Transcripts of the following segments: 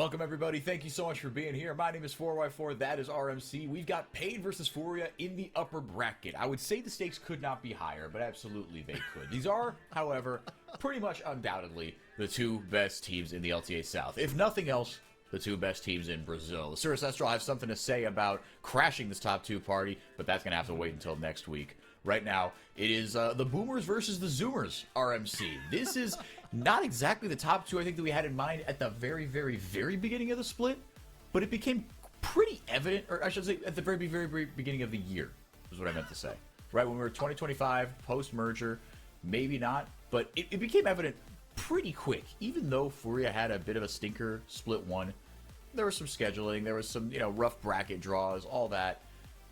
Welcome, everybody. Thank you so much for being here. My name is 4x4. That is RMC. We've got paiN versus Furia in the upper bracket. I would say the stakes could not be higher, but absolutely they could. These are, however, pretty much undoubtedly the two best teams in the LTA South. If nothing else, the two best teams in Brazil. The Sirius Astral have something to say about crashing this top two party, but that's going to have to wait until next week. Right now, it is the Boomers versus the Zoomers RMC. This is not exactly the top two I think that we had in mind at the very beginning of the split, but it became pretty evident, or I should say at the very beginning of the year, is what I meant to say. Right, when we were 2025, post-merger, maybe not, but it became evident pretty quick. Even though Furia had a bit of a stinker split one, there was some scheduling, there was some, rough bracket draws, all that,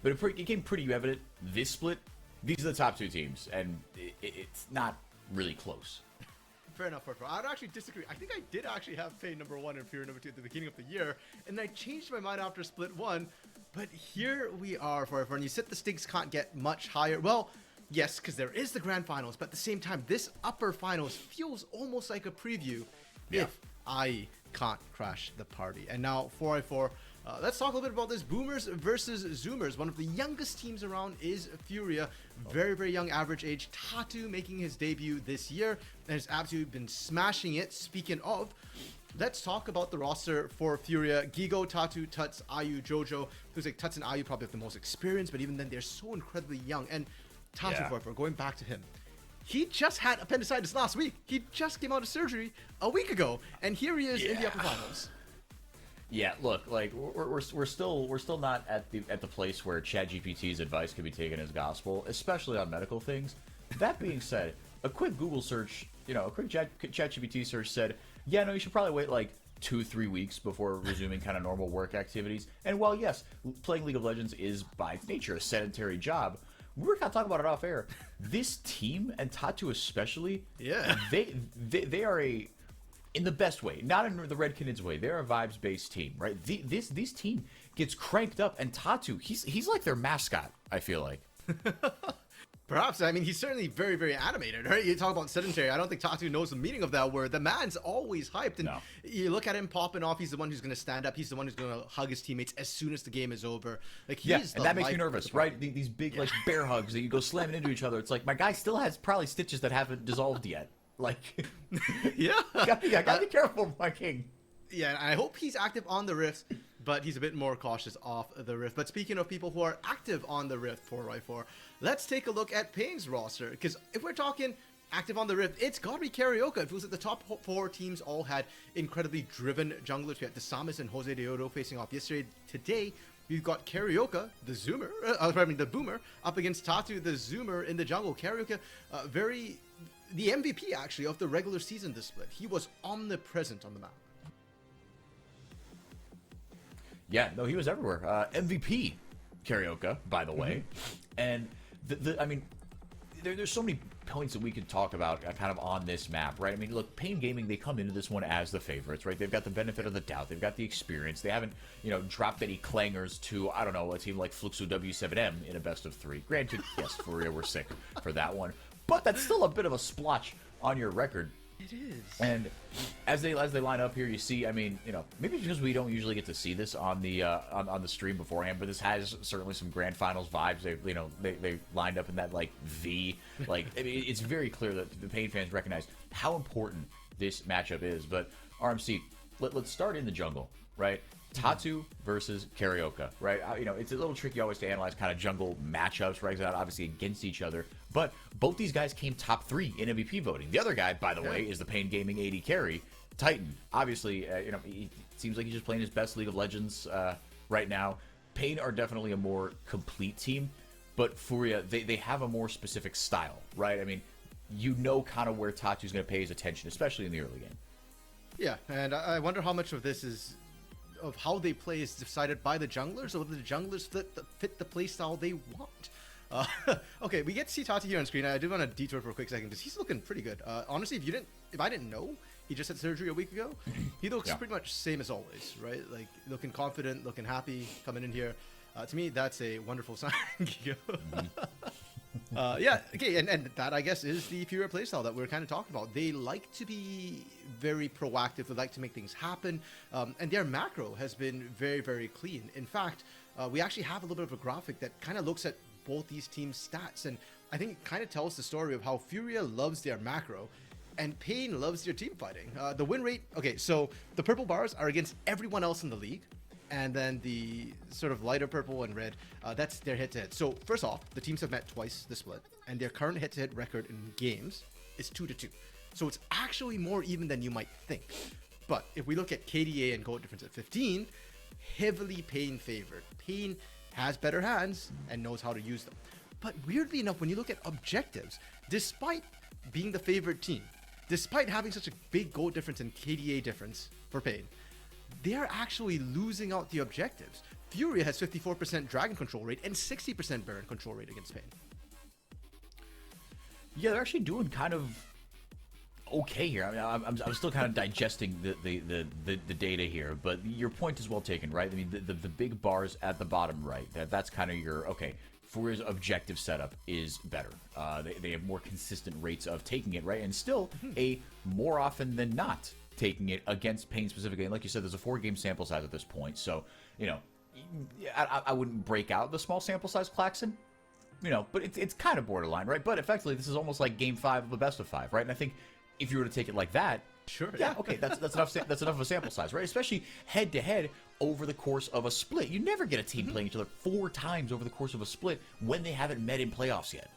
but it became pretty evident this split. These are the top two teams, and it's not really close. Fair enough, Purple. I would actually disagree. I think I did actually have paiN number 1 and Furia number 2 at the beginning of the year, and I changed my mind after split 1, but here we are, and you said the stakes can't get much higher. Well, yes, because there is the grand finals, but at the same time, this upper finals feels almost like a preview if I can't crash the party. And now, 4x4, let's talk a little bit about this Boomers versus Zoomers. One of the youngest teams around is Furia. Very young average age. Tatu making his debut this year and has absolutely been smashing it. Speaking of, let's talk about the roster for Furia. Gigo, Tatu, Tuts, Ayu, Jojo. Who's like Tuts and Ayu probably have the most experience, but even then they're so incredibly young. And Tatu, for going back to him, he just had appendicitis last week. He just came out of surgery a week ago, and here he is in the upper finals. Yeah, look, like we're still not at the place where ChatGPT's advice can be taken as gospel, especially on medical things. That being said, a quick Google search, a quick ChatGPT search said, yeah, no, you should probably wait like 2-3 weeks before resuming kind of normal work activities. And while yes, playing League of Legends is by nature a sedentary job, we were kind of talking about it off air. This team, and Tatu especially, they are in the best way, not in the Red Canids way. They're a vibes-based team, right? This team gets cranked up, and Tatu, he's like their mascot, I feel like. Perhaps. I mean, he's certainly very animated, right? You talk about sedentary. I don't think Tatu knows the meaning of that word. The man's always hyped, and you look at him popping off. He's the one who's going to stand up. He's the one who's going to hug his teammates as soon as the game is over. Like, he's and that makes me nervous, right? These big like bear hugs that you go slamming into each other. It's like my guy still has probably stitches that haven't dissolved yet. Like, gotta be careful, my king. Yeah, and I hope he's active on the Rift, but he's a bit more cautious off the Rift. But speaking of people who are active on the Rift, 4x4, let's take a look at paiN's roster. Because if we're talking active on the Rift, it's gotta be Carioca. It feels like the top 4 teams all had incredibly driven junglers. We had Desamas and Jose Deodo facing off yesterday. Today, we've got Carioca, the Zoomer, the Boomer, up against Tatu, the Zoomer in the jungle. Carioca, the MVP actually of the regular season this split. He was omnipresent on the map. Yeah, no, he was everywhere. MVP Carioca, by the way. And I mean, there's so many points that we could talk about kind of on this map, right? I mean, look, paiN Gaming, they come into this one as the favorites, right? They've got the benefit of the doubt. They've got the experience. They haven't, dropped any clangers to, I don't know, a team like Fluxo W7M in a best of 3. Granted, yes, Furia were sick for that one. But that's still a bit of a splotch on your record. It is. And as they line up here, you see, I mean, maybe because we don't usually get to see this on the on the stream beforehand, but this has certainly some grand finals vibes. They lined up in that like V, like I mean, it's very clear that the paiN fans recognize how important this matchup is. But RMC, let's start in the jungle, right? Tatu versus Carioca, right? It's a little tricky always to analyze kind of jungle matchups, right? Because obviously against each other. But both these guys came top 3 in MVP voting. The other guy, by the way, is the paiN Gaming AD carry, Titan. Obviously, he seems like he's just playing his best League of Legends right now. paiN are definitely a more complete team, but Furia, they have a more specific style, right? I mean, kind of where Tatu's going to pay his attention, especially in the early game. Yeah, and I wonder how much of this is of how they play is decided by the junglers, or whether the junglers fit the play style they want. Okay, we get to see Tatu here on screen. I did want to detour for a quick second because he's looking pretty good. Honestly, if I didn't know he just had surgery a week ago, he looks pretty much same as always, right? Like looking confident, looking happy, coming in here. To me, that's a wonderful sign. Yeah, okay, and that I guess is the Furia playstyle that we're kind of talking about. They like to be very proactive. They like to make things happen, and their macro has been very, very clean. In fact, we actually have a little bit of a graphic that kind of looks at both these teams' stats, and I think it kind of tells the story of how Furia loves their macro, and paiN loves their team fighting. The win rate, okay, so the purple bars are against everyone else in the league. And then the sort of lighter purple and red, that's their head-to-head. So first off, the teams have met twice this split, and their current head-to-head record in games is 2-2. So it's actually more even than you might think. But if we look at KDA and gold difference at 15, heavily paiN favored. paiN has better hands and knows how to use them. But weirdly enough, when you look at objectives, despite being the favored team, despite having such a big gold difference and KDA difference for paiN, they're actually losing out the objectives. Furia has 54% dragon control rate and 60% Baron control rate against paiN. Yeah, they're actually doing kind of okay here. I mean, I'm still kind of digesting the data here, but your point is well taken, right? I mean, the big bars at the bottom right, that's kind of your, okay, Furia's objective setup is better. They have more consistent rates of taking it, right? And still a more often than not taking it against paiN specifically. And like you said, there's a 4-game sample size at this point. So, you know, I wouldn't break out the small sample size Klaxon, you know, but it's kind of borderline, right? But effectively, this is almost like game 5 of the best of 5, right? And I think if you were to take it like that, sure, yeah, okay, that's enough. That's enough of a sample size, right? Especially head to head over the course of a split. You never get a team playing each other 4 times over the course of a split when they haven't met in playoffs yet.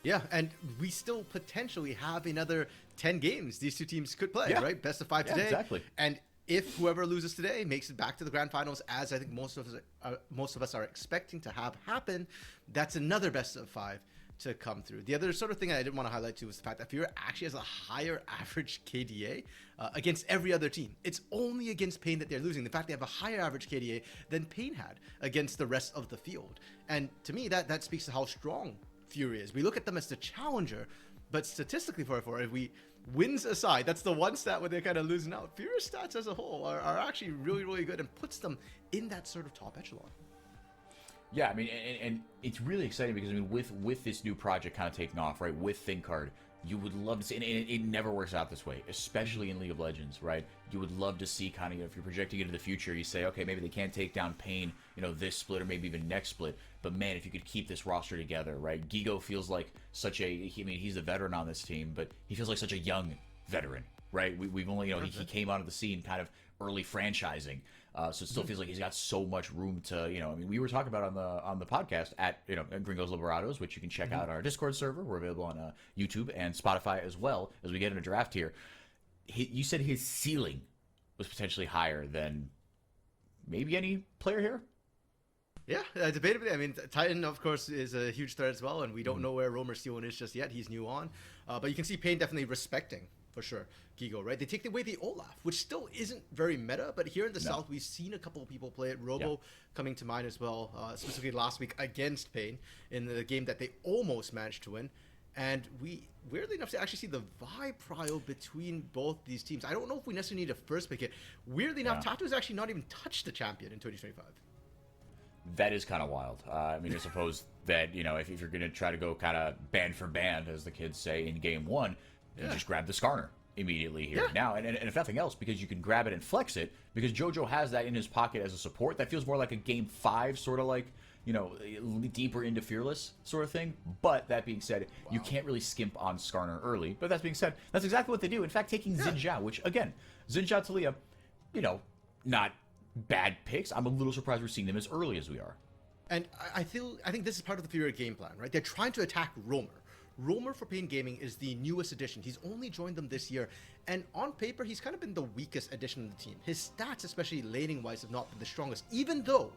Yeah, and we still potentially have another 10 games these two teams could play, right? Best of 5 today. Exactly. And if whoever loses today makes it back to the grand finals, as I think most of us are expecting to have happen, that's another best of 5 to come through. The other sort of thing I didn't want to highlight too was the fact that Furia actually has a higher average KDA against every other team. It's only against paiN that they're losing. The fact they have a higher average KDA than paiN had against the rest of the field. And to me, that speaks to how strong Furia is. We look at them as the challenger, but statistically for if we wins aside, that's the one stat where they're kind of losing out. Furia's stats as a whole are actually really, really good and puts them in that sort of top echelon. Yeah, I mean, and it's really exciting because, I mean, with this new project kind of taking off, right, with ThinkCard, you would love to see, and it never works out this way, especially in League of Legends, right? You would love to see kind of, you know, if you're projecting into the future, you say, okay, maybe they can't take down paiN, you know, this split or maybe even next split, but man, if you could keep this roster together, right? Gigo feels like such a, I mean, he's the veteran on this team, but he feels like such a young veteran, right? We've only, you know, he came onto the scene kind of early franchising. So it still feels like he's got so much room to, you know, I mean, we were talking about on the podcast at, you know, Gringos Liberados, which you can check out on our Discord server. We're available on YouTube and Spotify as well as we get in a draft here. You said his ceiling was potentially higher than maybe any player here? Yeah, debatably. I mean, Titan, of course, is a huge threat as well, and we don't know where Romer Steelman is just yet. He's new on. But you can see paiN definitely respecting, for sure, Gigo, right? They take away the Olaf, which still isn't very meta, but here in the South, we've seen a couple of people play it. Robo coming to mind as well, specifically last week against paiN in the game that they almost managed to win. And we, weirdly enough, to actually see the vibe trial between both these teams. I don't know if we necessarily need to first pick it. Weirdly enough, Tatu has actually not even touched the champion in 2025. That is kind of wild. I mean, I suppose that, you know, if you're going to try to go kind of band for band, as the kids say in game 1, you just grab the Skarner immediately here now. And if nothing else, because you can grab it and flex it, because JoJo has that in his pocket as a support. That feels more like a game 5, sort of like, you know, deeper into Fearless sort of thing. But that being said, you can't really skimp on Skarner early. But that being said, that's exactly what they do. In fact, taking Xin Zhao, which, again, Xin Zhao Talia, you know, not bad picks. I'm a little surprised we're seeing them as early as we are. And I think this is part of the Furia game plan, right? They're trying to attack Romer. Romer for paiN Gaming is the newest addition. He's only joined them this year. And on paper, he's kind of been the weakest addition to the team. His stats, especially laning-wise, have not been the strongest. Even though,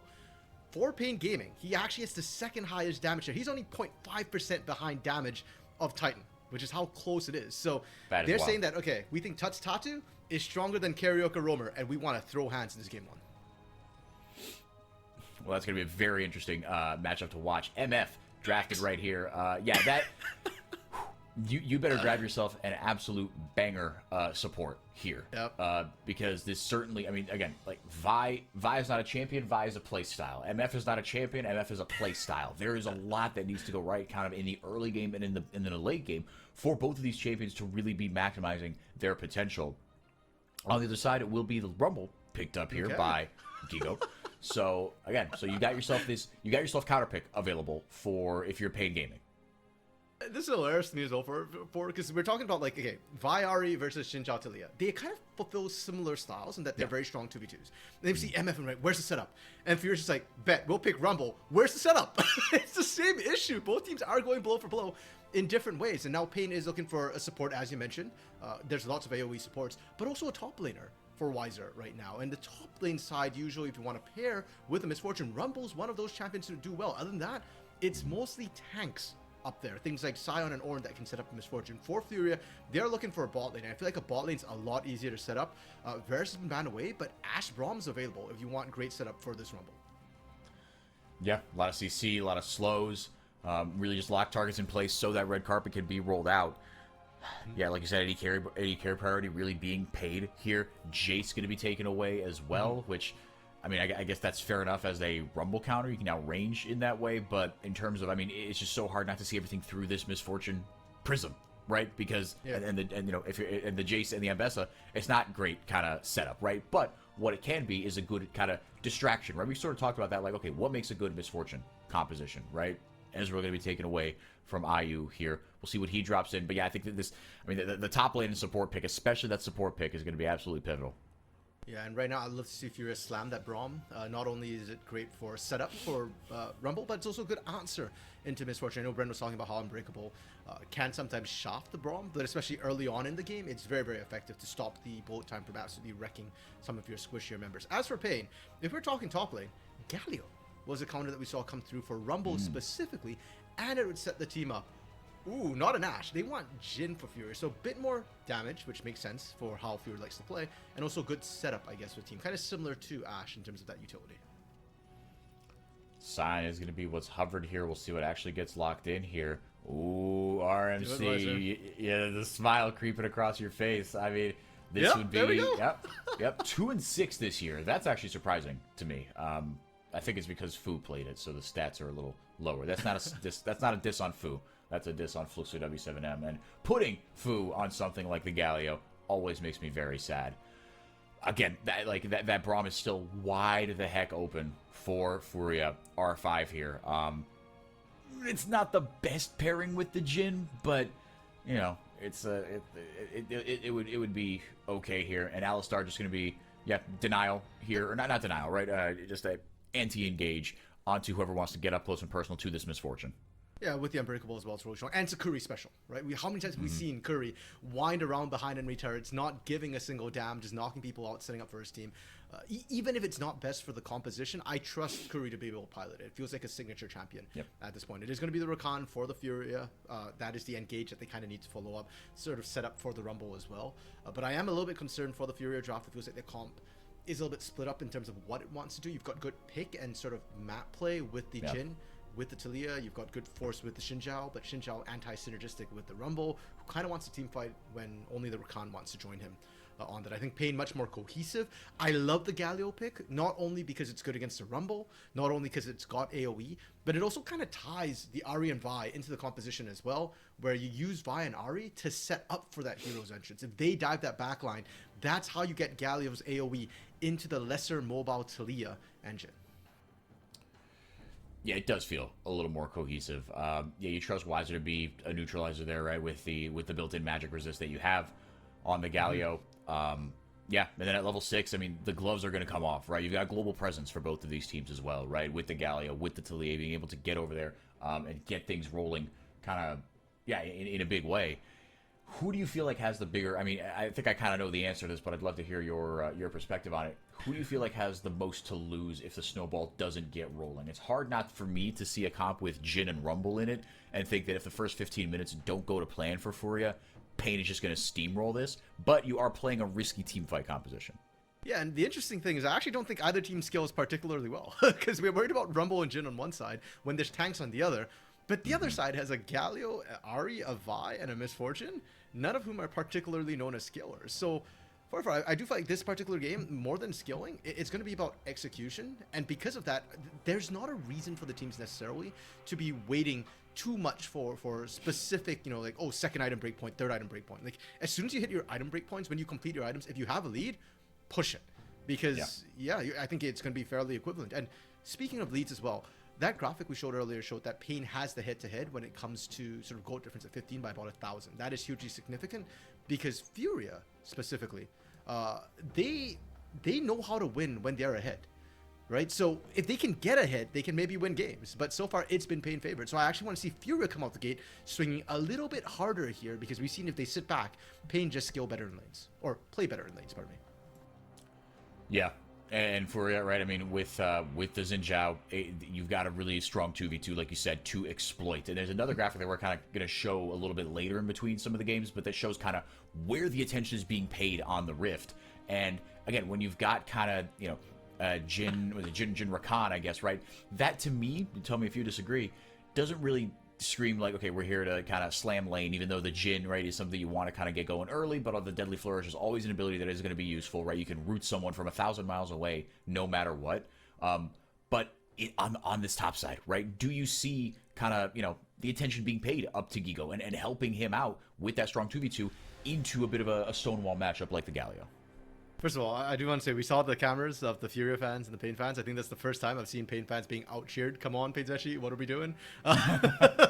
for paiN Gaming, he actually has the second highest damage share. He's only 0.5% behind damage of Titan, which is how close it is. So they're saying that, okay, we think Tuts Tatu is stronger than Karaoke Romer, and we want to throw hands in this game 1. Well, that's going to be a very interesting matchup to watch. MF drafted right here. Yeah, that You better grab yourself an absolute banger support here. Yep. Because this certainly, I mean, again, like Vi is not a champion, Vi is a play style. MF is not a champion, MF is a play style. There is a lot that needs to go right kind of in the early game and in the late game for both of these champions to really be maximizing their potential. On the other side, it will be the Rumble picked up here by Gigo. So again, you got yourself counter pick available for if you're paiN gaming. This is hilarious to me as well because we're talking about like, okay, Vi Ahri versus Xin Zhao Taliyah. They kind of fulfill similar styles in that they're very strong 2v2s. And then you see MF and right, where's the setup? And Furious is like, bet, we'll pick Rumble. Where's the setup? It's the same issue. Both teams are going blow for blow in different ways. And now paiN is looking for a support, as you mentioned. There's lots of AoE supports, but also a top laner for Weiser right now. And the top lane side, usually if you want to pair with a Misfortune, Rumble's one of those champions who do well. Other than that, it's mostly tanks up there. Things like Sion and Ornn that can set up a Misfortune. For Furia, they're looking for a bot lane. And I feel like a bot lane's a lot easier to set up. Varus has been banned away, but Ashe Brom's available if you want great setup for this Rumble. Yeah, a lot of CC, a lot of slows. Really just lock targets in place so that red carpet can be rolled out. Yeah, like you said, AD carry priority really being paid here. Jace going to be taken away as well, which, I mean, I guess that's fair enough as a Rumble counter. You can now range in that way, but in terms of, I mean, it's just so hard not to see everything through this Misfortune prism, right? Because and you know, if you're and the Jace and the Ambessa, it's not great kind of setup, right? But what it can be is a good kind of distraction, right? We sort of talked about that, like, okay, what makes a good Misfortune composition, right? Ezreal going to be taken away from IU here. We'll see what he drops in, but yeah, I think that this, I mean, the top lane and support pick, especially that support pick, is going to be absolutely pivotal. Yeah, and right now I'd love to see Furious slam that Braum. Not only is it great for setup for Rumble, but it's also a good answer into Misfortune. I know Bren was talking about how Unbreakable can sometimes shaft the Braum, but especially early on in the game, it's very, very effective to stop the bullet time from absolutely wrecking some of your squishier members. As for paiN, if we're talking top lane, Galio was a counter that we saw come through for Rumble specifically, and it would set the team up. Ooh, not an Ashe. They want Jhin for Fury. So a bit more damage, which makes sense for how Fury likes to play. And also good setup, I guess, for the team. Kind of similar to Ashe in terms of that utility. Sign is going to be what's hovered here. We'll see what actually gets locked in here. Ooh, RMC. Yeah, the smile creeping across your face. I mean, this would be... There we go. Yep. 2-6 this year. That's actually surprising to me. I think it's because Fu played it, so the stats are a little lower. That's not a diss on Fu. That's a diss on Fluxo W7M. And putting Fu on something like the Galio always makes me very sad. Again, that Braum is still wide the heck open for Furia R5 here. It's not the best pairing with the Jhin, but you know, it would be okay here. And Alistar just going to be denial here, or not denial, right? Just a anti-engage onto whoever wants to get up close and personal to this Misfortune. Yeah, with the Unbreakable as well, it's really strong. And it's a Curry special, right? How many times have we seen Curry wind around behind enemy turrets, not giving a single damn, just knocking people out, setting up for his team? Even if it's not best for the composition, I trust Curry to be able to pilot it. It feels like a signature champion at this point. It is going to be the Rakan for the Furia. That is the engage that they kind of need to follow up, sort of set up for the Rumble as well. But I am a little bit concerned for the Furia draft. It feels like the comp is a little bit split up in terms of what it wants to do. You've got good pick and sort of map play with the Jhin. With the Taliyah, you've got good force with the Xin Zhao, but Xin Zhao anti-synergistic with the Rumble, who kind of wants a team fight when only the Rakan wants to join him on that. I think paiN much more cohesive. I love the Galio pick, not only because it's good against the Rumble, not only because it's got AoE, but it also kind of ties the Ahri and Vi into the composition as well, where you use Vi and Ahri to set up for that hero's entrance. If they dive that backline, that's how you get Galio's AoE into the lesser mobile Taliyah engine. Yeah, it does feel a little more cohesive. You trust Weiser to be a neutralizer there, right? With the built-in magic resist that you have on the Galio. And then at level 6, I mean, the gloves are going to come off, right? You've got global presence for both of these teams as well, right? With the Galio, with the Taliyah, being able to get over there and get things rolling kind of, in a big way. Who do you feel like has the bigger... I mean, I think I kind of know the answer to this, but I'd love to hear your perspective on it. Who do you feel like has the most to lose if the snowball doesn't get rolling? It's hard not for me to see a comp with Jhin and Rumble in it and think that if the first 15 minutes don't go to plan for Furia, paiN is just going to steamroll this. But you are playing a risky team fight composition. Yeah, and the interesting thing is I actually don't think either team scales particularly well because we're worried about Rumble and Jhin on one side when there's tanks on the other. But the other side has a Galio, Ari, a Vi, and a Misfortune, none of whom are particularly known as skillers. So, I do feel like this particular game, more than skilling, it's going to be about execution. And because of that, there's not a reason for the teams necessarily to be waiting too much for specific, you know, like, oh, second item breakpoint, third item breakpoint. Like, as soon as you hit your item breakpoints, when you complete your items, if you have a lead, push it. Because, I think it's going to be fairly equivalent. And speaking of leads as well, that graphic we showed earlier showed that paiN has the head-to-head when it comes to sort of gold difference at 15 by about 1,000. That is hugely significant because Furia, specifically, they know how to win when they're ahead, right? So if they can get ahead, they can maybe win games. But so far, it's been paiN favored. So I actually want to see Furia come out the gate swinging a little bit harder here because we've seen if they sit back, paiN just skill better in lanes. Or play better in lanes, pardon me. Yeah. And Furia, right? I mean, with the Xin Zhao, you've got a really strong 2v2, like you said, to exploit. And there's another graphic that we're kind of going to show a little bit later in between some of the games, but that shows kind of where the attention is being paid on the Rift. And again, when you've got kind of, you know, Jin Rakan, I guess, right? That to me, tell me if you disagree, doesn't really scream like, okay, we're here to kind of slam lane, even though the Jin, right, is something you want to kind of get going early, but on the Deadly Flourish is always an ability that is going to be useful, right? You can root someone from 1,000 miles away no matter what. But on this top side, right, do you see kind of, you know, the attention being paid up to Gigo and helping him out with that strong 2v2 into a bit of a stonewall matchup like the Galio? First of all, I do want to say we saw the cameras of the Furia fans and the paiN fans. I think that's the first time I've seen paiN fans being out-cheered. Come on, paiNZeshi, what are we doing?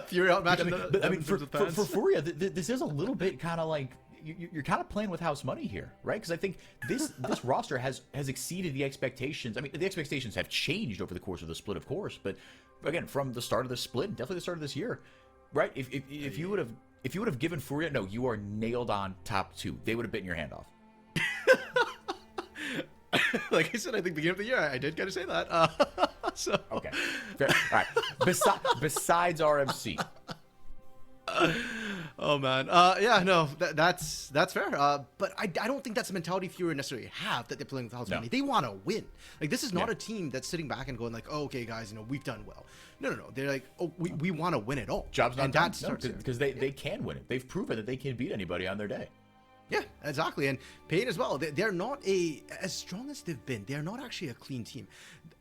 Furia outmatching the I mean, for Furia, this is a little bit kind of like, you're kind of playing with house money here, right? Because I think this roster has exceeded the expectations. I mean, the expectations have changed over the course of the split, of course, but again, from the start of the split, definitely the start of this year, right? If you would have given Furia, no, you are nailed on top 2, they would have bitten your hand off. Like I said, I think beginning of the year, I did get to say that. So okay, fair. All right. Besides RMC. Oh man, yeah, no, that's fair. But I don't think that's the mentality Furia necessarily have that they're playing with house money. They want to win. Like this is not a team that's sitting back and going like, oh, okay, guys, you know, we've done well. No. They're like, oh, we want to win it all. Job's not done. Because they can win it. They've proven that they can beat anybody on their day. Yeah, exactly. And paiN as well. They're not as strong as they've been. They're not actually a clean team.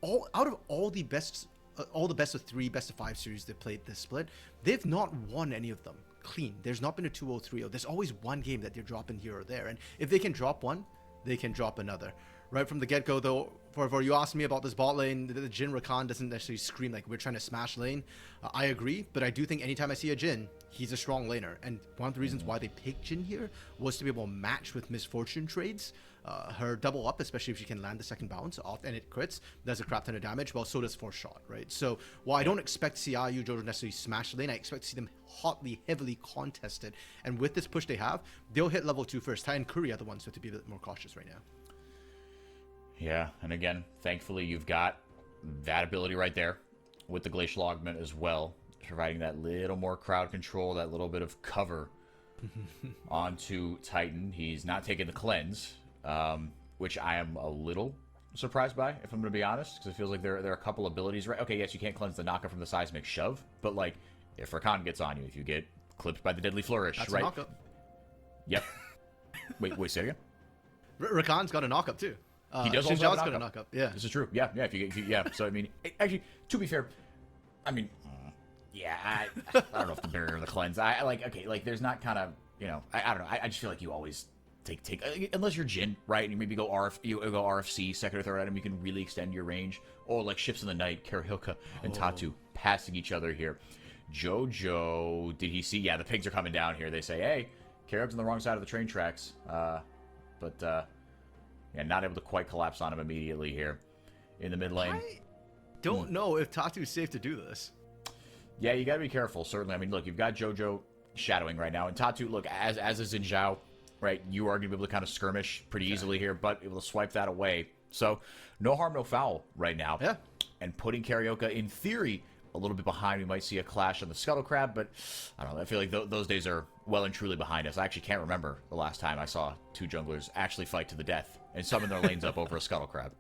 Out of all the best of 3, best of 5 series they've played this split, they've not won any of them clean. There's not been a 2-0, 3-0. There's always one game that they're dropping here or there. And if they can drop one, they can drop another. Right from the get-go, though, for you asked me about this bot lane, the Jin Rakan doesn't necessarily scream like we're trying to smash lane. I agree, but I do think anytime I see a Jin, he's a strong laner. And one of the reasons why they picked Jin here was to be able to match with Misfortune trades. Her double up, especially if she can land the second bounce off and it crits, does a crap ton of damage. Well, so does Force Shot, right? So while I don't expect to see IU Jojo necessarily smash lane, I expect to see them hotly, heavily contested. And with this push they have, they'll hit level 2 first. Ty and Curry are the ones who have to be a bit more cautious right now. Yeah, and again, thankfully you've got that ability right there with the Glacial Augment as well, providing that little more crowd control, that little bit of cover onto Titan. He's not taking the cleanse, which I am a little surprised by, if I'm going to be honest, because it feels like there are a couple abilities, right? Okay, yes, you can't cleanse the knockup from the seismic shove, but like, if Rakan gets on you, if you get clipped by the Deadly Flourish, that's right? A knockup. Yep. wait, say it again? Rakan's got a knockup too. He does also have a knockup. Yeah, this is true. Yeah. If you yeah. So I mean, actually, to be fair, I mean, yeah, I don't know if the barrier of the cleanse. I like, okay, like there's not kind of, you know, I don't know. I just feel like you always take unless you're Jin, right? And you maybe go RFC second or third item, you can really extend your range. Or like Ships in the Night, Karaoke and Tatu passing each other here. Jojo, did he see? Yeah, the pigs are coming down here. They say, hey, Karaoke's on the wrong side of the train tracks. Yeah, not able to quite collapse on him immediately here in the mid lane. I don't know if Tatu's safe to do this. Yeah, you gotta be careful, certainly. I mean, look, you've got Jojo shadowing right now, and Tatu, look, as is Xin Zhao, right, you are gonna be able to kind of skirmish pretty easily here, but able to swipe that away. So, no harm, no foul right now. Yeah. And putting Karaoke, in theory, a little bit behind. We might see a clash on the Scuttle Crab, but I don't know. I feel like those days are well and truly behind us. I actually can't remember the last time I saw 2 junglers actually fight to the death and summon their lanes up over a Scuttle Crab.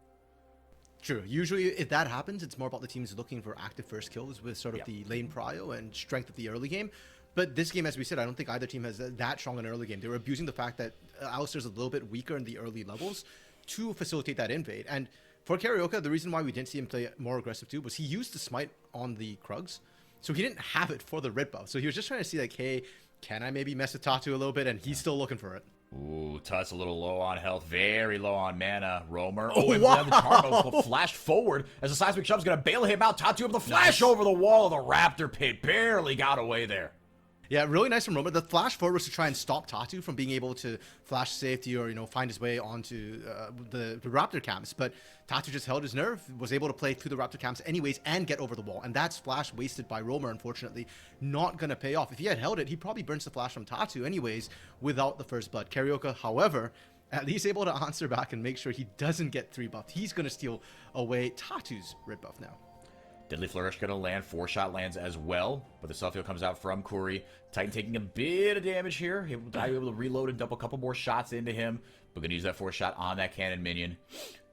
True. Usually, if that happens, it's more about the teams looking for active first kills with sort of the lane prio and strength of the early game. But this game, as we said, I don't think either team has that strong an early game. They were abusing the fact that Alistar's a little bit weaker in the early levels to facilitate that invade. And for Carioca, the reason why we didn't see him play more aggressive too was he used the smite on the Krugs. So he didn't have it for the red buff. So he was just trying to see like, hey, can I maybe mess with Tatu a little bit? And he's still looking for it. Ooh, Tut's a little low on health, very low on mana. Roamer. Oh, and wow. the Charmo flashed forward as the seismic shove's going to bail him out. Tatu able to flash over the wall of the Raptor pit. Barely got away there. Yeah, really nice from Roamer. The flash forward was to try and stop Tatu from being able to flash safety or, find his way onto the Raptor camps. But Tatu just held his nerve, was able to play through the Raptor camps anyways and get over the wall. And that's flash wasted by Roamer, unfortunately. Not going to pay off. If he had held it, he probably burns the flash from Tatu anyways without the first blood. Carioca, however, at least able to answer back and make sure he doesn't get 3 buffed. He's going to steal away Tatu's red buff now. Deadly Flourish going to land. 4-shot lands as well. But the self-heal comes out from Kuri. Titan taking a bit of damage here. He'll be able to reload and dump a couple more shots into him. But going to use that 4-shot on that cannon minion.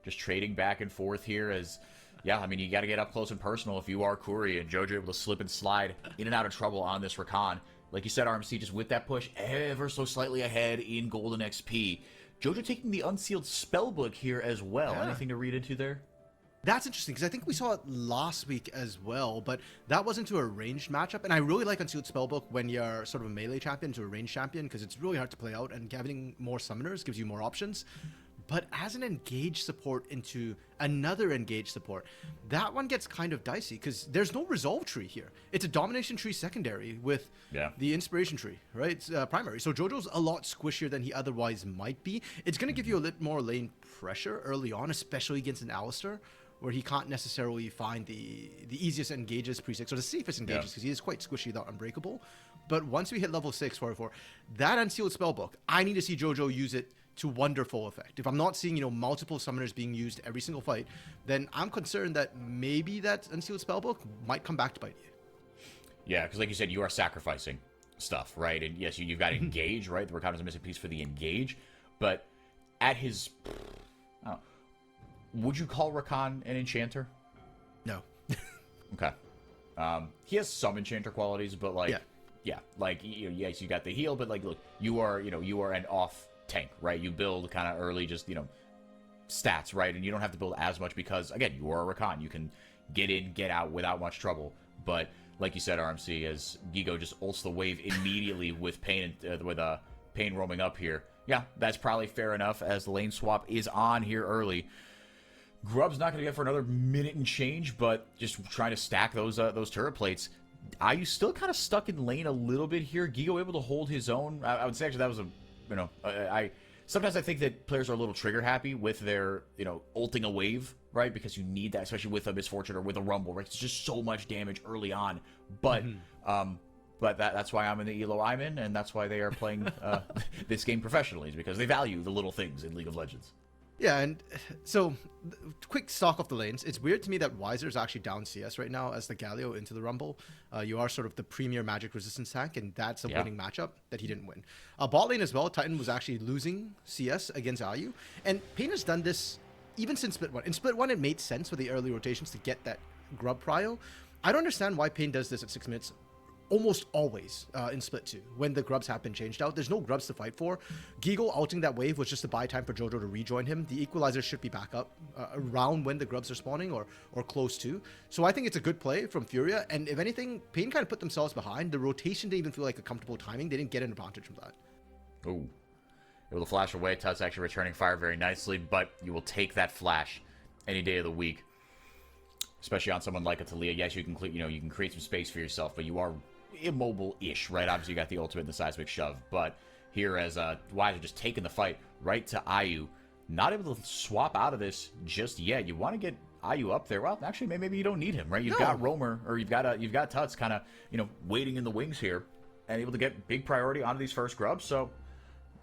Just trading back and forth here as... Yeah, I mean, you got to get up close and personal if you are Kuri. And Jojo able to slip and slide in and out of trouble on this Rakan. Like you said, RMC, just with that push ever so slightly ahead in Golden XP. Jojo taking the Unsealed Spellbook here as well. Yeah. Anything to read into there? That's interesting, because I think we saw it last week as well, but that wasn't to a ranged matchup, and I really like Unsealed Spellbook when you're sort of a melee champion to a ranged champion, because it's really hard to play out, and having more summoners gives you more options. But as an engaged support into another engaged support, that one gets kind of dicey, because there's no resolve tree here. It's a domination tree secondary with the inspiration tree, right? It's primary. So Jojo's a lot squishier than he otherwise might be. It's going to give you a little more lane pressure early on, especially against an Alistar, where he can't necessarily find the easiest engages pre-6 or the safest engages because he is quite squishy without Unbreakable. But once we hit level 6, 4, that Unsealed Spellbook, I need to see Jojo use it to wonderful effect. If I'm not seeing, multiple summoners being used every single fight, then I'm concerned that maybe that Unsealed Spellbook might come back to bite you. Yeah, because like you said, you are sacrificing stuff, right? And yes, you've got Engage, right? The Rakan is a missing piece for the Engage. But at his... would you call Rakan an enchanter? No. Okay. He has some enchanter qualities, but yes, you got the heal, but like, look, you are an off tank, right? You build kind of early, just stats, right? And you don't have to build as much because again, you are a Rakan. You can get in, get out without much trouble. But like you said, RMC, as Gigo just ults the wave immediately with paiN paiN roaming up here. Yeah, that's probably fair enough as the lane swap is on here early. Grub's not going to get for another minute and change, but just trying to stack those turret plates. IU still kind of stuck in lane a little bit here. Gigo able to hold his own. I would say actually that was sometimes I think that players are a little trigger happy with their, ulting a wave, right? Because you need that, especially with a Misfortune or with a Rumble, right? It's just so much damage early on. But but that's why I'm in the ELO I'm in, and that's why they are playing this game professionally, is because they value the little things in League of Legends. Yeah, and so, quick stock off the lanes. It's weird to me that Weiser is actually down CS right now as the Galio into the Rumble. You are sort of the premier magic resistance tank, and that's a winning matchup that he didn't win. Bot lane as well, Titan was actually losing CS against IU. And paiN has done this even since Split 1. In Split 1, it made sense with the early rotations to get that grub prio. I don't understand why paiN does this at 6 minutes. Almost always in Split 2, when the grubs have been changed out. There's no grubs to fight for. Gigo ulting that wave was just to buy time for Jojo to rejoin him. The equalizer should be back up around when the grubs are spawning or close to. So I think it's a good play from Furia. And if anything, paiN kind of put themselves behind. The rotation didn't even feel like a comfortable timing. They didn't get an advantage from that. Ooh. Able to flash away. Tut's actually returning fire very nicely, but you will take that flash any day of the week. Especially on someone like a Talia. Yes, you can create some space for yourself, but you are immobile-ish, right? Obviously, you got the ultimate and the seismic shove, but here as Weiser just taking the fight right to IU, not able to swap out of this just yet. You want to get IU up there. Well, actually, maybe you don't need him, right? You've got Roamer, or you've got Tuts kind of waiting in the wings here, and able to get big priority onto these first grubs. So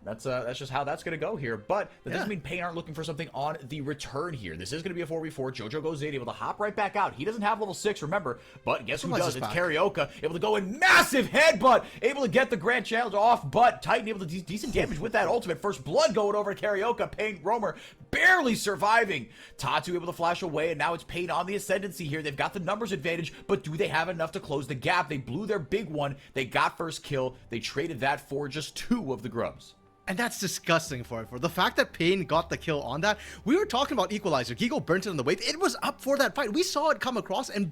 That's just how that's going to go here. But that doesn't mean paiN aren't looking for something on the return here. This is going to be a 4v4. JoJo goes in, able to hop right back out. He doesn't have level 6, remember. But guess who does? It's Karaoke. Able to go in, massive headbutt. Able to get the Grand Challenge off, but paiN able to do decent damage with that ultimate. First blood going over to Karaoke. paiN Roamer barely surviving. Tatu able to flash away, and now it's paiN on the ascendancy here. They've got the numbers advantage, but do they have enough to close the gap? They blew their big one. They got first kill. They traded that for just 2 of the grubs. And that's disgusting for the fact that paiN got the kill on that. We were talking about Equalizer. Gigo burnt it on the wave. It was up for that fight. We saw it come across and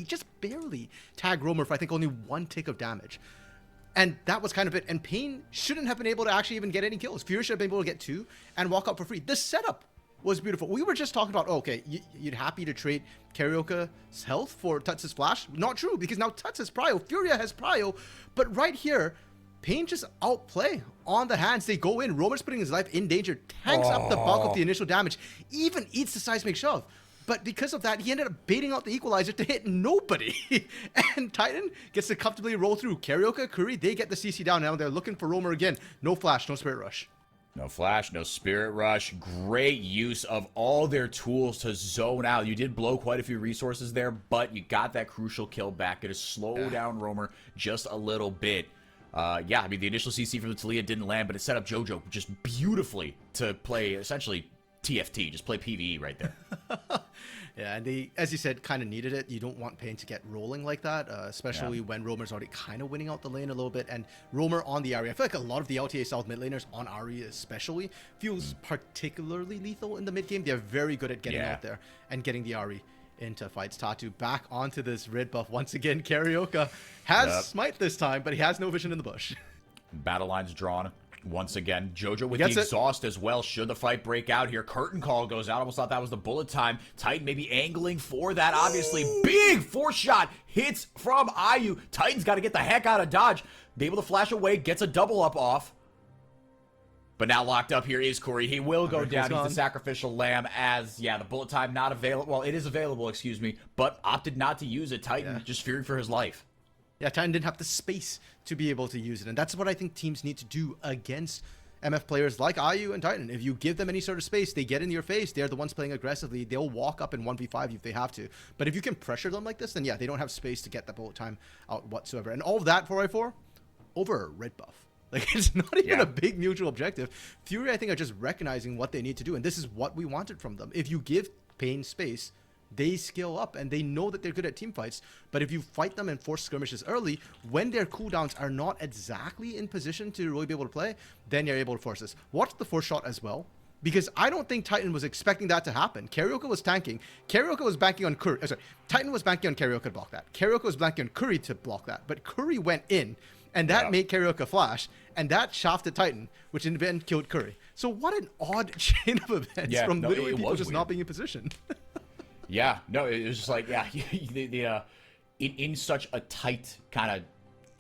just barely tag Roamer for I think only 1 tick of damage. And that was kind of it. And paiN shouldn't have been able to actually even get any kills. Fury should have been able to get 2 and walk out for free. The setup was beautiful. We were just talking about, okay, you'd happy to trade Karaoke's health for Tuts' flash? Not true, because now Tuts has prio. Furia has prio. But right here, paiN just outplay on the hands. They go in. Roamer's putting his life in danger. Tanks up the bulk of the initial damage. Even eats the seismic shove. But because of that, he ended up baiting out the Equalizer to hit nobody. And Titan gets to comfortably roll through. Karaoke, Curry, they get the CC down. Now they're looking for Roamer again. No flash, no Spirit Rush. No flash, no Spirit Rush. Great use of all their tools to zone out. You did blow quite a few resources there, but you got that crucial kill back. It is slow down Roamer just a little bit. Yeah, I mean, the initial CC from the Talia didn't land, but it set up JoJo just beautifully to play, essentially, TFT. Just play PvE right there. Yeah, and they, as you said, kind of needed it. You don't want paiN to get rolling like that, especially when Roamer's already kind of winning out the lane a little bit. And Roamer on the Ahri, I feel like a lot of the LTA South mid laners on Ahri especially feels particularly lethal in the mid game. They're very good at getting out there and getting the Ahri into fights. Tatu back onto this red buff once again. Karaoke has smite this time, but he has no vision in the bush. Battle lines drawn once again. JoJo with the exhaust as well. Should the fight break out here? Curtain call goes out. Almost thought that was the bullet time. Titan maybe angling for that. Obviously, big force shot hits from IU. Titan's got to get the heck out of dodge. Be able to flash away. Gets a double up off. But now locked up here is Corey. He will go down. He's the sacrificial lamb as, the bullet time not available. Well, it is available, excuse me, but opted not to use it. Titan just fearing for his life. Yeah, Titan didn't have the space to be able to use it. And that's what I think teams need to do against MF players like IU and Titan. If you give them any sort of space, they get in your face. They're the ones playing aggressively. They'll walk up in 1v5 if they have to. But if you can pressure them like this, then they don't have space to get the bullet time out whatsoever. And all of that 4v4 over a red buff. Like, it's not even a big mutual objective. Fury, I think, are just recognizing what they need to do. And this is what we wanted from them. If you give paiN space, they skill up and they know that they're good at team fights. But if you fight them and force skirmishes early, when their cooldowns are not exactly in position to really be able to play, then you're able to force this. Watch the force shot as well, because I don't think Titan was expecting that to happen. Karaoke was tanking. Karaoke was banking on Curry. Titan was banking on Karaoke to block that. Karaoke was banking on Curry to block that. But Curry went in, and that made Karaoke flash, and that shafted Titan, which in the end killed Curry. So what an odd chain of events from literally people just not being in position. It was just like, in such a tight kind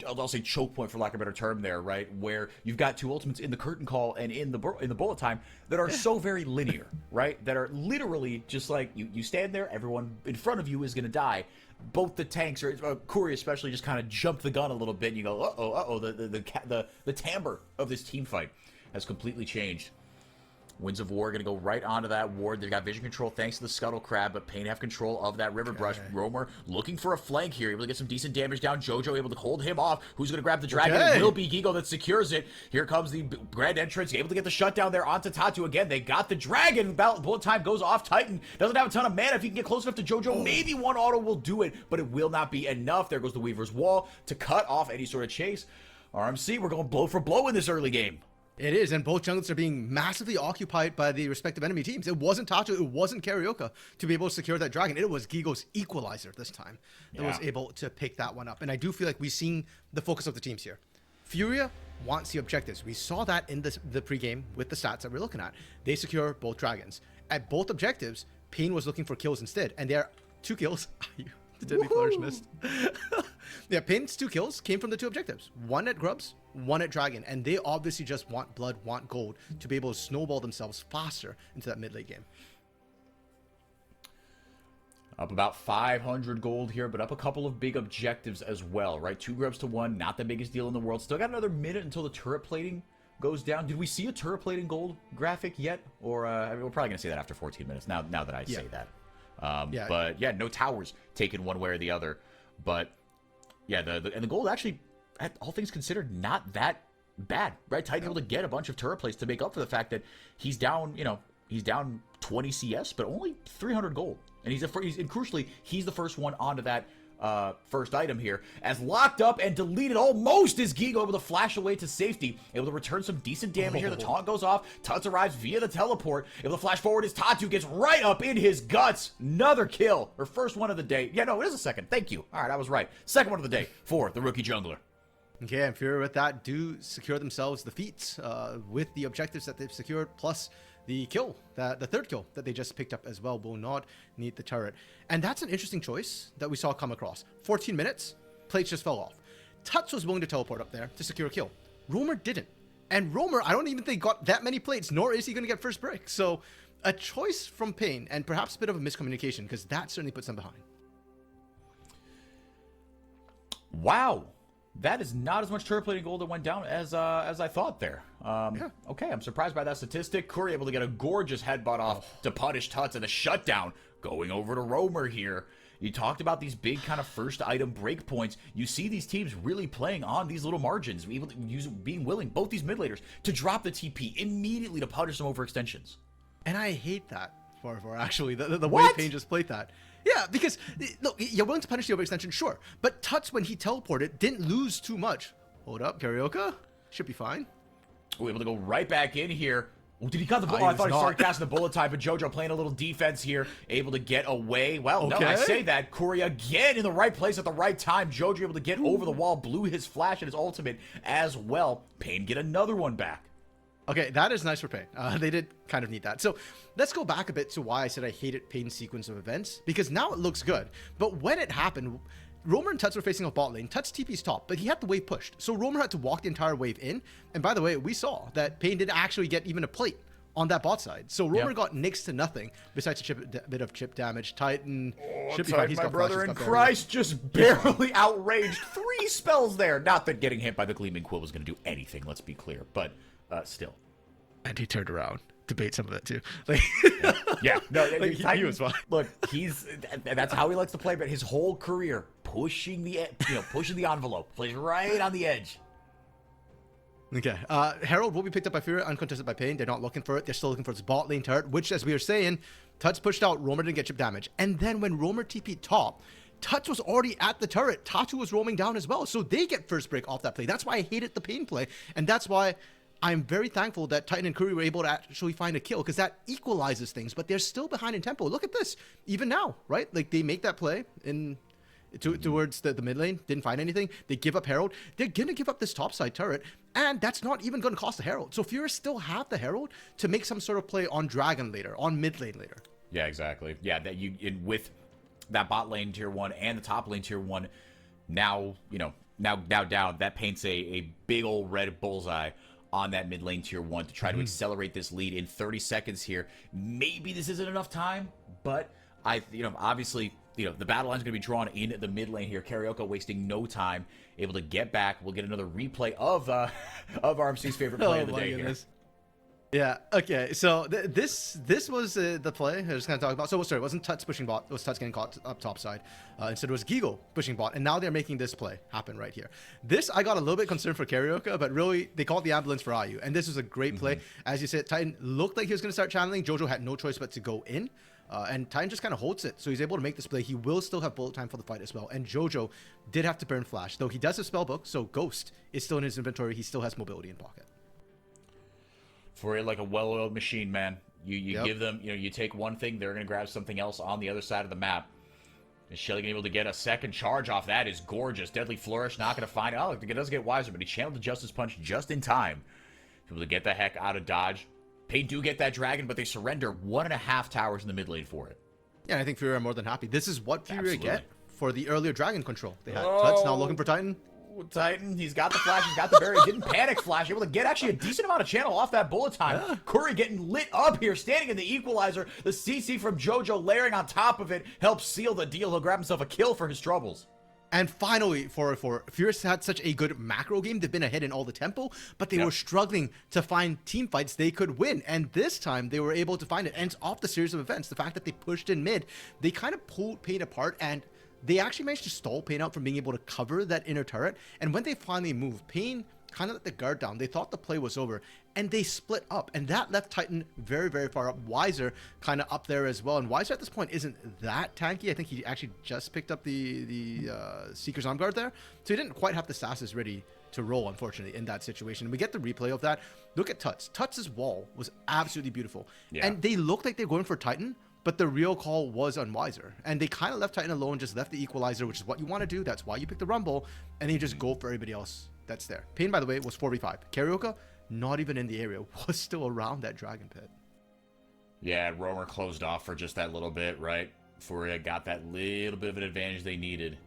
of, I'll say choke point for lack of a better term there, right? Where you've got 2 ultimates in the curtain call and in the bullet time that are so very linear, right? That are literally just like, you stand there, everyone in front of you is going to die. Both the tanks, or Corey especially, just kind of jump the gun a little bit and you go, the timbre of this team fight has completely changed. Winds of War going to go right onto that ward. They've got vision control thanks to the Scuttle Crab, but paiN have control of that River Brush. Roamer looking for a flank here, able to get some decent damage down. JoJo able to hold him off. Who's going to grab the dragon? It will be Gigo that secures it. Here comes the grand entrance, able to get the shutdown there onto Tatu again. They got the dragon. Bullet time goes off. Titan doesn't have a ton of mana. If you can get close enough to JoJo, maybe one auto will do it, but it will not be enough. There goes the Weaver's Wall to cut off any sort of chase. RMC, we're going blow for blow in this early game. It is, and both jungles are being massively occupied by the respective enemy teams. It wasn't Tatu, it wasn't Karaoke to be able to secure that dragon. It was Gigo's Equalizer this time that was able to pick that one up. And I do feel like we've seen the focus of the teams here. Furia wants the objectives. We saw that in the pregame with the stats that we're looking at. They secure both dragons. At both objectives, paiN was looking for kills instead, and there are 2 kills. The deadly flourish missed. paiN's 2 kills came from the 2 objectives. 1 at Grubs, 1 at Dragon. And they obviously just want blood, want gold to be able to snowball themselves faster into that mid-late game. Up about 500 gold here, but up a couple of big objectives as well, right? 2 Grubs to 1, not the biggest deal in the world. Still got another minute until the turret plating goes down. Did we see a turret plate in gold graphic yet? Or I mean, we're probably going to say that after 14 minutes, now that I say that. But yeah, no towers taken one way or the other. But yeah, the gold actually, all things considered, not that bad, right? Titan able to get a bunch of turret plates to make up for the fact that he's down, he's down 20 CS, but only 300 gold. And and crucially, he's the first one onto that first item here, as locked up and deleted almost is Gigo, able to flash away to safety, able to return some decent damage here. The taunt goes off, Tuts arrives via the teleport, able to flash forward as Tatu gets right up in his guts. Another kill, or first one of the day. Yeah, no, it is a second. Thank you. All right, I was right. Second one of the day for the rookie jungler. Okay, and Fury with that do secure themselves the feats with the objectives that they've secured, plus the kill, the third kill that they just picked up as well, will not need the turret. And that's an interesting choice that we saw come across. 14 minutes, plates just fell off. Tuts was willing to teleport up there to secure a kill. Roamer didn't. And Roamer, I don't even think got that many plates, nor is he going to get first break. So a choice from paiN, and perhaps a bit of a miscommunication, because that certainly puts them behind. Wow. That is not as much turret plating gold that went down as I thought there. Okay, I'm surprised by that statistic. Curry able to get a gorgeous headbutt off to punish Tuts, and the shutdown going over to Roamer here. You talked about these big kind of first item breakpoints. You see these teams really playing on these little margins, being willing, both these mid laners, to drop the TP immediately to punish some overextensions. And I hate that, for actually, the way paiN just played that. Yeah, because, look, you're willing to punish the overextension, sure. But Tuts, when he teleported, didn't lose too much. Hold up, Karaoke. Should be fine. We're able to go right back in here. Oh, did he cut the bullet? I thought he started casting the bullet time, but Jojo playing a little defense here, able to get away. Well, no, I say that. Corey again in the right place at the right time. Jojo able to get over the wall, blew his flash and his ultimate as well. paiN get another one back. Okay, that is nice for paiN. They did kind of need that. So let's go back a bit to why I said I hated paiN's sequence of events, because now it looks good. But when it happened, Roamer and Tuts were facing a bot lane. Tuts TP's top, but he had the wave pushed. So Roamer had to walk the entire wave in. And by the way, we saw that paiN didn't actually get even a plate on that bot side. So Roamer got next to nothing besides a bit of chip damage. Titan should be fine. He's my got brother in Christ just barely outraged 3 spells there. Not that getting hit by the Gleaming Quill was going to do anything, let's be clear. But still. And he turned around to bait some of it too. He was fine. Look, that's how he likes to play. But his whole career pushing the envelope, plays right on the edge. Okay, Herald will be picked up by Fury, uncontested by paiN. They're not looking for it. They're still looking for his bot lane turret, which, as we were saying, Tuts pushed out. Roamer didn't get chip damage, and then when Roamer TP'd top, Tuts was already at the turret. Tatu was roaming down as well, so they get first break off that play. That's why I hated the paiN play, and that's why I'm very thankful that Titan and Curry were able to actually find a kill, because that equalizes things, but they're still behind in tempo. Look at this, even now, right? Like, they make that play towards the mid lane, didn't find anything. They give up Herald. They're going to give up this topside turret, and that's not even going to cost the Herald. So Fury still have the Herald to make some sort of play on Dragon later, on mid lane later. Yeah, exactly. Yeah, with that bot lane tier 1 and the top lane tier 1 now down, that paints a big old red bullseye on that mid lane tier 1 to try to accelerate this lead in 30 seconds here. Maybe this isn't enough time, but obviously, the battle line's going to be drawn in the mid lane here. Karaoke wasting no time, able to get back. We'll get another replay of RMC's favorite play of the day here. Yeah, okay, so this was the play I was going to talk about. So, sorry, it wasn't Tuts pushing bot, it was Tuts getting caught up top side. Instead, it was Gigo pushing bot, and now they're making this play happen right here. This, I got a little bit concerned for Karaoke, but really, they called the ambulance for Ayu, and this was a great play. As you said, Titan looked like he was going to start channeling. Jojo had no choice but to go in, and Titan just kind of holds it, so he's able to make this play. He will still have bullet time for the fight as well, and Jojo did have to burn flash, though he does have spellbook, so Ghost is still in his inventory. He still has mobility in pocket. For like a well-oiled machine, man. You give them, you take one thing, they're going to grab something else on the other side of the map. Is Shelly going to be able to get a second charge off that? Is gorgeous. Deadly Flourish, not going to find it. Oh, it does get wiser, but he channeled the Justice Punch just in time. Able to get the heck out of dodge. paiN do get that dragon, but they surrender 1.5 towers in the mid lane for it. Yeah, I think Fury are more than happy. This is what Fury get for the earlier dragon control. They had Tuts now looking for Titan. Titan, he's got the flash, he's got the berry, didn't panic flash, able to get actually a decent amount of channel off that bullet time. Yeah. Curry getting lit up here, standing in the equalizer. The CC from Jojo layering on top of it helps seal the deal. He'll grab himself a kill for his troubles. And finally, for Furious had such a good macro game. They've been ahead in all the tempo, but they were struggling to find team fights they could win. And this time, they were able to find it. And it's off the series of events. The fact that they pushed in mid, they kind of pulled paiN apart, and they actually managed to stall paiN out from being able to cover that inner turret. And when they finally moved, paiN kind of let the guard down. They thought the play was over, and they split up, and that left Titan very, very far up. Weiser kind of up there as well, and Weiser at this point isn't that tanky. I think he actually just picked up the Seeker's Arm Guard there, so he didn't quite have the sasses ready to roll, unfortunately, in that situation. And we get the replay of that. Look at Tuts. Tuts' wall was absolutely beautiful, and they looked like they're going for Titan, but the real call was on Weiser, and they kind of left Titan alone, just left the equalizer, which is what you want to do. That's why you pick the Rumble, and then you just go for everybody else that's there. paiN, by the way, was 4v5. Carioca, not even in the area, was still around that Dragon Pit. Yeah, Roamer closed off for just that little bit, right? Furia got that little bit of an advantage they needed.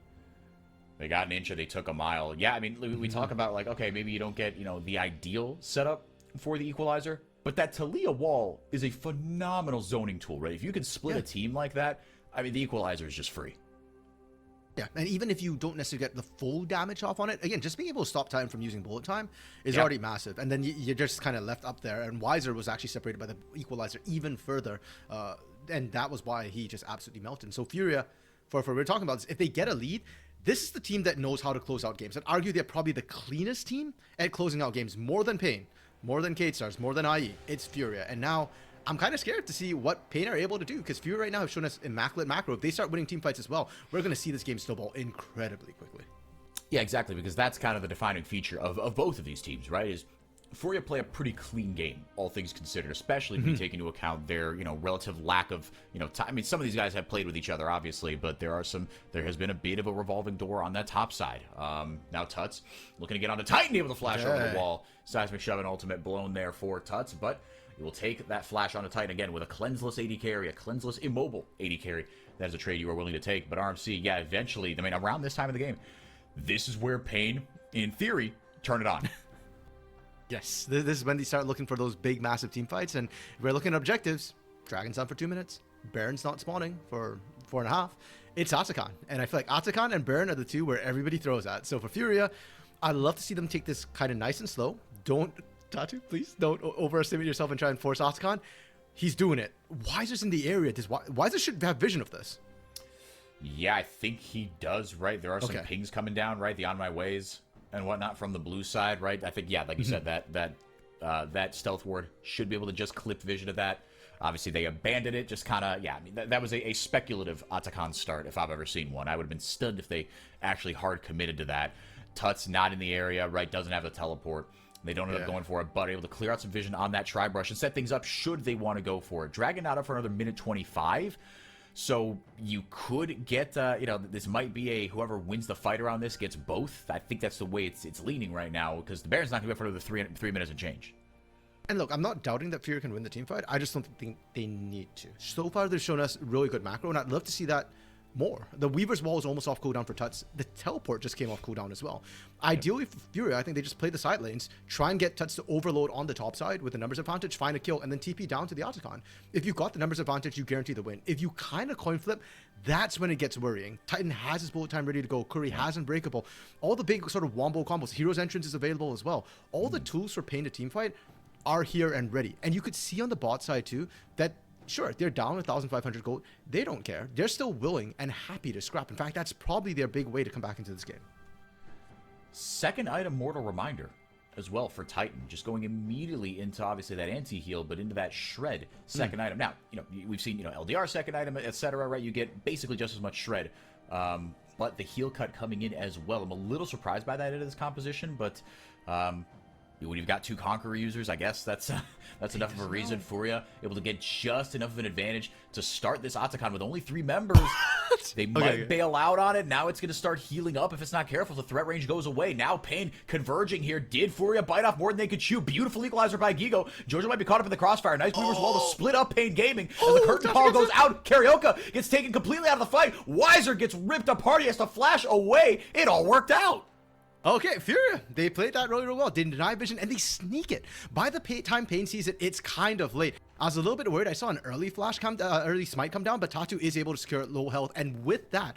They got an inch, or they took a mile. Yeah, I mean, we talk about, like, okay, maybe you don't get, you know, the ideal setup for the equalizer, but that Talia wall is a phenomenal zoning tool, right? If you can split a team like that, I mean, the equalizer is just free. Yeah, and even if you don't necessarily get the full damage off on it, again, just being able to stop Titan from using bullet time is already massive. And then you're just kind of left up there. And Weiser was actually separated by the equalizer even further. And that was why he just absolutely melted. So Furia, for we're talking about this, if they get a lead, this is the team that knows how to close out games. I'd argue they're probably the cleanest team at closing out games, more than paiN, more than K-Stars, more than IE. It's Furia. And now I'm kind of scared to see what paiN are able to do, because Fury right now have shown us immaculate macro. If they start winning team fights as well, we're going to see this game snowball incredibly quickly. Yeah, exactly, because that's kind of the defining feature of both of these teams, right? Is Furia play a pretty clean game, all things considered, especially when you take into account their, you know, relative lack of, you know, time. I mean, some of these guys have played with each other, obviously, but there has been a bit of a revolving door on that top side. Now Tuts looking to get onto Titan, able to flash over the wall. Seismic Shove and ultimate blown there for Tuts, but you will take that flash on a Titan again with a cleanseless AD carry, a cleanseless immobile AD carry. That is a trade you are willing to take. But RMC, yeah, eventually, I mean, around this time of the game, this is where paiN, in theory, turn it on. Yes, this is when they start looking for those big, massive team fights. And if we're looking at objectives, Dragon's on for 2 minutes. Baron's not spawning for 4.5. It's Atakan. And I feel like Atakan and Baron are the two where everybody throws at. So for Furia, I'd love to see them take this kind of nice and slow. Don't, Tatu, please don't overestimate yourself and try and force Atakan. He's doing it. Weiser's in the area. Weiser should have vision of this. Yeah, I think he does, right? There are some pings coming down, right? The On My Ways and whatnot from the blue side, right? I think, yeah, like you said, that stealth ward should be able to just clip vision of that. Obviously, they abandoned it, just kind of, yeah, I mean, that was a speculative Atakan start, if I've ever seen one. I would have been stunned if they actually hard committed to that. Tut's not in the area, right? Doesn't have the teleport. They don't end up going for it, but able to clear out some vision on that Tri-Brush and set things up should they want to go for it. Dragon not up for another minute 25. So you could get, you know, this might be a whoever wins the fight around this gets both. I think that's the way it's leaning right now, because the Baron's not going to go for another 3 minutes and change. And look, I'm not doubting that Fury can win the team fight. I just don't think they need to. So far, they've shown us really good macro, and I'd love to see that more. The Weaver's Wall is almost off cooldown for Tuts. The teleport just came off cooldown as well. Ideally for Fury, I think they just play the side lanes, try and get Tuts to overload on the top side with the numbers advantage, find a kill, and then TP down to the Atakan. If you've got the numbers advantage, you guarantee the win. If you kind of coin flip, that's when it gets worrying. Titan has his bullet time ready to go. Curry has Unbreakable. All the big sort of wombo combos. Hero's Entrance is available as well. All the tools for paiN to team fight are here and ready. And you could see on the bot side too that sure, they're down 1,500 gold. They don't care. They're still willing and happy to scrap. In fact, that's probably their big way to come back into this game. Second item, Mortal Reminder, as well for Titan. Just going immediately into, obviously, that anti-heal, but into that shred second item. Now, you know, we've seen, you know, LDR second item, etc., right? You get basically just as much shred. But the heal cut coming in as well. I'm a little surprised by that in this composition, but when you've got two Conqueror users, I guess that's enough of a reason. Furia able to get just enough of an advantage to start this Atakan with only 3 members. They might bail out on it. Now it's going to start healing up if it's not careful. The threat range goes away. Now paiN converging here. Did Furia bite off more than they could chew? Beautiful equalizer by Gigo. Jojo might be caught up in the crossfire. Nice Weaver's Wall to split up paiN Gaming. As the curtain call goes out, Carioca gets taken completely out of the fight. Weiser gets ripped apart. He has to flash away. It all worked out. Okay, Furia, they played that really, really well. They deny vision, and they sneak it. By the time paiN sees it, it's kind of late. I was a little bit worried. I saw an early flash early smite come down, but Tatu is able to secure low health, and with that,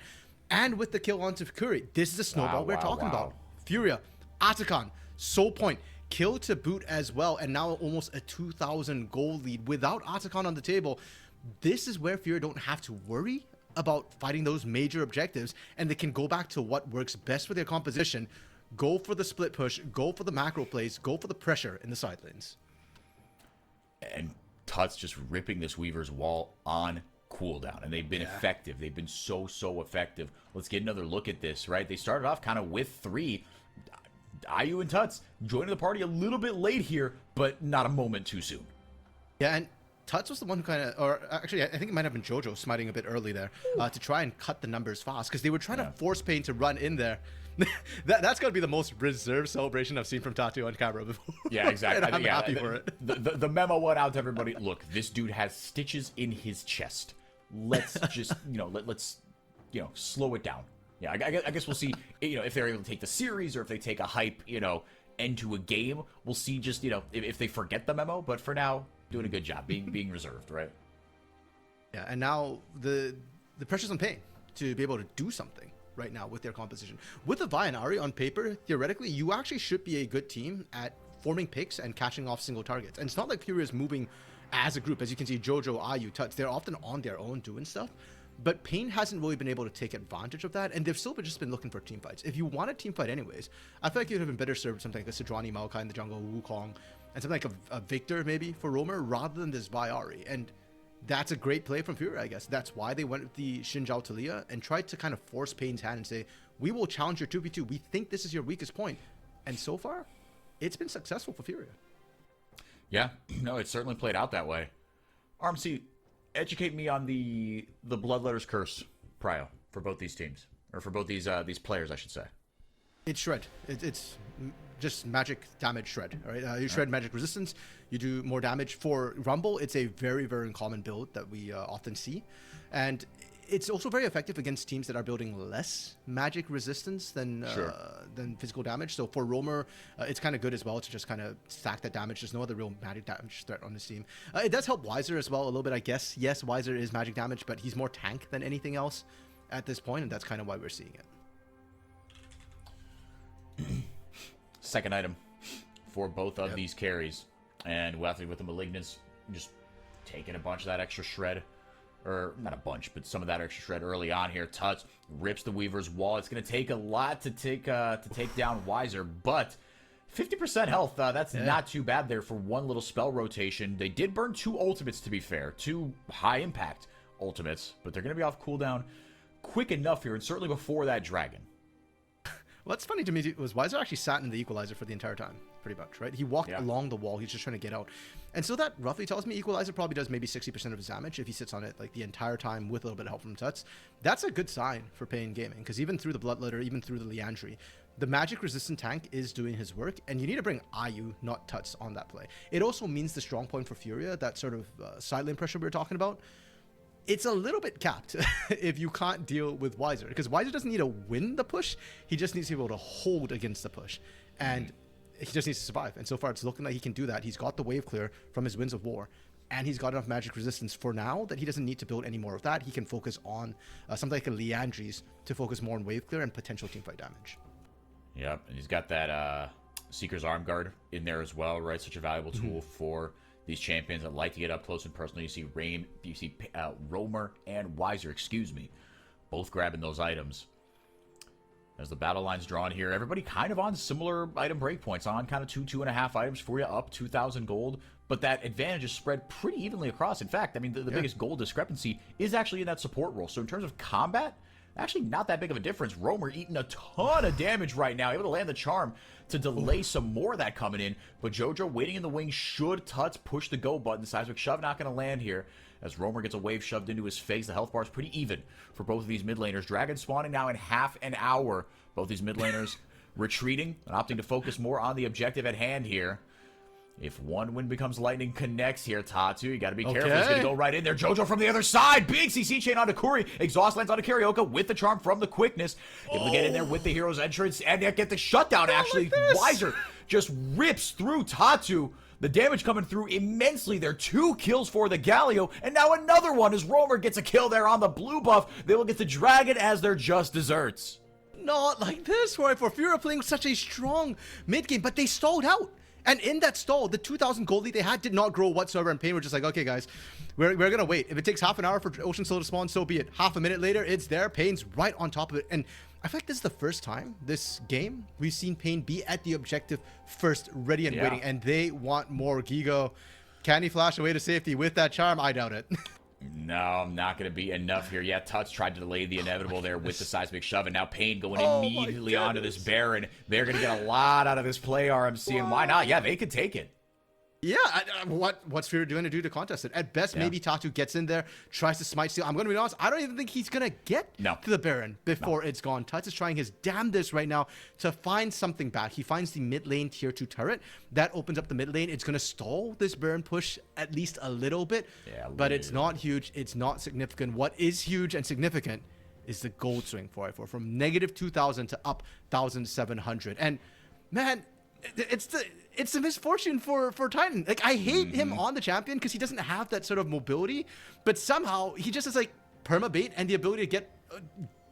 And with the kill onto Fury, this is a snowball we're talking wow. about. Furia, Atakan, Soul Point, kill to boot as well, and now almost a 2,000 gold lead without Atakan on the table. This is where Furia don't have to worry about fighting those major objectives, and they can go back to what works best for their composition. Go for the split push, go for the macro plays, go for the pressure in the side lanes. And Tuts just ripping this Weaver's wall on cooldown, and they've been effective. They've been so effective. Let's get another look at this, right? They started off kind of with 3. IU and Tuts joining the party a little bit late here, but not a moment too soon. Yeah, and Tuts was the one who kind of, or actually, I think it might have been Jojo smiting a bit early there to try and cut the numbers fast, because they were trying to force paiN to run in there. That's got to be the most reserved celebration I've seen from Tatu on camera before. Yeah, exactly. I'm happy for it. The memo went out to everybody. Look, this dude has stitches in his chest. Let's just, let's slow it down. Yeah, I guess we'll see, if they're able to take the series or if they take a hype, end to a game. We'll see just, if they forget the memo. But for now, doing a good job, being reserved, right? Yeah, and now the pressure's on paiN to be able to do something right now with their composition. With the Vi and Ahri on paper, theoretically, you actually should be a good team at forming picks and catching off single targets. And it's not like Furia is moving as a group. As you can see, Jojo, IU, Tuts, they're often on their own doing stuff. But paiN hasn't really been able to take advantage of that, and they've still just been looking for team fights. If you want a team fight anyways, I feel like you'd have been better served something like a Sejuani Maokai in the jungle, Wukong, and something like a Victor maybe for Roamer rather than this Vi Ahri. And that's a great play from Furia, I guess. That's why they went with the Xin Zhao Talia and tried to kind of force paiN's hand and say, we will challenge your 2v2. We think this is your weakest point. And so far, it's been successful for Furia. Yeah, no, it certainly played out that way. RMC, educate me on the Bloodletter's curse, Prio, for both these teams. Or for both these players, I should say. It's shred. It's just magic damage shred. All right, you shred magic resistance. You do more damage. For Rumble, it's a very, very uncommon build that we often see, and it's also very effective against teams that are building less magic resistance than physical damage. So for Roamer, it's kind of good as well to just kind of stack that damage. There's no other real magic damage threat on this team. It does help Weiser as well a little bit, I guess. Yes, Weiser is magic damage, but he's more tank than anything else at this point, and that's kind of why we're seeing it. Second item for both of these carries, and with the Malignants just taking a bunch of that extra shred, or not a bunch, but some of that extra shred early on here. Tuts rips the Weaver's wall. It's going to take a lot to take down Weiser, but 50% health, that's not too bad there for one little spell rotation. They did burn 2 ultimates, to be fair, 2 high impact ultimates, but they're going to be off cooldown quick enough here, and certainly before that dragon. What's funny to me was Weiser actually sat in the Equalizer for the entire time, pretty much, right? He walked along the wall. He's just trying to get out. And so that roughly tells me Equalizer probably does maybe 60% of his damage if he sits on it like the entire time with a little bit of help from Tuts. That's a good sign for paiN Gaming, because even through the Bloodletter, even through the Liandry, the magic resistant tank is doing his work, and you need to bring IU, not Tuts, on that play. It also means the strong point for Furia, that sort of side lane pressure we were talking about, it's a little bit capped if you can't deal with Weiser, because Weiser doesn't need to win the push. He just needs to be able to hold against the push, and he just needs to survive. And so far, it's looking like he can do that. He's got the wave clear from his Winds of War, and he's got enough magic resistance for now that he doesn't need to build any more of that. He can focus on something like a Liandry's to focus more on wave clear and potential teamfight damage. Yep, and he's got that Seeker's Arm Guard in there as well, right? Such a valuable tool for these champions that like to get up close and personal. You see Roamer and Weiser, both grabbing those items. As the battle line's drawn here, everybody kind of on similar item breakpoints, on kind of 2.5 items for you, up 2,000 gold. But that advantage is spread pretty evenly across. In fact, I mean, the biggest gold discrepancy is actually in that support role. So in terms of combat, actually not that big of a difference. Roamer eating a ton of damage right now, able to land the charm to delay some more of that coming in. But Jojo waiting in the wing should Tuts push the go button. Seismic Shove not going to land here as Roamer gets a wave shoved into his face. The health bar is pretty even for both of these mid laners. Dragon spawning now in half an hour. Both these mid laners retreating and opting to focus more on the objective at hand here. If one wind becomes lightning connects here, Tatu, you got to be careful. He's going to go right in there. Jojo from the other side. Big CC chain onto Kuri. Exhaust lands onto Carioca with the charm from the quickness. Able to get in there with the hero's entrance and get the shutdown, actually. Weiser just rips through Tatu. The damage coming through immensely there. 2 kills for the Galio, and now another one as Romer gets a kill there on the blue buff. They will get the Dragon as their just desserts. Not like this, right? For Furia playing such a strong mid game, but they stalled out. And in that stall, the 2,000 gold lead they had did not grow whatsoever, and paiN were just like, okay, guys, we're going to wait. If it takes half an hour for Ocean Soul to spawn, so be it. Half a minute later, it's there. paiN's right on top of it. And I feel like this is the first time this game we've seen paiN be at the objective first, ready and waiting, and they want more. Gigo, can he flash away to safety with that charm? I doubt it. No, not going to be enough here. Yeah, Tuts tried to delay the inevitable there with the seismic shove, and now paiN going immediately onto this Baron. They're going to get a lot out of this play, RMC, and why not? Yeah, they could take it. Yeah, what's Furia doing to do to contest it? At best, maybe Tatu gets in there, tries to smite steal. I'm going to be honest, I don't even think he's going to get to the Baron before it's gone. Tuts is trying his damnedest right now to find something back. He finds the mid lane tier 2 turret. That opens up the mid lane. It's going to stall this Baron push at least a little bit, but it's not huge. It's not significant. What is huge and significant is the gold swing for it, from negative 2,000 to up 1,700. And man, it's a misfortune for Titan. Like, I hate him on the champion because he doesn't have that sort of mobility, but somehow he just has like perma bait and the ability to get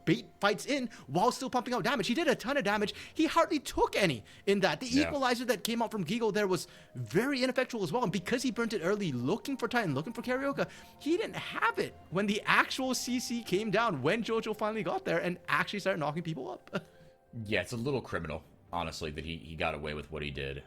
bait fights in while still pumping out damage. He did a ton of damage. He hardly took any in that. The equalizer that came out from Gigo there was very ineffectual as well, and because he burnt it early looking for Titan, looking for Carioca, he didn't have it when the actual CC came down, when Jojo finally got there and actually started knocking people up. Yeah, it's a little criminal, honestly, that he got away with what he did.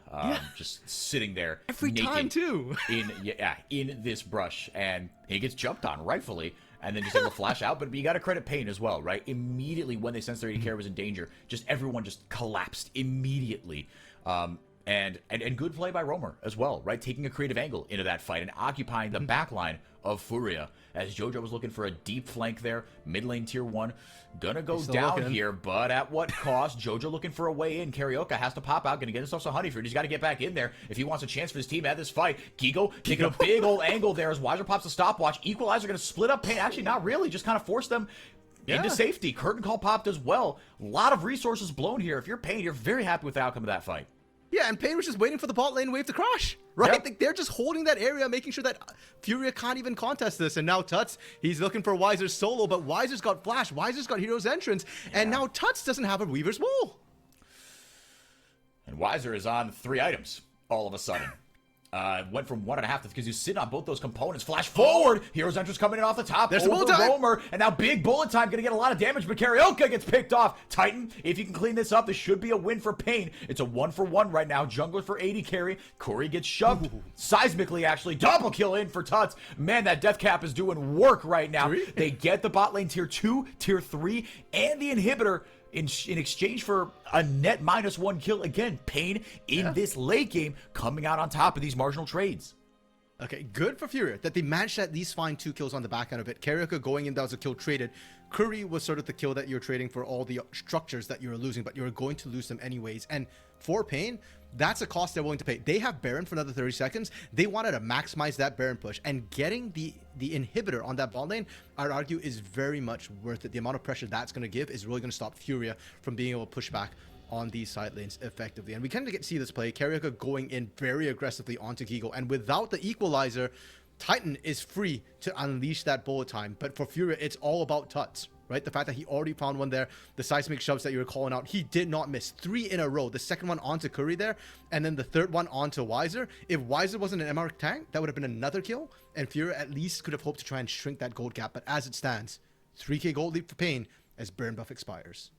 Just sitting there every time too in this brush, and he gets jumped on rightfully, and then just able to flash out. But you got to credit paiN as well, right? Immediately when they sensed their AD carry was in danger, just everyone just collapsed immediately. And good play by Romer as well, right? Taking a creative angle into that fight and occupying the backline of Furia, as Jojo was looking for a deep flank there. Mid lane tier 1 gonna go down here, but at what cost? Jojo looking for a way in. Carioca has to pop out, gonna get himself some honey fruit. He's got to get back in there if he wants a chance for his team at this fight. Gigo taking a big old angle there as Weiser pops a stopwatch. Equalizer gonna split up paiN. Actually, not really, just kind of force them into safety. Curtain call popped as well. A lot of resources blown here. If you're paiN, you're very happy with the outcome of that fight. Yeah, and paiN was just waiting for the bot lane wave to crash, right? Like, they're just holding that area, making sure that Furia can't even contest this. And now Tuts, he's looking for Weiser's solo, but Weiser's got flash, Weiser's got Hero's Entrance, and now Tuts doesn't have a Weaver's Wool. And Weiser is on 3 items all of a sudden. Went from 1.5 because he's sitting on both those components. Flash forward. Hero's Entrance coming in off the top. There's over Romer. And now big bullet time. Going to get a lot of damage, but Carioca gets picked off. Titan, if you can clean this up, this should be a win for paiN. It's a 1-for-1 right now. Jungler for 80 carry. Corey gets shoved. Seismically, actually. Double kill in for Tuts. Man, that death cap is doing work right now. They get the bot lane tier 2, tier 3, and the inhibitor in exchange for a net -1 kill. Again, paiN in this late game coming out on top of these marginal trades. Okay, good for Furia that they managed to at least find 2 kills on the back end of it. Carioca going in, that was a kill traded. Curry was sort of the kill that you're trading for all the structures that you're losing, but you're going to lose them anyways. And for paiN, that's a cost they're willing to pay. They have Baron for another 30 seconds. They wanted to maximize that Baron push, and getting the inhibitor on that bot lane, I'd argue, is very much worth it. The amount of pressure that's going to give is really going to stop Furia from being able to push back on these side lanes effectively. And we kind of get to see this play. Carioca going in very aggressively onto Gigo, and without the equalizer, Titan is free to unleash that bullet time. But for Furia, it's all about Tuts, right? The fact that he already found one there, the seismic shoves that you were calling out, he did not miss. 3 in a row. The second one onto Curry there, and then the third one onto Weiser. If Weiser wasn't an MR tank, that would have been another kill, and Furia at least could have hoped to try and shrink that gold gap. But as it stands, 3k gold lead for paiN as Burn buff expires.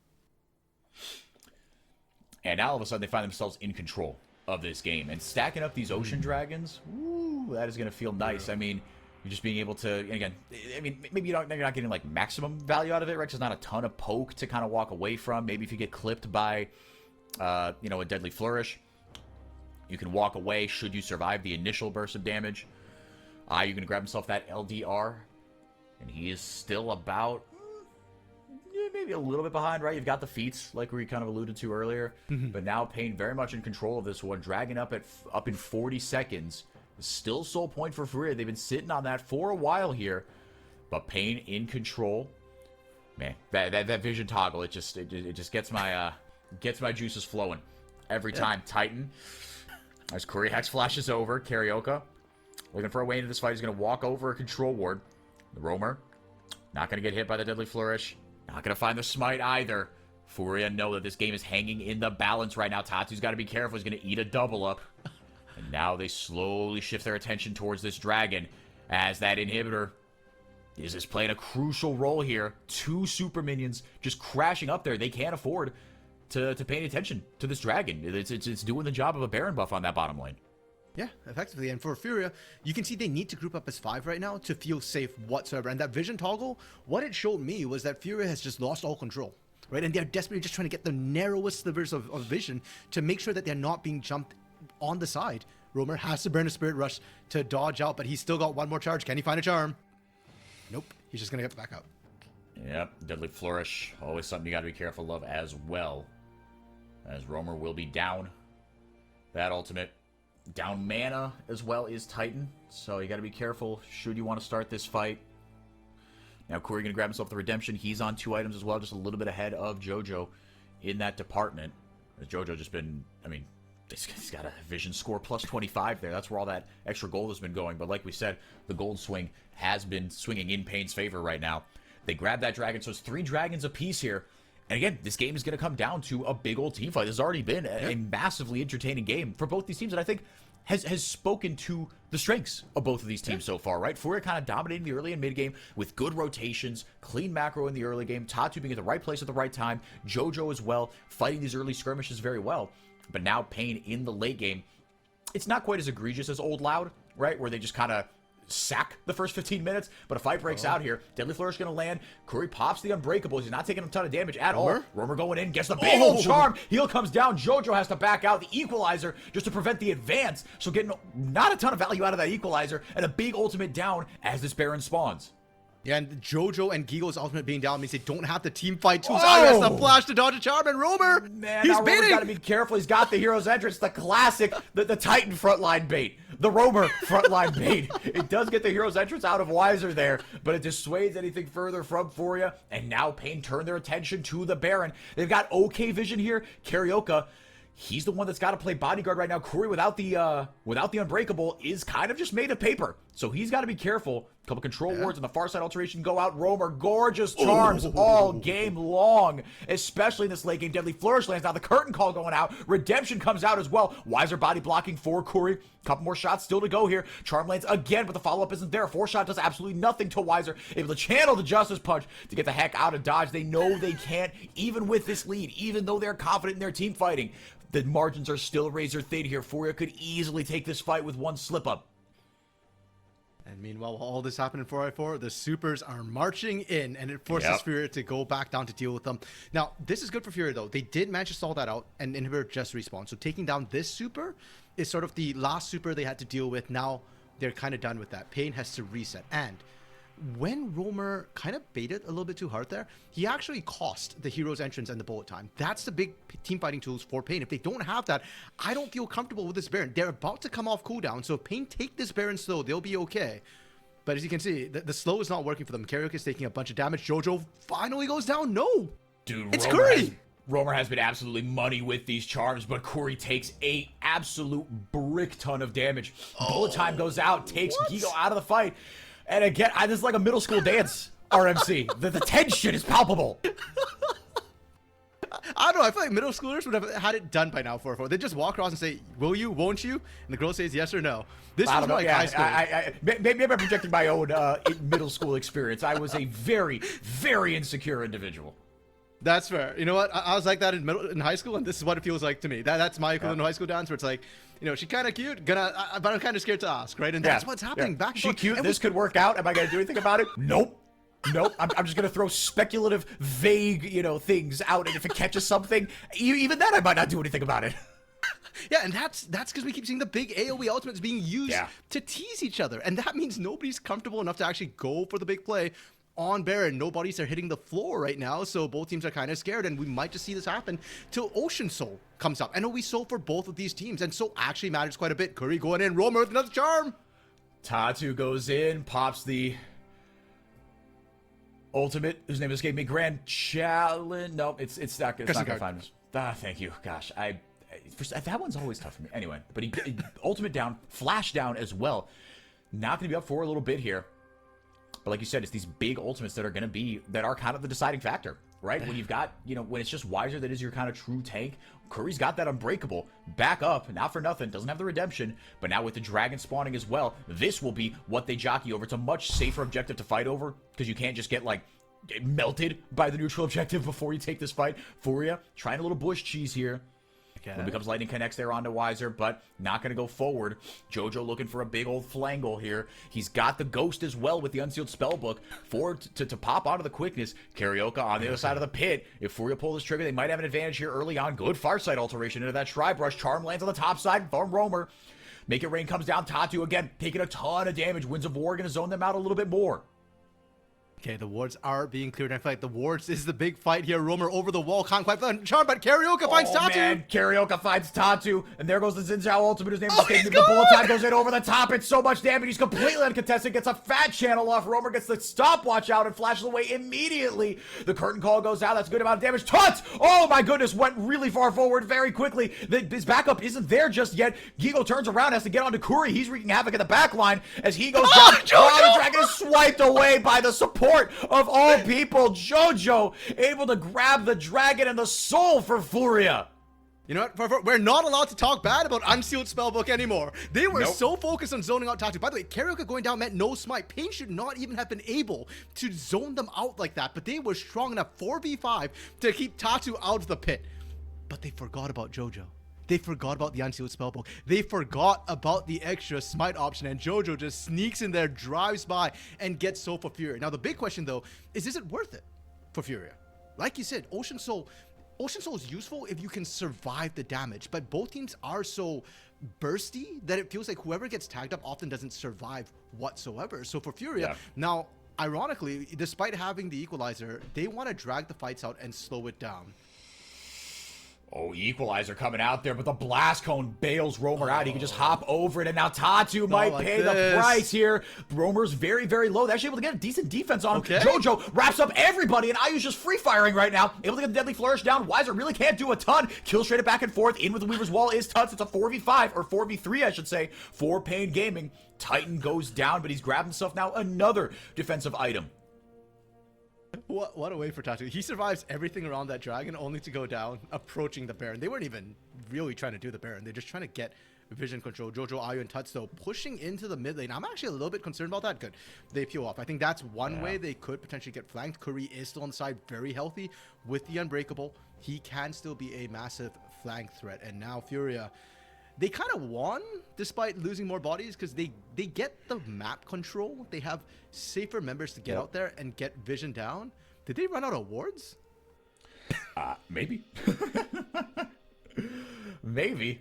And now all of a sudden they find themselves in control of this game. And stacking up these Ocean Dragons, woo, that is going to feel nice. I mean, you're just being able to, again, I mean, maybe you're not getting like maximum value out of it, right? 'Cause there's not a ton of poke to kind of walk away from. Maybe if you get clipped by, you know, a Deadly Flourish, you can walk away should you survive the initial burst of damage. You're going to grab himself that LDR, and he is still about maybe a little bit behind, right? You've got the feats, like we kind of alluded to earlier, but now paiN very much in control of this one, dragging up in 40 seconds. Still soul point for Furia. They've been sitting on that for a while here, but paiN in control. Man, that vision toggle, it just gets my juices flowing every time. Titan As Curry Hex flashes over, Carioca looking for a way into this fight. He's going to walk over a control ward. The Roamer not going to get hit by the Deadly Flourish. Not going to find the smite either. Furia know that this game is hanging in the balance right now. Tatu's got to be careful. He's going to eat a double up. And now they slowly shift their attention towards this dragon as that inhibitor is just playing a crucial role here. 2 super minions just crashing up there. They can't afford to pay any attention to this dragon. It's doing the job of a Baron buff on that bottom lane. Yeah, effectively. And for Furia, you can see they need to group up as 5 right now to feel safe whatsoever. And that vision toggle, what it showed me was that Furia has just lost all control, right? And they're desperately just trying to get the narrowest slivers of vision to make sure that they're not being jumped on the side. Roamer has to burn a Spirit Rush to dodge out, but he's still got 1 more charge. Can he find a charm? Nope. He's just going to get back out. Yep, Deadly Flourish. Always something you got to be careful of as well. As Roamer will be down. That ultimate. Down mana as well is Titan. So you got to be careful should you want to start this fight. Now Corey going to grab himself the Redemption. He's on 2 items as well. Just a little bit ahead of JoJo in that department. As JoJo just been, I mean, he's got a vision score plus 25 there. That's where all that extra gold has been going. But like we said, the gold swing has been swinging in paiN's favor right now. They grab that dragon. So it's 3 dragons apiece here. And again, this game is going to come down to a big old team fight. This has already been a massively entertaining game for both these teams. And I think has spoken to the strengths of both of these teams so far, right? Furia kind of dominating the early and mid game with good rotations, clean macro in the early game, Tatu being at the right place at the right time, JoJo as well, fighting these early skirmishes very well. But now paiN in the late game, it's not quite as egregious as Old Loud, right? Where they just kind of sack the first 15 minutes, but a fight breaks out here. Deadly Flourish going to land. Curry pops the Unbreakable. He's not taking a ton of damage at all. Roamer going in, gets the big old charm. Heal comes down. JoJo has to back out the Equalizer just to prevent the advance. So getting not a ton of value out of that Equalizer and a big ultimate down as this Baron spawns. Yeah, and JoJo and Gigo's ultimate being down means they don't have to team fight tools. Oh, he has to flash to dodge a charm, and Roamer, man, he's Roamer's baiting. Got to be careful. He's got the hero's entrance, the classic, the Titan frontline bait, the Roamer frontline bait. It does get the hero's entrance out of Weiser there, but it dissuades anything further from Furia. And now paiN turn their attention to the Baron. They've got okay vision here. Carioca, he's the one that's got to play bodyguard right now. Curry without the Unbreakable is kind of just made of paper, so he's got to be careful. A couple control wards and the far side alteration go out. Roamer, gorgeous charms all game long, especially in this late game. Deadly Flourish lands. Now the curtain call going out. Redemption comes out as well. Weiser body blocking for Curry. Couple more shots still to go here. Charm lands again, but the follow-up isn't there. 4-shot does absolutely nothing to Weiser. Able to channel the Justice Punch to get the heck out of dodge. They know they can't, even with this lead, even though they're confident in their team fighting. The margins are still razor thin here. Furia could easily take this fight with one slip-up. And meanwhile, while all this happened in 4v4, the supers are marching in, and it forces Furia to go back down to deal with them. Now, this is good for Furia, though. They did manage to stall that out, and Inhibitor just respawned. So taking down this super is sort of the last super they had to deal with. Now, they're kind of done with that. paiN has to reset. And when Roamer kind of baited a little bit too hard there, he actually cost the hero's entrance and the bullet time. That's the big team fighting tools for paiN. If they don't have that, I don't feel comfortable with this Baron. They're about to come off cooldown, so if paiN take this Baron slow, they'll be okay. But as you can see, the slow is not working for them. Carioca is taking a bunch of damage. JoJo finally goes down. No! Dude, it's Curry! Roamer has been absolutely money with these charms, but Curry takes a absolute brick ton of damage. Bullet time goes out, takes Gigo out of the fight. And again, this is like a middle school dance, RMC. The tension is palpable. I don't know. I feel like middle schoolers would have had it done by now. 4-4. They just walk across and say, "Will you? Won't you?" And the girl says yes or no. This is like high school. Maybe I'm projecting my own middle school experience. I was a very, very insecure individual. That's fair. You know what? I was like that in high school, and this is what it feels like to me. That's my equivalent of high school dance, where it's like, you know, she's kind of cute, but I'm kind of scared to ask, right? And that's what's happening back and forth. She cute. This could work out. Am I going to do anything about it? Nope. I'm just going to throw speculative, vague, things out, and if it catches something, even then I might not do anything about it. Yeah, and that's because we keep seeing the big AoE ultimates being used to tease each other, and that means nobody's comfortable enough to actually go for the big play on Baron. No bodies are hitting the floor right now, so both teams are kind of scared, and we might just see this happen till Ocean Soul comes up. I know we sold for both of these teams, and Soul actually matters quite a bit. Curry going in, Roamer with another charm. Tatu goes in, pops the ultimate, whose name escaped me, Grand Challenge. No, it's not gonna find us. Thank you. Gosh, that one's always tough for me. Anyway, but he ultimate down, flash down as well. Not going to be up for a little bit here. But like you said, it's these big ultimates that are kind of the deciding factor, right? When you've got, when it's just Wiser that is your kind of true tank. Curry's got that unbreakable. Back up, not for nothing, doesn't have the redemption, but now with the dragon spawning as well, this will be what they jockey over. It's a much safer objective to fight over, because you can't just get, like, melted by the neutral objective before you take this fight. Furia trying a little bush cheese here. When it becomes Lightning connects there onto Wiser, but not going to go forward. Jojo looking for a big old flangle here. He's got the Ghost as well with the Unsealed Spellbook to pop onto the quickness. Carioca on the other side of the pit. If Furia pulls this trigger, they might have an advantage here early on. Good Farsight alteration into that Tri-Brush. Charm lands on the top side from Roamer. Make It Rain comes down. Tatu again taking a ton of damage. Winds of War going to zone them out a little bit more. Okay, the wards are being cleared. I feel like the wards is the big fight here. Roamer over the wall, can't quite find Charm, but Carioca finds Tatu. Man, Carioca finds Tatu, and there goes the Xin Zhao ultimate. His name is escaping. The bullet time goes in over the top. It's so much damage. He's completely uncontested. Gets a fat channel off. Roamer gets the stopwatch out and flashes away immediately. The curtain call goes out. That's a good amount of damage. Tuts! Oh my goodness, went really far forward very quickly. His backup isn't there just yet. Gigo turns around, has to get onto Curry. He's wreaking havoc in the back line as he goes down. Oh, the dragon is swiped away by the support of all people. Jojo able to grab the dragon and the soul for Furia. You know what? We're not allowed to talk bad about Unsealed Spellbook anymore. They were so focused on zoning out Tatu. By the way, Carioca going down meant no smite. paiN should not even have been able to zone them out like that, but they were strong enough 4v5 to keep Tatu out of the pit. But they forgot about Jojo. They forgot about the Unsealed Spellbook. They forgot about the extra smite option, and Jojo just sneaks in there, drives by, and gets Soul for Furia. Now, the big question, though, is it worth it for Furia? Like you said, Ocean Soul is useful if you can survive the damage, but both teams are so bursty that it feels like whoever gets tagged up often doesn't survive whatsoever. So for Furia, now, ironically, despite having the Equalizer, they want to drag the fights out and slow it down. Oh, Equalizer coming out there, but the Blast Cone bails Roamer out. He can just hop over it, and now Tatu might pay the price here. Roamer's very, very low. They're actually able to get a decent defense on him. Jojo wraps up everybody, and Ayu's just free-firing right now. Able to get the Deadly Flourish down. Wiser really can't do a ton. Kills straight back and forth. In with the Weaver's Wall is Tuts. It's a 4v5, or 4v3, I should say, for paiN Gaming. Titan goes down, but he's grabbed himself now another defensive item. What a way for Tatu. He survives everything around that dragon only to go down, approaching the Baron. They weren't even really trying to do the Baron. They're just trying to get vision control. Jojo, Ayu, and Tuts, though, pushing into the mid lane. I'm actually a little bit concerned about that. Good. They peel off. I think that's one way they could potentially get flanked. Curry is still on the side, very healthy with the Unbreakable. He can still be a massive flank threat. And now Furia, they kind of won despite losing more bodies because they get the map control. They have safer members to get out there and get vision down. Did they run out of wards? Maybe. Maybe.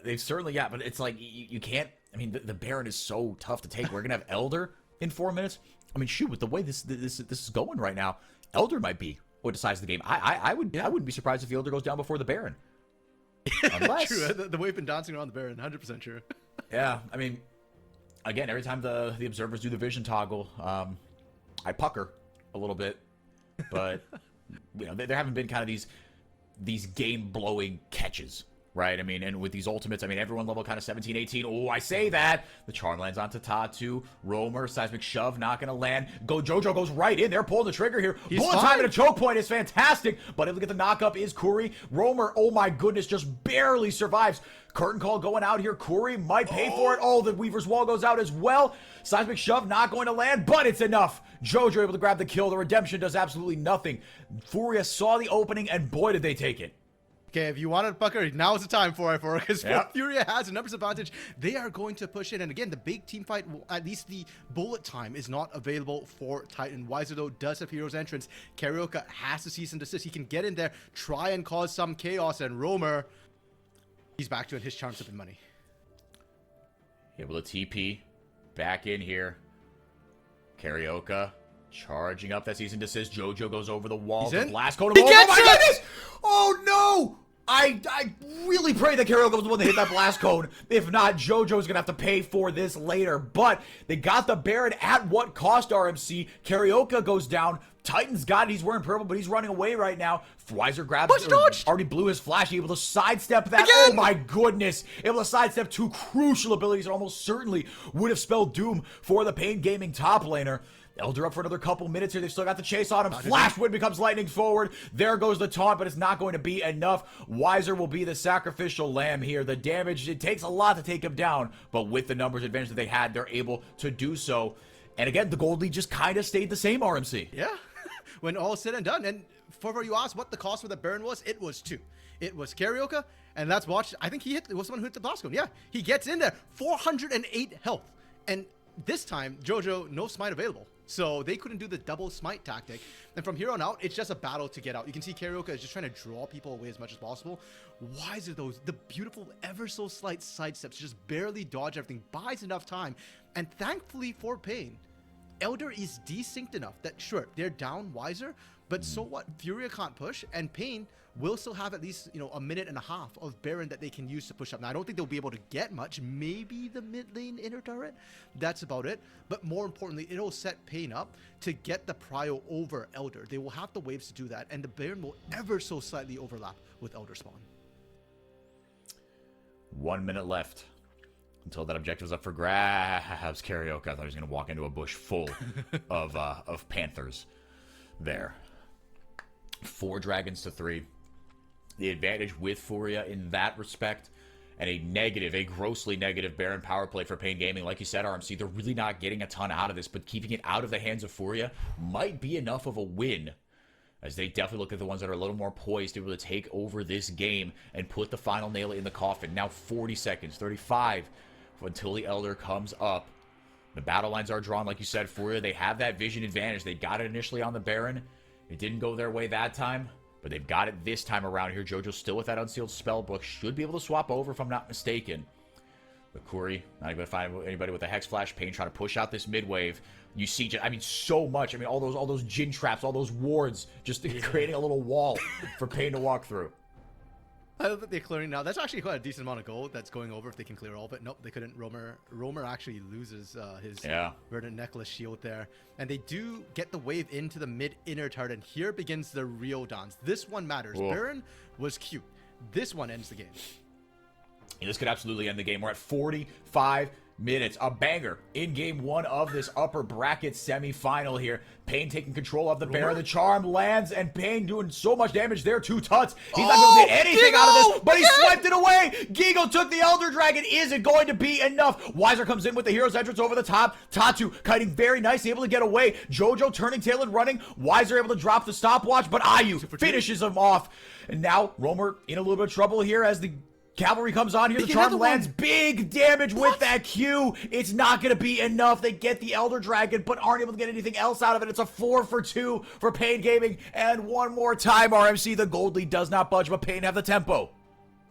They've certainly, but it's like you can't. I mean, the Baron is so tough to take. We're gonna have Elder in 4 minutes. I mean, shoot, with the way this is going right now, Elder might be what decides the game. I wouldn't be surprised if the Elder goes down before the Baron. Unless... True. The way we've been dancing around the Baron, 100% true. Yeah, I mean, again, every time the observers do the vision toggle, I pucker a little bit, but there haven't been kind of these game blowing catches. Right, I mean, and with these ultimates, I mean, everyone level kind of 17, 18. Oh, I say that. The charm lands onto Tatu. Roamer, seismic shove, not going to land. Jojo goes right in. They're pulling the trigger here. Bullet time at a choke point is fantastic, but able to get the knock-up is Curry. Roamer, oh my goodness, just barely survives. Curtain call going out here. Curry might pay for it. Oh, the Weaver's Wall goes out as well. Seismic shove not going to land, but it's enough. Jojo able to grab the kill. The redemption does absolutely nothing. Furia saw the opening, and boy, did they take it. Okay, if you wanted to pucker, now is the time for it, because Furia has a numbers advantage. They are going to push in, and again, the big team fight, at least the bullet time is not available for Titan. Wiser, though, does have Hero's Entrance. Carioca has to cease and desist. He can get in there, try and cause some chaos, and Roamer, he's back to his charm sipping money. Able to TP back in here. Carioca charging up that cease and desist. Jojo goes over the wall. The blast cone. He gets it! Oh no! I really pray that Karaoke was the one that hit that blast cone. If not, JoJo's going to have to pay for this later. But they got the Baron at what cost, RMC? Karaoke goes down. Titan's got it. He's wearing purple, but he's running away right now. Weiser grabs it. Already blew his flash. Able to sidestep that. Again? Oh my goodness. Able to sidestep two crucial abilities that almost certainly would have spelled doom for the paiN Gaming top laner. Elder up for another couple minutes here. They've still got the chase on him. Flash Wind becomes lightning forward. There goes the taunt, but it's not going to be enough. Weiser will be the sacrificial lamb here. The damage, it takes a lot to take him down, but with the numbers advantage that they had, they're able to do so. And again, the gold lead just kind of stayed the same, RMC. Yeah, when all is said and done. And for you asked what the cost for the Baron was, it was 2. It was Karaoke, and that's watched. I think it was someone who hit the blast cone. Yeah, he gets in there. 408 health. And this time, JoJo, no smite available. So they couldn't do the double smite tactic. And from here on out, it's just a battle to get out. You can see Karaoke is just trying to draw people away as much as possible. Weiser, those, the beautiful, ever so slight sidesteps, just barely dodge everything, buys enough time. And thankfully for paiN, Elder is desynced enough that, sure, they're down Weiser, but so what? Furia can't push, and paiN will still have at least, you know, a minute and a half of Baron that they can use to push up. Now, I don't think they'll be able to get much. Maybe the mid lane inner turret. That's about it. But more importantly, it'll set paiN up to get the prio over Elder. They will have the waves to do that, and the Baron will ever so slightly overlap with Elder spawn. 1 minute left until that objective is up for grabs. Karaoke, I thought he was going to walk into a bush full of Panthers there. 4 dragons to 3. The advantage with Furia in that respect, and a grossly negative Baron power play for paiN Gaming. Like you said, RMC, they're really not getting a ton out of this, but keeping it out of the hands of Furia might be enough of a win, as they definitely look at the ones that are a little more poised to be able to take over this game and put the final nail in the coffin. Now 40 seconds, 35 until the Elder comes up. The battle lines are drawn, like you said, Furia. They have that vision advantage. They got it initially on the Baron. It didn't go their way that time, but they've got it this time around here. JoJo's still with that unsealed spellbook. Should be able to swap over if I'm not mistaken. But Kuri, not even going to find anybody with a Hex Flash. paiN trying to push out this mid wave. You see, I mean, so much. I mean, all those Jin traps, all those wards, just creating a little wall for paiN to walk through. I love that they're clearing now. That's actually quite a decent amount of gold that's going over if they can clear all of it. Nope, they couldn't. Romer actually loses his Verdant Necklace shield there. And they do get the wave into the mid inner turret, and here begins the real dance. This one matters. Whoa. Baron was cute. This one ends the game. And this could absolutely end the game. We're at 45 minutes. A banger in game 1 of this upper bracket semifinal here. paiN taking control of the Baron. The charm lands, and paiN doing so much damage there to Tuts. He's not going to get anything out of this, but he swiped it away. Gigo took the Elder Dragon. Is it going to be enough? Weiser comes in with the Hero's Entrance over the top. Tatu kiting very nice, able to get away. JoJo turning tail and running. Weiser able to drop the stopwatch, but Ayu finishes him off. And now Romer in a little bit of trouble here as the Cavalry comes on here. The charm lands big damage with that Q. It's not going to be enough. They get the Elder Dragon, but aren't able to get anything else out of it. It's a 4 for 2 for paiN Gaming. And one more time, RMC, the gold lead does not budge, but paiN have the tempo.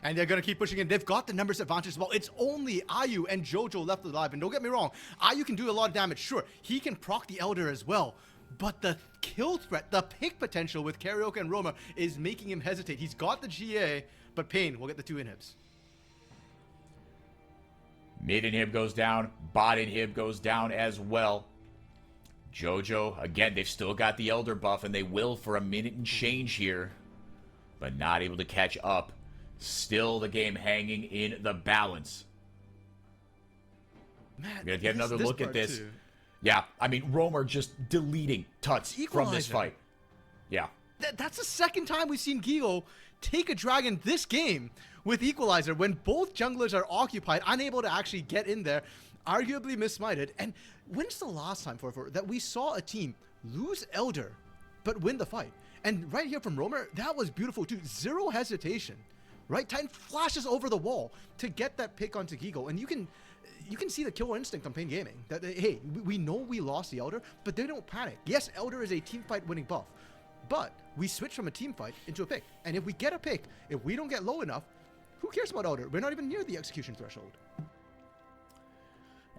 And they're going to keep pushing in. They've got the numbers advantage as well. It's only Ayu and JoJo left alive. And don't get me wrong, Ayu can do a lot of damage. Sure, he can proc the Elder as well. But the kill threat, the pick potential with Karaoke and Romer is making him hesitate. He's got the GA, but paiN will get the 2 inhibs. Mid inhib goes down. Bot inhib goes down as well. JoJo, again, they've still got the Elder buff, and they will for a minute and change here. But not able to catch up. Still the game hanging in the balance. Man, we're going to get another look at this. Yeah, I mean, Romer just deleting Tuts from this fight. Yeah. That's the second time we've seen Gigo take a dragon this game with Equalizer when both junglers are occupied, unable to actually get in there, arguably mismited. And when's the last time that we saw a team lose Elder but win the fight? And right here from Romer, that was beautiful too. Zero hesitation, right? Titan flashes over the wall to get that pick onto Gigo, and you can see the killer instinct on paiN Gaming. That hey, we know we lost the Elder, but they don't panic. Yes, Elder is a team fight winning buff, but we switch from a team fight into a pick. And if we get a pick, if we don't get low enough, who cares about Elder? We're not even near the execution threshold.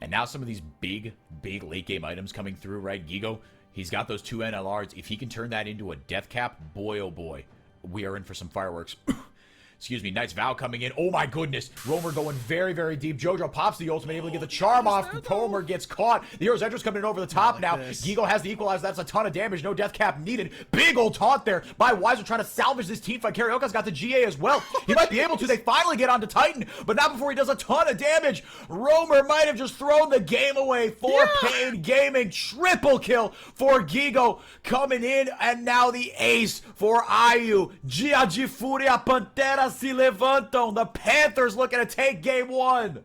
And now some of these big late game items coming through, right? Gigo, he's got those 2 NLRs. If he can turn that into a death cap, boy, oh boy, we are in for some fireworks. Excuse me, Knight's Vow coming in. Oh my goodness. Romer going very, very deep. Jojo pops the ultimate, able to get the charm off. Romer gets caught. The Hero's Entrance coming in over the top now. Gigo has the equalizer. That's a ton of damage. No death cap needed. Big old taunt there by Weiser trying to salvage this team fight. Karioka's got the GA as well. He might be able to. They finally get onto Titan, but not before he does a ton of damage. Romer might have just thrown the game away for paiN Gaming. Triple kill for Gigo coming in, and now the ace for IU. Gia de Furia Pantera se levantam. The Panthers looking to take game 1.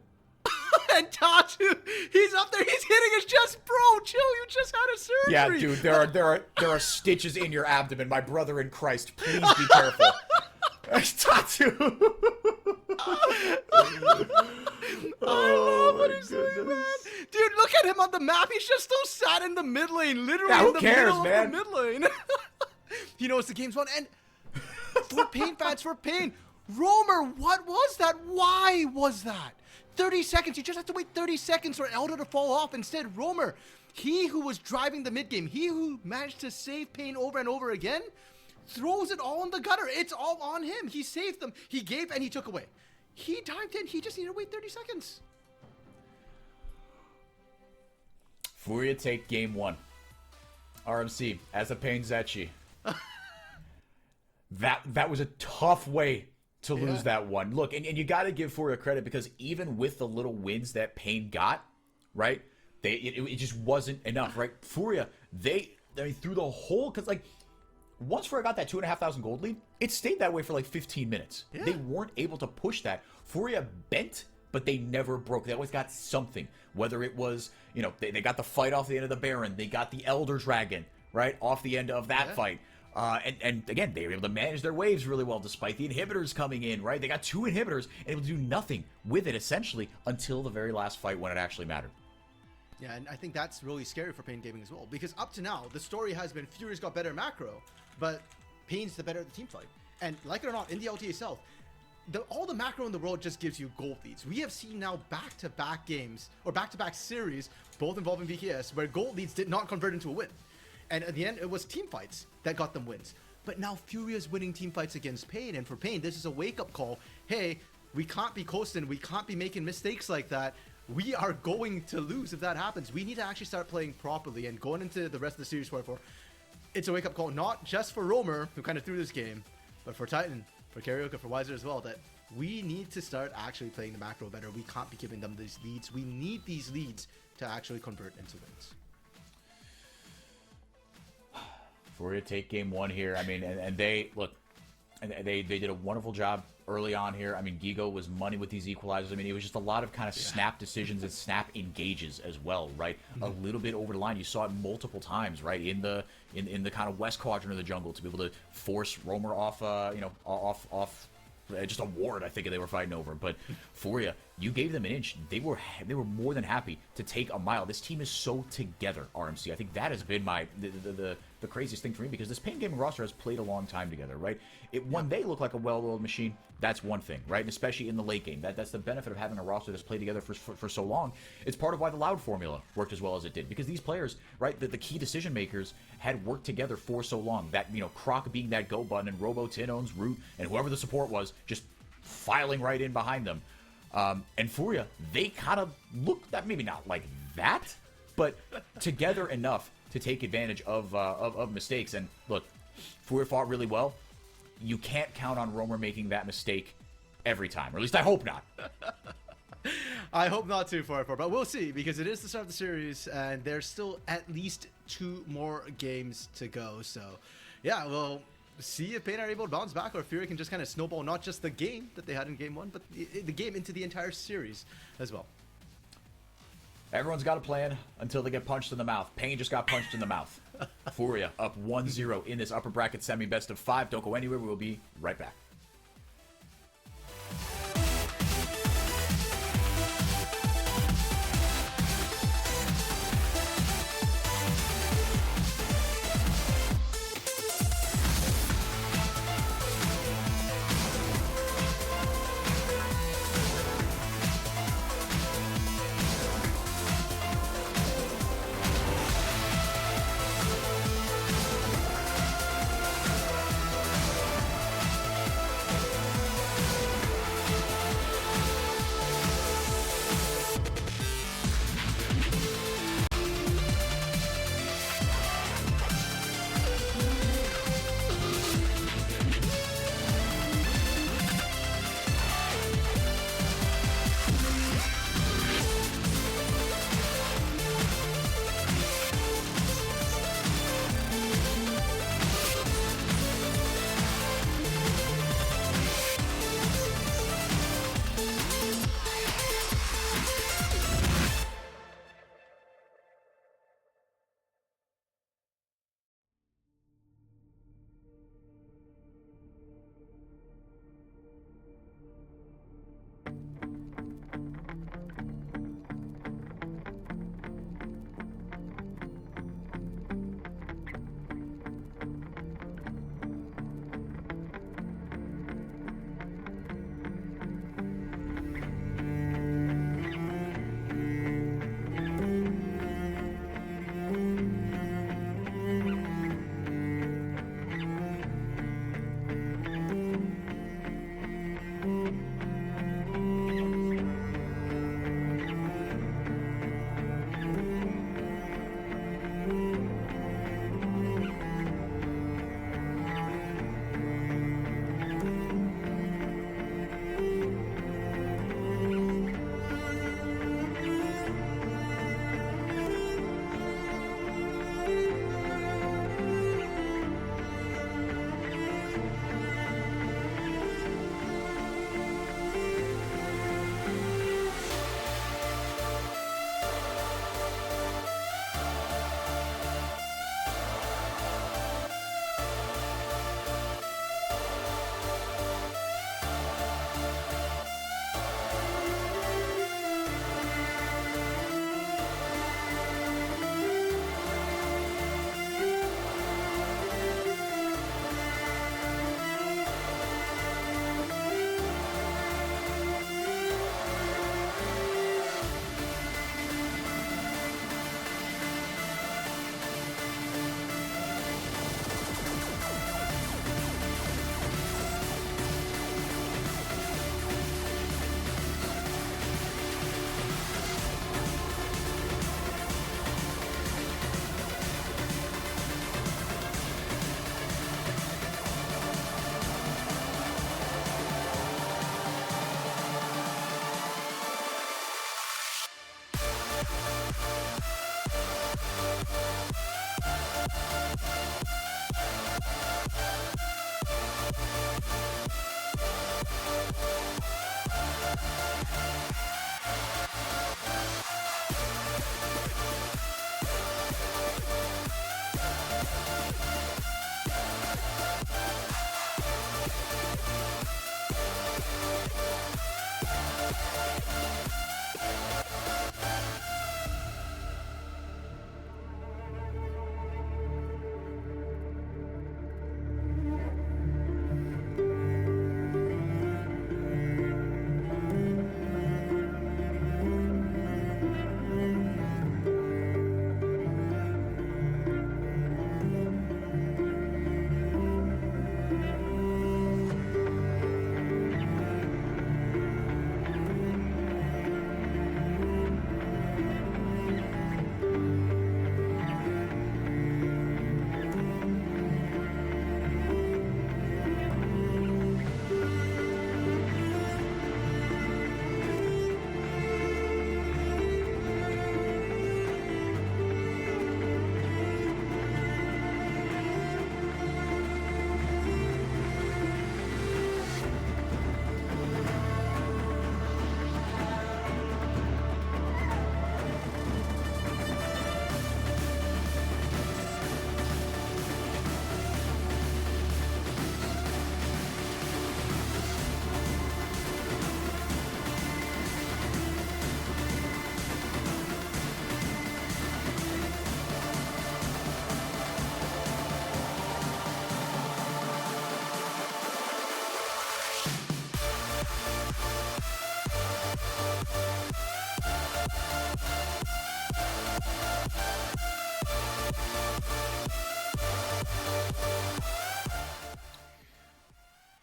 And Tatu, he's up there, he's hitting his chest. Bro, chill, you just had a surgery. Yeah, dude, there are stitches in your abdomen. My brother in Christ, please be careful. Tatu. I love what he's doing, man. Dude, look at him on the map. He's just so sad in the mid lane. Literally in the middle of the mid lane. He knows the game's won. And for paiN fans, for paiN, Romer, what was that? Why was that? 30 seconds. You just have to wait 30 seconds for Elder to fall off. Instead, Romer, he who was driving the mid game, he who managed to save paiN over and over again, throws it all in the gutter. It's all on him. He saved them. He gave and he took away. He dived in. He just needed to wait 30 seconds. Furia take game 1. RMC as a paiN Zetchi. That was a tough way to lose that one. Look, and you got to give Furia credit, because even with the little wins that paiN got, right, it just wasn't enough, right? Furia, through the whole, because like, once Furia got that 2,500 gold lead, it stayed that way for like 15 minutes. Yeah. They weren't able to push that. Furia bent, but they never broke. They always got something. Whether it was, they got the fight off the end of the Baron. They got the Elder Dragon, right, off the end of that fight. And again, they were able to manage their waves really well, despite the inhibitors coming in, right? They got 2 inhibitors and able to do nothing with it, essentially, until the very last fight when it actually mattered. Yeah, and I think that's really scary for paiN Gaming as well, because up to now, the story has been Furia's got better macro, but paiN's the better at the team fight. And like it or not, in the LTA South, all the macro in the world just gives you gold leads. We have seen now back-to-back games, or back-to-back series, both involving VKS, where gold leads did not convert into a win. And at the end, it was team fights that got them wins. But now Furia's winning team fights against paiN, and for paiN, this is a wake-up call. Hey, we can't be coasting, we can't be making mistakes like that. We are going to lose if that happens. We need to actually start playing properly, and going into the rest of the series, therefore, it's a wake-up call, not just for Romer, who kind of threw this game, but for Titan, for Karioka, for Weiser as well, that we need to start actually playing the macro better. We can't be giving them these leads. We need these leads to actually convert into wins. Furia take game 1 here. I mean, and they, look, and they did a wonderful job early on here. I mean, Gigo was money with these equalizers. I mean, it was just a lot of kind of snap decisions and snap engages as well, right? A little bit over the line. You saw it multiple times, right? In the kind of west quadrant of the jungle, to be able to force Romer off, off just a ward, I think they were fighting over. But Furia, you gave them an inch. They were more than happy to take a mile. This team is so together, RMC. I think that has been the craziest thing for me, because this paiN Gaming roster has played a long time together, right? When they look like a well-oiled machine, that's one thing, right? And especially in the late game. That's the benefit of having a roster that's played together for so long. It's part of why the Loud formula worked as well as it did, because these players, right, the key decision makers had worked together for so long. That, Croc being that go button, and Robo, Tinones, Root, and whoever the support was, just filing right in behind them. And Furia, they kind of looked that, maybe not like that, but together enough to take advantage of mistakes. And look, Furia fought really well. You can't count on Romer making that mistake every time, or at least I hope not. I hope not too far, but we'll see, because it is the start of the series, and there's still at least 2 more games to go. So, yeah, we'll see if paiN are able to bounce back, or if Furia can just kind of snowball not just the game that they had in game 1, but the game into the entire series as well. Everyone's got a plan until they get punched in the mouth. paiN just got punched in the mouth. Furia up 1-0 in this upper bracket semi-best of 5. Don't go anywhere. We will be right back.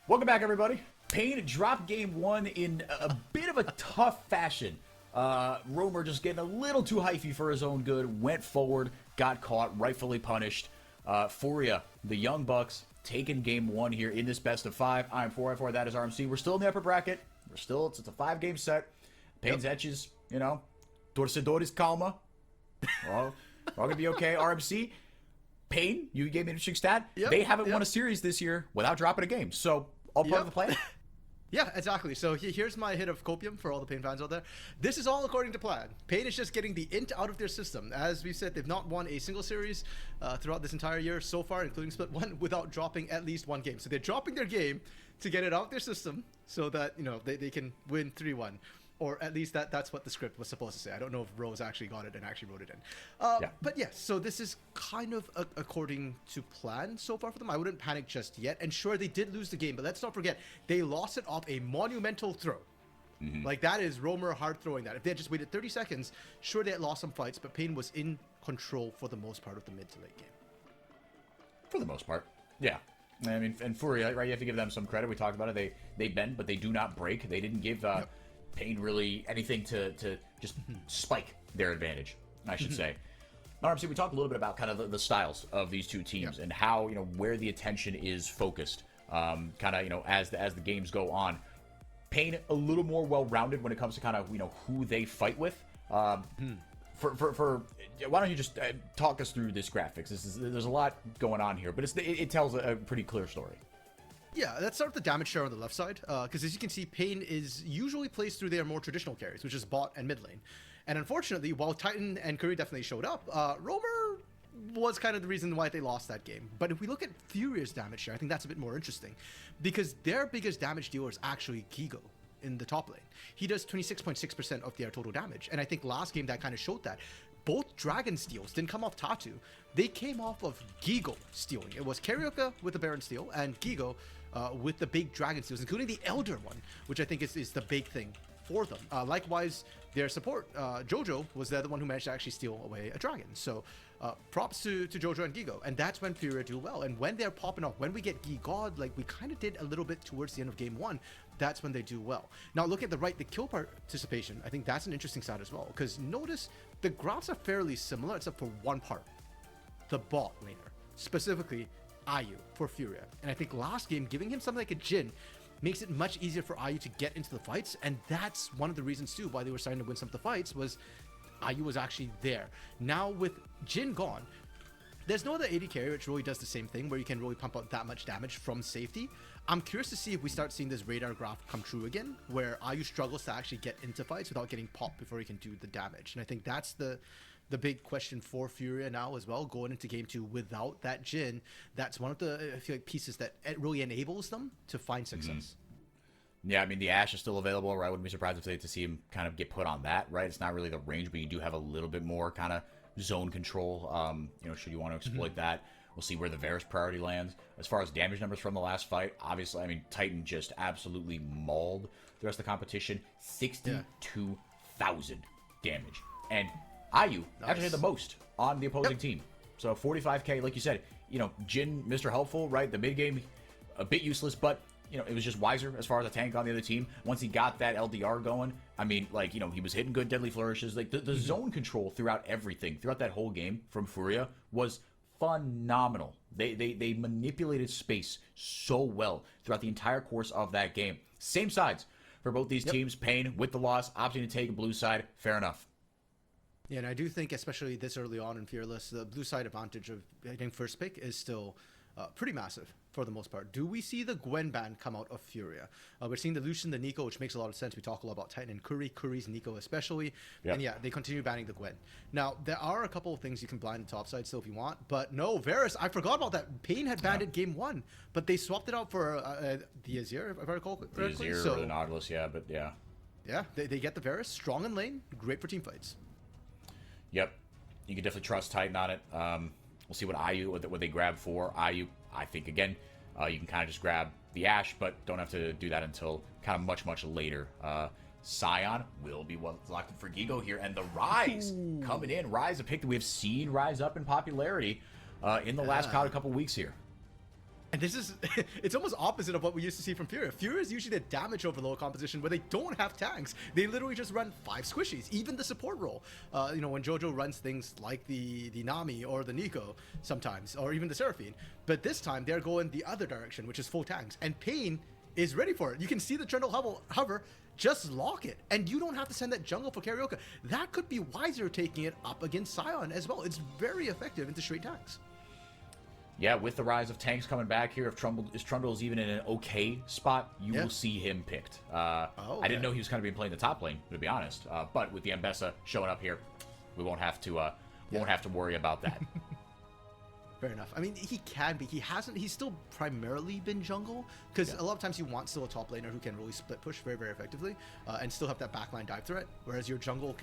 Welcome back, everybody. paiN dropped game one in a bit of a tough fashion. Romer just getting a little too hyphy for his own good, went forward, got caught, rightfully punished. Furia, the Young Bucks, taking game one here in this best of 5. I'm 4x4, that is RMC. We're still in the upper bracket. It's a 5-game set. paiN's edges, you know, torcedores calma. We're all going to be okay. RMC, paiN, you gave me an interesting stat. They haven't won a series this year without dropping a game. So, all part of the plan. Yeah, exactly. So here's my hit of copium for all the paiN fans out there. This is all according to plan. paiN is just getting the int out of their system. As we said, they've not won a single series throughout this entire year so far, including Split 1, without dropping at least one game. So they're dropping their game to get it out of their system so that, you know, they can win 3-1. Or at least that's what the script was supposed to say. I don't know if Rose actually got it and actually wrote it in. But yes, so this is kind of according to plan so far for them. I wouldn't panic just yet. And sure, they did lose the game, but let's not forget, they lost it off a monumental throw. Like, that is Romer hard throwing that. If they had just waited 30 seconds, sure, they had lost some fights, but paiN was in control for the most part of the mid to late game. For the most part, yeah. I mean, and Furia, right, you have to give them some credit. We talked about it. They bend, but they do not break. They didn't give... paiN really anything to just spike their advantage, I should say. RMC, we talked a little bit about kind of the styles of these two teams and how, you know, where the attention is focused, kind of, you know, as the games go on. paiN a little more well-rounded when it comes to kind of, you know, who they fight with. Why don't you just talk us through this graphics? There's a lot going on here, but it tells a pretty clear story. Yeah, let's start with the damage share on the left side, because as you can see, paiN is usually plays through their more traditional carries, which is bot and mid lane. And unfortunately, while Titan and Curry definitely showed up, Romer was kind of the reason why they lost that game. But if we look at Furia's damage share, I think that's a bit more interesting, because their biggest damage dealer is actually Gigo in the top lane. He does 26.6% of their total damage, and I think last game that kind of showed that. Both Dragon steals didn't come off Tatu. They came off of Gigo stealing. It was Carioca with the Baron steal and Gigo with the big Dragon steals, including the Elder one, which I think is the big thing for them. Likewise, their support, Jojo, was the one who managed to actually steal away a Dragon. So props to Jojo and Gigo. And that's when Furia do well. And when they're popping off, when we get Gigod, like we kind of did a little bit towards the end of game 1, that's when they do well. Now look at the right, the kill participation. I think that's an interesting side as well, because notice the graphs are fairly similar except for one part, the bot laner, specifically IU for Furia. And I think last game, giving him something like a Jhin makes it much easier for IU to get into the fights, and that's one of the reasons too why they were starting to win some of the fights, was IU was actually there. Now with Jhin gone, there's no other AD carry which really does the same thing, where you can really pump out that much damage from safety. I'm curious to see if we start seeing this radar graph come true again, where IU struggles to actually get into fights without getting popped before he can do the damage. And I think that's the big question for Furia now as well, going into game 2 without that Jhin. That's one of the, I feel like, pieces that it really enables them to find success. Yeah, I mean, the Ashe is still available, right? I wouldn't be surprised if they to see him kind of get put on that, right? It's not really the range, but you do have a little bit more kind of zone control, you know, should you want to exploit that. We'll see where the Varus priority lands. As far as damage numbers from the last fight, obviously, I mean, Titan just absolutely mauled the rest of the competition. 62,000 damage. And IU actually had the most on the opposing team. So 45k, like you said, you know, Jhin, Mr. Helpful, right? The mid game, a bit useless, but, you know, it was just wiser as far as the tank on the other team. Once he got that LDR going, I mean, like, you know, he was hitting good deadly flourishes. Like, the zone control throughout everything, throughout that whole game from Furia was phenomenal. They manipulated space so well throughout the entire course of that game. Same sides for both these teams. paiN with the loss, opting to take a blue side. Fair enough. Yeah, and I do think, especially this early on in Fearless, the blue side advantage of getting first pick is still pretty massive for the most part. Do we see the Gwen ban come out of Furia? We're seeing the Lucian, the Nico, which makes a lot of sense. We talk a lot about Titan and Curry's Nico especially. And yeah, they continue banning the Gwen. Now, there are a couple of things you can blind the top side still if you want, but no, Varus, I forgot about that. paiN had banned it game 1, but they swapped it out for the Azir, if I recall correctly. The Azir or the Nautilus, but yeah. Yeah, they get the Varus, strong in lane, great for team fights. Yep, you can definitely trust Titan on it. We'll see what IU, what they grab for IU. I think, again, you can kind of just grab the Ashe, but don't have to do that until kind of much later Scion will be what's locked in for Gigo here, and the Rise coming in. Rise, a pick that we have seen rise up in popularity in the last couple weeks here. And this is, it's almost opposite of what we used to see from Furia. Furia is usually the damage overload composition where they don't have tanks. They literally just run 5 squishies, even the support role. You know, when JoJo runs things like the Nami or the Nico sometimes, or even the Seraphine. But this time, they're going the other direction, which is full tanks. And paiN is ready for it. You can see the Trundle hover, just lock it. And you don't have to send that jungle for Karaoke. That could be wiser taking it up against Scion as well. It's very effective into straight tanks. Yeah, with the rise of tanks coming back here, if Trundle is even in an okay spot, you will see him picked. I didn't know he was kind of being playing the top lane, to be honest. But with the Mbessa showing up here, we won't have to worry about that. Fair enough. I mean, he can be. He's still primarily been jungle, because a lot of times you want still a top laner who can really split push very, very effectively, and still have that backline dive threat, whereas your jungle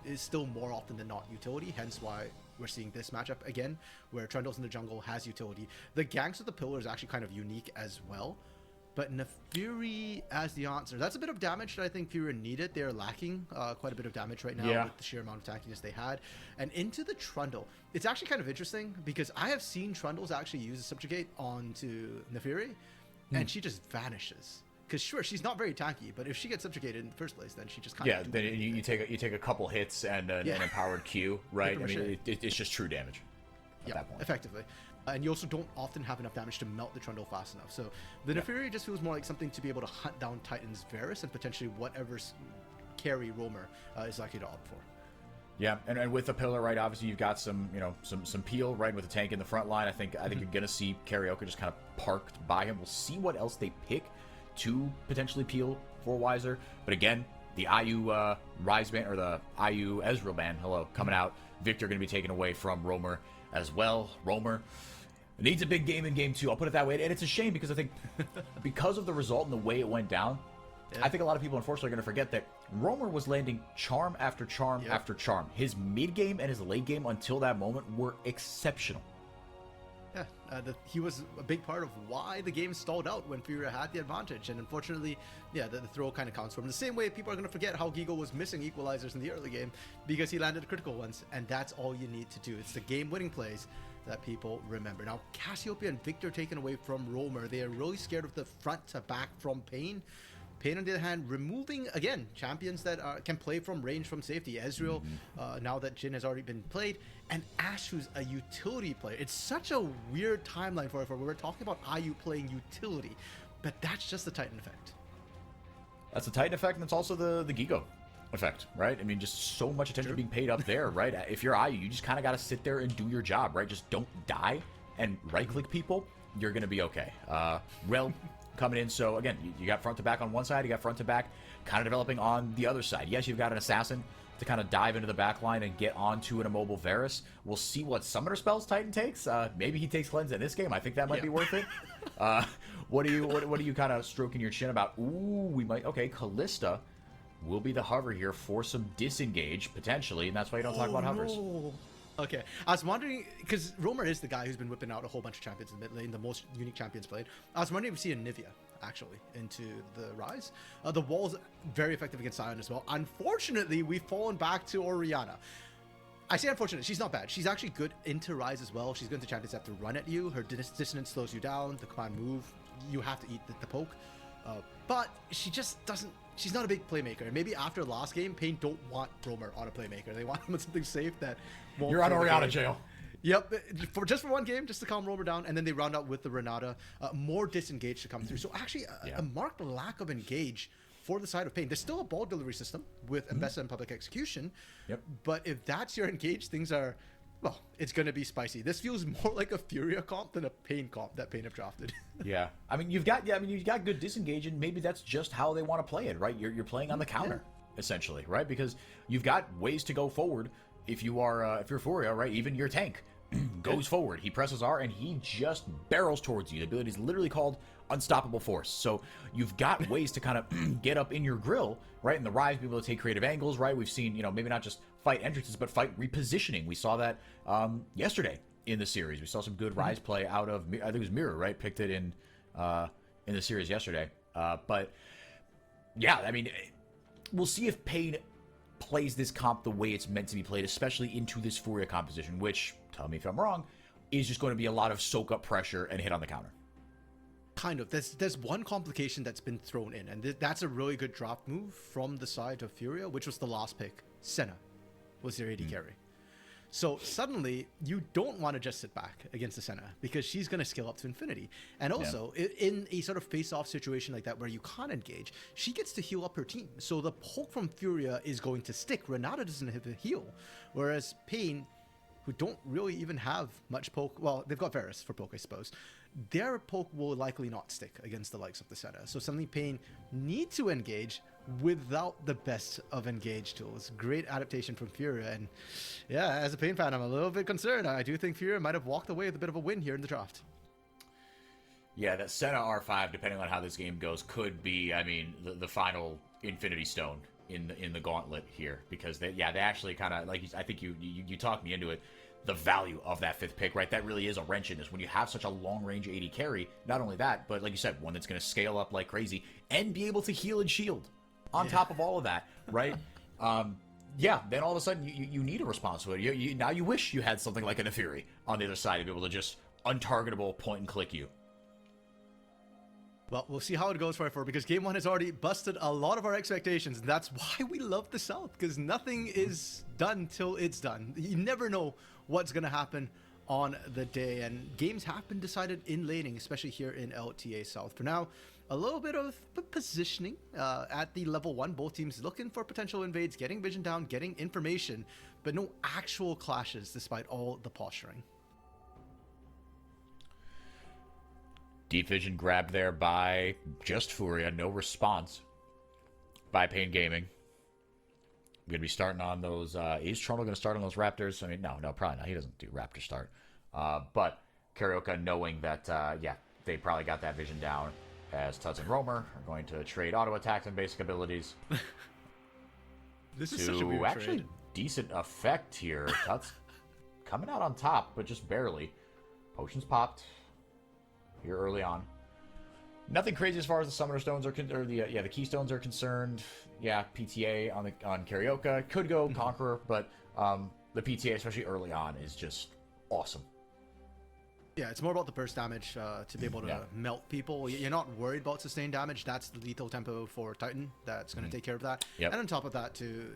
is still more often than not utility, hence why we're seeing this matchup again, where Trundle's in the jungle has utility. The ganks of the pillar is actually kind of unique as well, but Naafiri as the answer. That's a bit of damage that I think Furia needed. They're lacking quite a bit of damage right now with the sheer amount of tankiness they had. And into the Trundle. It's actually kind of interesting because I have seen Trundles actually use a Subjugate onto Naafiri, and she just vanishes. Because sure, she's not very tanky, but if she gets subjugated in the first place, then she just kind of... then you take a couple hits and an empowered Q, right? I mean, it's just true damage at that point. Effectively. And you also don't often have enough damage to melt the Trundle fast enough. So the Naafiri just feels more like something to be able to hunt down Titan's Varus and potentially whatever carry Roamer is likely to opt for. Yeah, and with the pillar, right, obviously you've got some peel, right, with the tank in the front line. I think you're going to see Karaoke just kind of parked by him. We'll see what else they pick to potentially peel for Wiser. But again, the IU Rise ban, or the IU Ezreal ban, coming out. Victor going to be taken away from Roamer as well. Roamer needs a big game in game 2. I'll put it that way. And it's a shame because I think because of the result and the way it went down, I think a lot of people unfortunately are going to forget that Roamer was landing charm after charm after charm. His mid game and his late game until that moment were exceptional. Yeah, he was a big part of why the game stalled out when Furia had the advantage. And unfortunately, the throw kind of counts for him. The same way people are going to forget how Gigo was missing equalizers in the early game because he landed critical ones. And that's all you need to do. It's the game-winning plays that people remember. Now, Cassiopeia and Victor taken away from Roamer. They are really scared of the front to back from paiN. paiN, on the other hand, removing, again, champions that can play from range, from safety. Ezreal, now that Jhin has already been played, and Ashe, who's a utility player. It's such a weird timeline for we're talking about IU playing utility, but that's just the Titan effect. That's the Titan effect, and it's also the Gigo effect, right? I mean, just so much attention being paid up there, right? If you're IU, you just kind of got to sit there and do your job, right? Just don't die and right-click people. You're going to be okay. Rel coming in. So, again, you got front to back on one side. You got front to back kind of developing on the other side. Yes, you've got an assassin to kind of dive into the back line and get onto an immobile Varus. We'll see what summoner spells Titan takes. Maybe he takes Cleanse in this game. I think that might be worth it. What are you kind of stroking your chin about? Ooh, we might. Okay, Callista will be the hover here for some disengage, potentially, and that's why you don't talk about hovers. No. Okay, I was wondering, because Roamer is the guy who's been whipping out a whole bunch of champions in the mid lane, the most unique champions played. I was wondering if we see a Nivea, actually, into the Rise. The wall's very effective against Sion as well. Unfortunately, we've fallen back to Orianna. I say unfortunate, she's not bad. She's actually good into Rise as well. She's good to champions that have to run at you. Her dissonance slows you down. The command move, you have to eat the poke. But she just doesn't... She's not a big playmaker. And maybe after last game, paiN don't want Roamer on a playmaker. They want him on something safe that won't... You're on Orianna jail. Yep, just for one game, just to calm Roamer down, and then they round out with the Renata. More disengage to come through. So actually, a marked lack of engage for the side of paiN. There's still a ball delivery system with Mbessa and public execution. Yep. But if that's your engage, things are... Well, it's going to be spicy. This feels more like a Furia comp than a paiN comp that paiN have drafted. Yeah. I mean, you've got good disengage, and maybe that's just how they want to play it, right? You're playing on the counter, essentially, right? Because you've got ways to go forward if you're Furia, right? Even your tank goes forward. He presses R, and he just barrels towards you. The ability is literally called Unstoppable Force. So you've got ways to kind of get up in your grill, right? And the Rise, be able to take creative angles, right? We've seen, maybe not just fight entrances, but fight repositioning. We saw that yesterday in the series. We saw some good Rise play out of, I think it was Mirror, right? Picked it in the series yesterday. But yeah, I mean, we'll see if paiN plays this comp the way it's meant to be played, especially into this Furia composition, which, tell me if I'm wrong, is just going to be a lot of soak up pressure and hit on the counter. Kind of. There's one complication that's been thrown in, and that's a really good draft move from the side of Furia, which was the last pick. Senna was their AD carry. So suddenly, you don't want to just sit back against the Senna because she's going to scale up to infinity. And also, in a sort of face-off situation like that where you can't engage, she gets to heal up her team. So the poke from Furia is going to stick. Renata doesn't have a heal. Whereas paiN, who don't really even have much poke, well, they've got Varus for poke, I suppose. Their poke will likely not stick against the likes of the Senna. So suddenly paiN need to engage without the best of engage tools. Great adaptation from Furia. And yeah, as a paiN fan, I'm a little bit concerned. I do think Furia might have walked away with a bit of a win here in the draft. Yeah, that Senna R5, depending on how this game goes, could be, I mean, the final Infinity Stone in the gauntlet here. Because, they actually kind of, like, I think you talked me into it. The value of that 5th pick, right? That really is a wrench in this. When you have such a long-range AD carry, not only that, but like you said, one that's going to scale up like crazy and be able to heal and shield on top of all of that, right? Then all of a sudden, you need a response to it. Now you wish you had something like a Neferi on the other side to be able to just untargetable point and click you. Well, we'll see how it goes for because Game 1 has already busted a lot of our expectations. And that's why we love the South, because nothing is done till it's done. You never know what's going to happen on the day. And games have been decided in laning, especially here in LTA South. For now, a little bit of positioning at the level 1. Both teams looking for potential invades, getting vision down, getting information, but no actual clashes despite all the posturing. Deep vision grabbed there by just Furia. No response by paiN Gaming. We're going to be starting on those. Is Trundle going to start on those Raptors? I mean, no, probably not. He doesn't do Raptor start. But Karioka, knowing that, they probably got that vision down, as Tuts and Roamer are going to trade auto attacks and basic abilities. This is such a weird actually trade. Decent effect here. Tuts coming out on top, but just barely. Potions popped here early on. Nothing crazy as far as the Summoner Stones are the Keystones are concerned. Yeah, PTA on Karioka could go Conqueror, but the PTA, especially early on, is just awesome. Yeah, it's more about the burst damage to be able to melt people. You're not worried about sustained damage. That's the lethal tempo for Titan that's going to take care of that. Yep. And on top of that, too,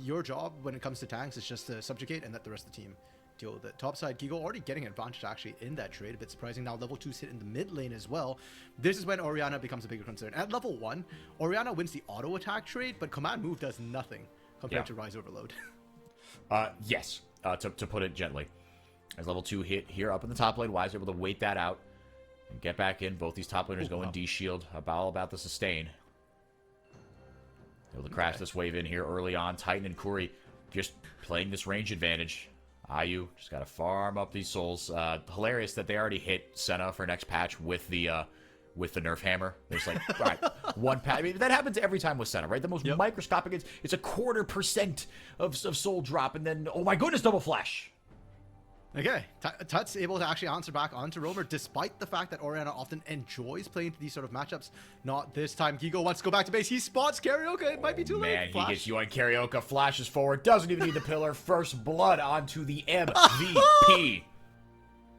your job when it comes to tanks is just to subjugate and let the rest of the team deal with it. Topside, Gigo already getting an advantage actually in that trade. A bit surprising. Now level 2's hit in the mid lane as well. This is when Orianna becomes a bigger concern. At level 1, Orianna wins the auto attack trade, but command move does nothing compared to Rise Overload. Yes, to put it gently. As level 2 hit here up in the top lane, Wise able to wait that out and get back in. Both these top laners going D-shield. All about the sustain. Able to crash this wave in here early on. Titan and Kuri just playing this range advantage. Ayu just got to farm up these souls. Hilarious that they already hit Senna for next patch with the nerf hammer. There's like, all right, one patch. I mean, that happens every time with Senna, right? The most microscopic, it's a 0.25% of soul drop, and then, oh my goodness, double flash. Okay, Tut's able to actually answer back onto Roamer, despite the fact that Orianna often enjoys playing these sort of matchups. Not this time. Gigo wants to go back to base. He spots Karioka. It might be too late. Man, he gets you on Karioka, flashes forward, doesn't even need the pillar. First blood onto the MVP.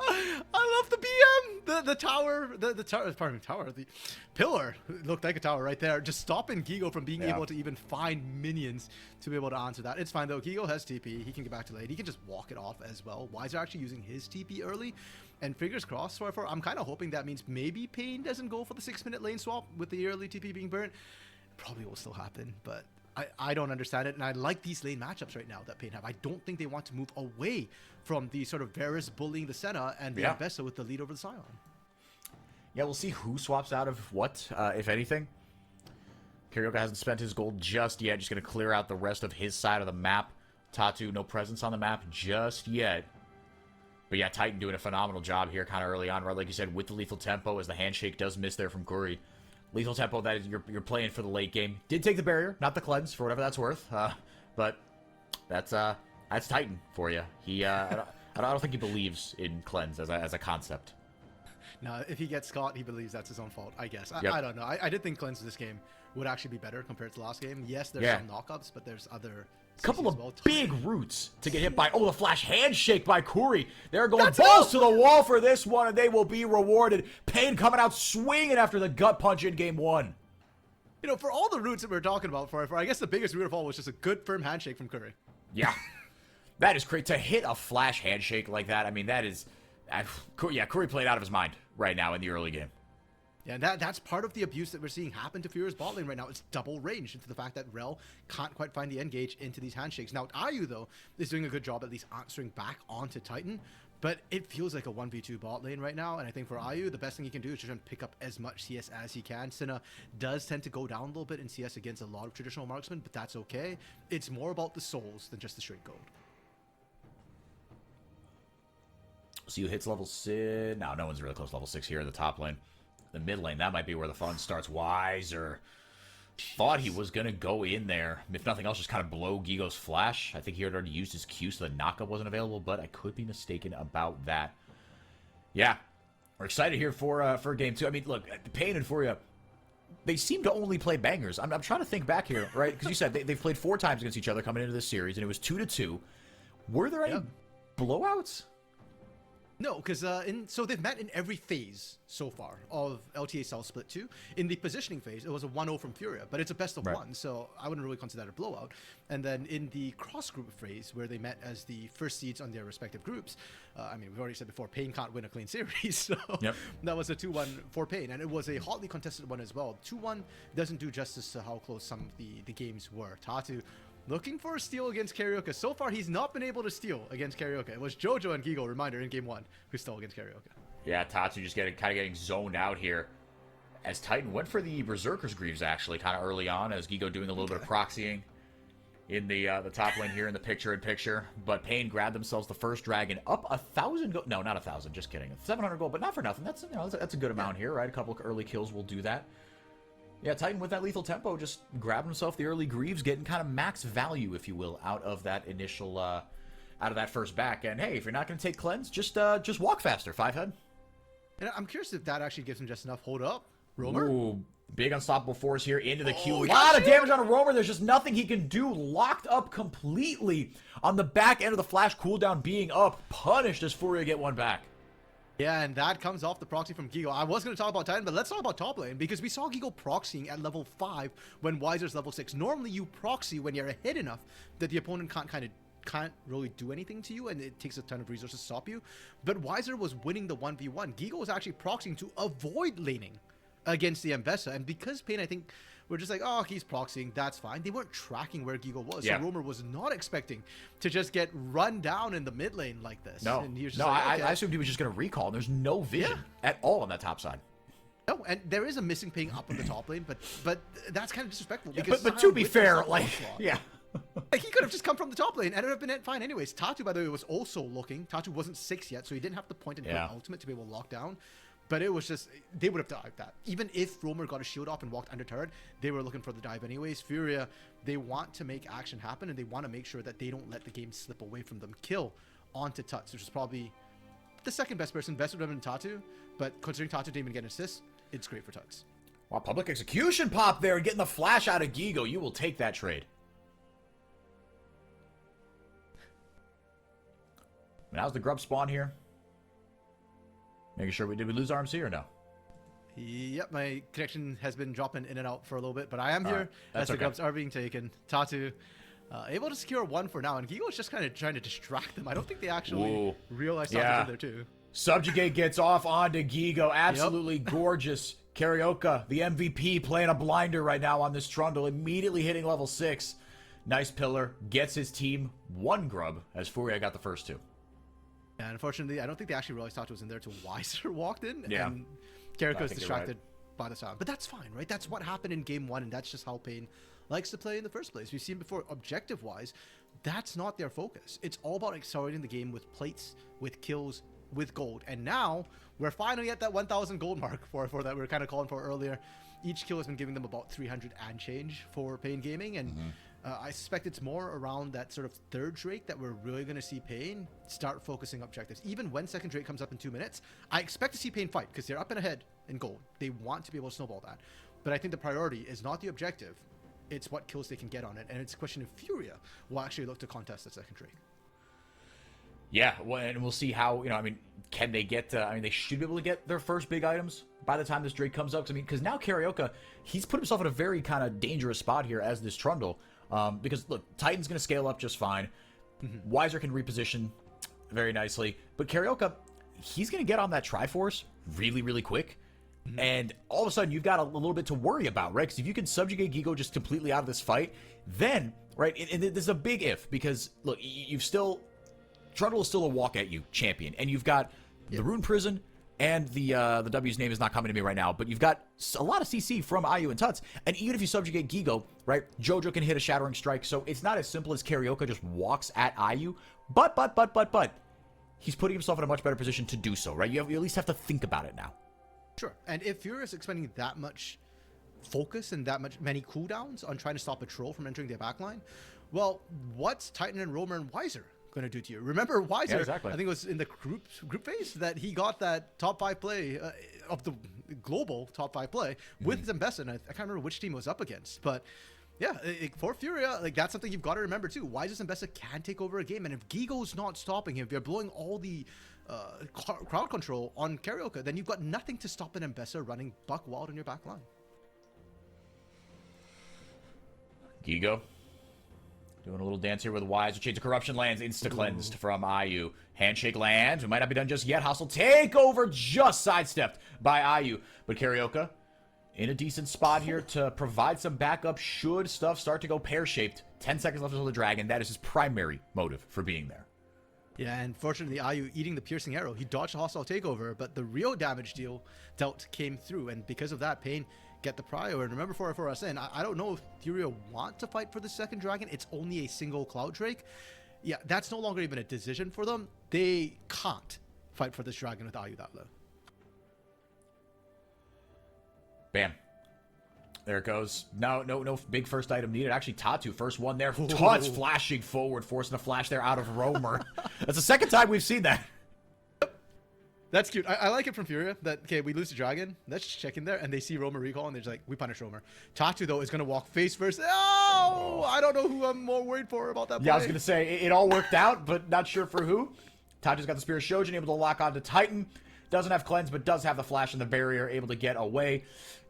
I love the BM. The tower, the pillar looked like a tower right there, just stopping Gigo from being able to even find minions to be able to answer that. It's fine though. Gigo has TP. He can get back to lane. He can just walk it off as well. Wiser actually using his TP early, and fingers crossed. So I'm kind of hoping that means maybe paiN doesn't go for the 6-minute lane swap with the early TP being burnt. Probably will still happen, but I don't understand it, and I like these lane matchups right now that paiN have. I don't think they want to move away from the sort of Varus bullying the Senna and the Vesta with the lead over the Scion. Yeah, we'll see who swaps out of what, if anything. Karioka hasn't spent his gold just yet. Just going to clear out the rest of his side of the map. Tatu, no presence on the map just yet. But yeah, Titan doing a phenomenal job here kind of early on, right? Like you said, with the lethal tempo, as the handshake does miss there from Kuri. Lethal tempo, that is, you're playing for the late game. Did take the barrier, not the cleanse, for whatever that's worth. But that's Titan for you. He, I don't think he believes in cleanse as a concept. Now, if he gets caught, he believes that's his own fault, I guess. Yep. I don't know. I did think cleanse this game would actually be better compared to last game. Yes, there's some knockups, but there's other... Couple of big roots to get hit by. Oh, the flash handshake by Curry. They're going balls to the wall for this one, and they will be rewarded. paiN coming out swinging after the gut punch in game 1. You know, for all the roots that we were talking about, for I guess the biggest root of all was just a good firm handshake from Curry. Yeah. That is great. To hit a flash handshake like that, I mean, that is... yeah, Curry played out of his mind right now in the early game. Yeah, and that's part of the abuse that we're seeing happen to Furia's bot lane right now. It's double range into the fact that Rel can't quite find the engage into these handshakes. Now, Ayu, though, is doing a good job at least answering back onto Titan, but it feels like a 1v2 bot lane right now, and I think for Ayu, the best thing he can do is just try and pick up as much CS as he can. Senna does tend to go down a little bit in CS against a lot of traditional marksmen, but that's okay. It's more about the souls than just the straight gold. So you hits level 6. No one's really close to level 6 here in the top lane. The mid lane, that might be where the fun starts. Wiser thought he was going to go in there. If nothing else, just kind of blow Gigo's flash. I think he had already used his Q, so the knockup wasn't available, but I could be mistaken about that. Yeah, we're excited here for game 2. I mean, look, paiN and Furia, they seem to only play bangers. I'm trying to think back here, right? Because you said they've played 4 times against each other coming into this series, and it was 2-2. Were there any blowouts? No, because so they've met in every phase so far of LTA South Split 2. In the positioning phase, it was a 1-0 from Furia, but it's a best of 1, so I wouldn't really consider that a blowout. And then in the cross-group phase, where they met as the first seeds on their respective groups, I mean, we've already said before, paiN can't win a clean series, so that was a 2-1 for paiN, and it was a hotly contested one as well. 2-1 doesn't do justice to how close some of the games were. Tatu looking for a steal against Karaoke. So far, he's not been able to steal against Karaoke. It was Jojo and Gigo, reminder, in game 1, who stole against Karaoke. Yeah, Tatsu just kind of getting zoned out here. As Titan went for the Berserker's Greaves, actually, kind of early on, as Gigo doing a little bit of proxying in the top lane here in the picture-in-picture. But paiN grabbed themselves the first dragon up 1,000 gold. No, not 1,000, just kidding. 700 gold, but not for nothing. That's, you know, that's a good amount here, right? A couple of early kills will do that. Yeah, Titan with that lethal tempo just grabbed himself the early Greaves, getting kind of max value, if you will, out of that initial, out of that first back. And hey, if you're not going to take cleanse, just walk faster, 5-head. And I'm curious if that actually gives him just enough. Hold up, Roamer. Ooh, big unstoppable force here into the Q. A lot of damage on a Roamer. There's just nothing he can do. Locked up completely on the back end of the flash cooldown being up. Punished as Furia get one back. Yeah, and that comes off the proxy from Gigo. I was going to talk about Titan, but let's talk about top lane, because we saw Gigo proxying at level 5 when Wiser's level 6. Normally, you proxy when you're ahead enough that the opponent can't really do anything to you, and it takes a ton of resources to stop you. But Wiser was winning the 1v1. Gigo was actually proxying to avoid laning against the Mbessa, and because paiN, I think, we're just like, oh, he's proxying, that's fine. They weren't tracking where Gigo was. So Roamer was not expecting to just get run down in the mid lane like this. No, and he was just no, like, okay. I assumed he was just going to recall. There's no vision at all on that top side. No, and there is a missing ping up on the top lane, but that's kind of disrespectful. Because but to be fair, like, like, he could have just come from the top lane and it would have been fine anyways. Tatu, by the way, was also looking. Tatu wasn't 6 yet, so he didn't have the point and ultimate to be able to lock down. But it was just, they would have dived that. Even if Roamer got a shield off and walked under turret, they were looking for the dive anyways. Furia, they want to make action happen, and they want to make sure that they don't let the game slip away from them. Kill onto Tuts, which is probably the second best person, best of them than Tatu. But considering Tatu didn't even get an assist, it's great for Tuts. Wow, public execution pop there, getting the flash out of Gigo. You will take that trade. And how's the grub spawn here? Making sure did we lose RMC or no? Yep, my connection has been dropping in and out for a little bit, but I am here as the grubs are being taken. Tatu able to secure 1 for now, and Gigo is just kind of trying to distract them. I don't think they actually realize Tatu's in there too. Subjugate gets off onto Gigo. Absolutely gorgeous. Karaoke, the MVP, playing a blinder right now on this Trundle, immediately hitting level 6. Nice pillar, gets his team 1 grub, as Furia got the first 2. And unfortunately, I don't think they actually realized Tatu was in there till Wiser walked in. Yeah. And Karaoke was distracted by the sound. But that's fine, right? That's what happened in game 1, and that's just how paiN likes to play in the first place. We've seen before, objective-wise, that's not their focus. It's all about accelerating the game with plates, with kills, with gold. And now, we're finally at that 1,000 gold mark for that we were kind of calling for earlier. Each kill has been giving them about 300 and change for paiN Gaming, and I suspect it's more around that sort of third Drake that we're really going to see paiN start focusing objectives. Even when second Drake comes up in 2 minutes, I expect to see paiN fight because they're up and ahead in gold. They want to be able to snowball that. But I think the priority is not the objective. It's what kills they can get on it. And it's a question of Furia will actually look to contest the second Drake. Yeah, well, and we'll see how, I mean, can they get, they should be able to get their first big items by the time this Drake comes up. I mean, because now Carioca, he's put himself in a very kind of dangerous spot here as this Trundle. Because, look, Titan's going to scale up just fine. Weiser can reposition very nicely. But Carioca, he's going to get on that Triforce really, really quick. And all of a sudden, you've got a little bit to worry about, right? Because if you can subjugate Gigo just completely out of this fight, then, right, and there's a big if. Because, look, you've still... Trundle is still a walk-at-you champion. And you've got the Rune Prison... And the W's name is not coming to me right now, but you've got a lot of CC from IU and Tuts. And even if you subjugate Gigo, right, Jojo can hit a Shattering Strike. So it's not as simple as Carioca just walks at IU. But, he's putting himself in a much better position to do so, right? You at least have to think about it now. Sure. And if Furia is expending that much focus and many cooldowns on trying to stop a troll from entering their backline, well, what's Titan and Roamer and Weiser going to do to you? Remember Weiser, yeah, exactly. I think it was in the group phase that he got that top 5 play of the global top 5 play with Zambessa, and I can't remember which team it was up against, but yeah, for Furia, like, that's something you've got to remember too. Weiser Zambessa can take over a game, and if Gigo's not stopping him, if you're blowing all the crowd control on Carioca, then you've got nothing to stop an Mbessa running buck wild in your back line. Gigo doing a little dance here with Weiser. Chains of Corruption lands, insta-cleansed from IU. Handshake lands. We might not be done just yet. Hostile takeover just sidestepped by IU. But Carioca in a decent spot here to provide some backup should stuff start to go pear-shaped. 10 seconds left until the Dragon. That is his primary motive for being there. Yeah, and fortunately, IU eating the piercing arrow. He dodged a hostile takeover, but the real damage dealt came through, and because of that, paiN get the prio. And remember, for us in, I don't know if Furia want to fight for the second Dragon. It's only a single Cloud Drake. Yeah, that's no longer even a decision for them. They can't fight for this Dragon with IU that low. Bam. There it goes. No big first item needed. Actually, Tatu, first one there. Tuts flashing forward, forcing a flash there out of Roamer. That's the second time we've seen that. That's cute. I like it from Furia that, okay, we lose the Dragon. Let's just check in there. And they see Roamer recall, and they're just like, we punish Roamer. Tatu, though, is going to walk face first. Oh! I don't know who I'm more worried for about that play. Yeah, I was going to say, it all worked out, but not sure for who. Tatu's got the Spear of Shojin, able to lock onto Titan. Doesn't have Cleanse, but does have the Flash and the Barrier, able to get away.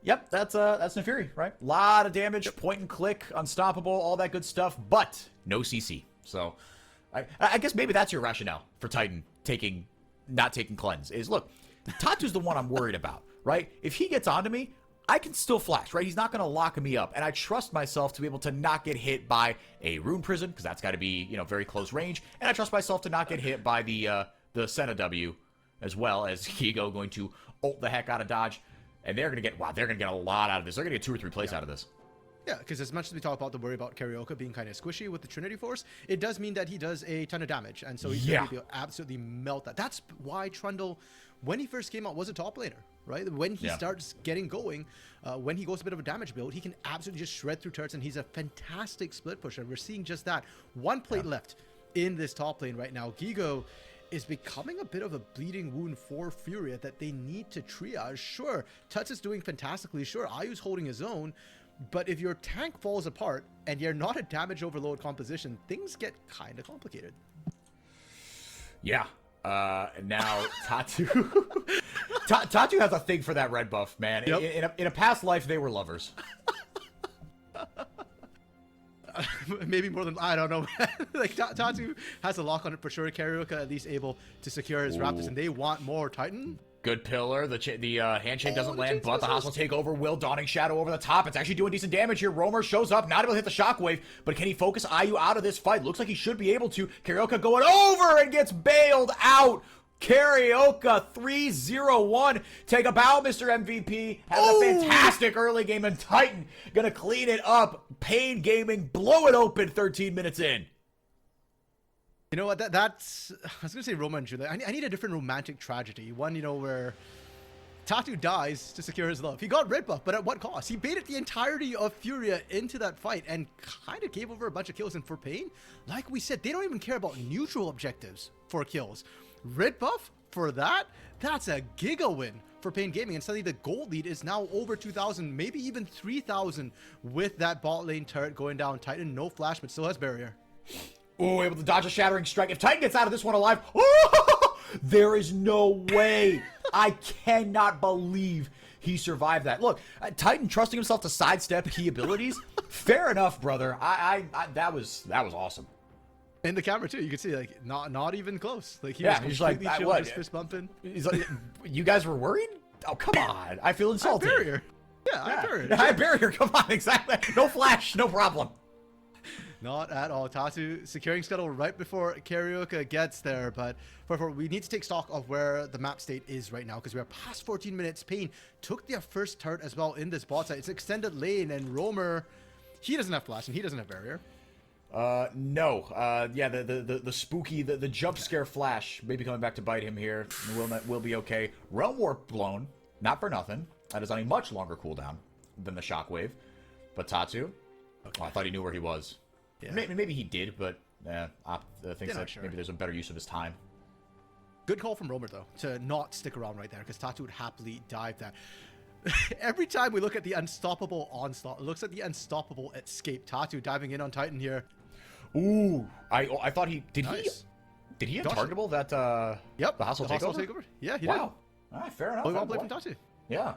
Yep, that's Nefiri, right? A lot of damage, point and click, unstoppable, all that good stuff, but no CC. So, I guess maybe that's your rationale for Titan not taking Cleanse, is, look, Tatu's the one I'm worried about, right? If he gets onto me, I can still flash, right? He's not going to lock me up, and I trust myself to be able to not get hit by a Rune Prison, because that's got to be, very close range, and I trust myself to not get hit by the Senna W, as well as Gigo going to ult the heck out of dodge. And they're going to get, a lot out of this. They're going to get 2 or 3 plays out of this. Yeah, because as much as we talk about the worry about Carioca being kind of squishy with the Trinity Force, it does mean that he does a ton of damage. And so he's going to be able to absolutely melt that. That's why Trundle, when he first came out, was a top laner, right? When he starts getting going, when he goes a bit of a damage build, he can absolutely just shred through turrets, and he's a fantastic split pusher. We're seeing just that. 1 plate left in this top lane right now. Gigo is becoming a bit of a bleeding wound for Furia that they need to triage. Sure, Tuts is doing fantastically. Sure, Ayu's holding his own. But if your tank falls apart and you're not a damage overload composition, things get kind of complicated. Yeah. Now, Tatu... Tatu has a thing for that red buff, man. Yep. In a past life, they were lovers. Maybe more than, I don't know. Like, Tatu has a lock on it for sure. Carioca at least able to secure his Raptors, and they want more Titan. Good pillar. The handshake doesn't land, but the hostile takeover will. Dawning Shadow over the top. It's actually doing decent damage here. Roamer shows up, not able to hit the shockwave, but can he focus IU out of this fight? Looks like he should be able to. Carioca going over and gets bailed out. Carioca 3-0-1. Take a bow, Mr. MVP. Has a fantastic early game, and Titan gonna clean it up. paiN Gaming blow it open 13 minutes in. You know what? That's I was gonna say Roma and Julia. I need a different romantic tragedy. One, where Tatu dies to secure his love. He got red buff, but at what cost? He baited the entirety of Furia into that fight and kind of gave over a bunch of kills. And for paiN, like we said, they don't even care about neutral objectives for kills. Red buff for that, that's a giga win for paiN Gaming. And suddenly the gold lead is now over 2,000, maybe even 3,000 with that bot lane turret going down. Titan, no flash, but still has barrier. Oh, able to dodge a shattering strike. If Titan gets out of this one alive, oh, there is no way. I cannot believe he survived that. Look, Titan trusting himself to sidestep key abilities. Fair enough, brother. That was awesome. In the camera too, you can see like not even close. Like he yeah, was he's like, chill, what? just fist bumping. He's like, you guys were worried? Oh, come on. I feel insulted. I have barrier. Yeah, I have barrier. I have barrier. Come on, exactly. No flash, no problem. Not at all. Tatu securing scuttle right before Karaoke gets there, but we need to take stock of where the map state is right now because we are past 14 minutes. paiN took their first turret as well in this bot side. It's extended lane, and Roamer, he doesn't have flash and he doesn't have barrier. No. Yeah, the spooky, the jump scare flash may be coming back to bite him here. Will be okay. Realm Warp blown, not for nothing. That is on a much longer cooldown than the shockwave. But Tatu, I thought he knew where he was. Yeah. Maybe he did, but I think that maybe there's a better use of his time. Good call from Roamer, though, to not stick around right there, because Tatu would happily dive that. Every time we look at the unstoppable onslaught, it looks at the unstoppable escape. Tatu diving in on Titan here. Ooh, I thought he did. Nice. Did he untargetable that? Yep, the hostile takeover. Yeah, he did. All right, fair enough. Well played from Tatu. Yeah,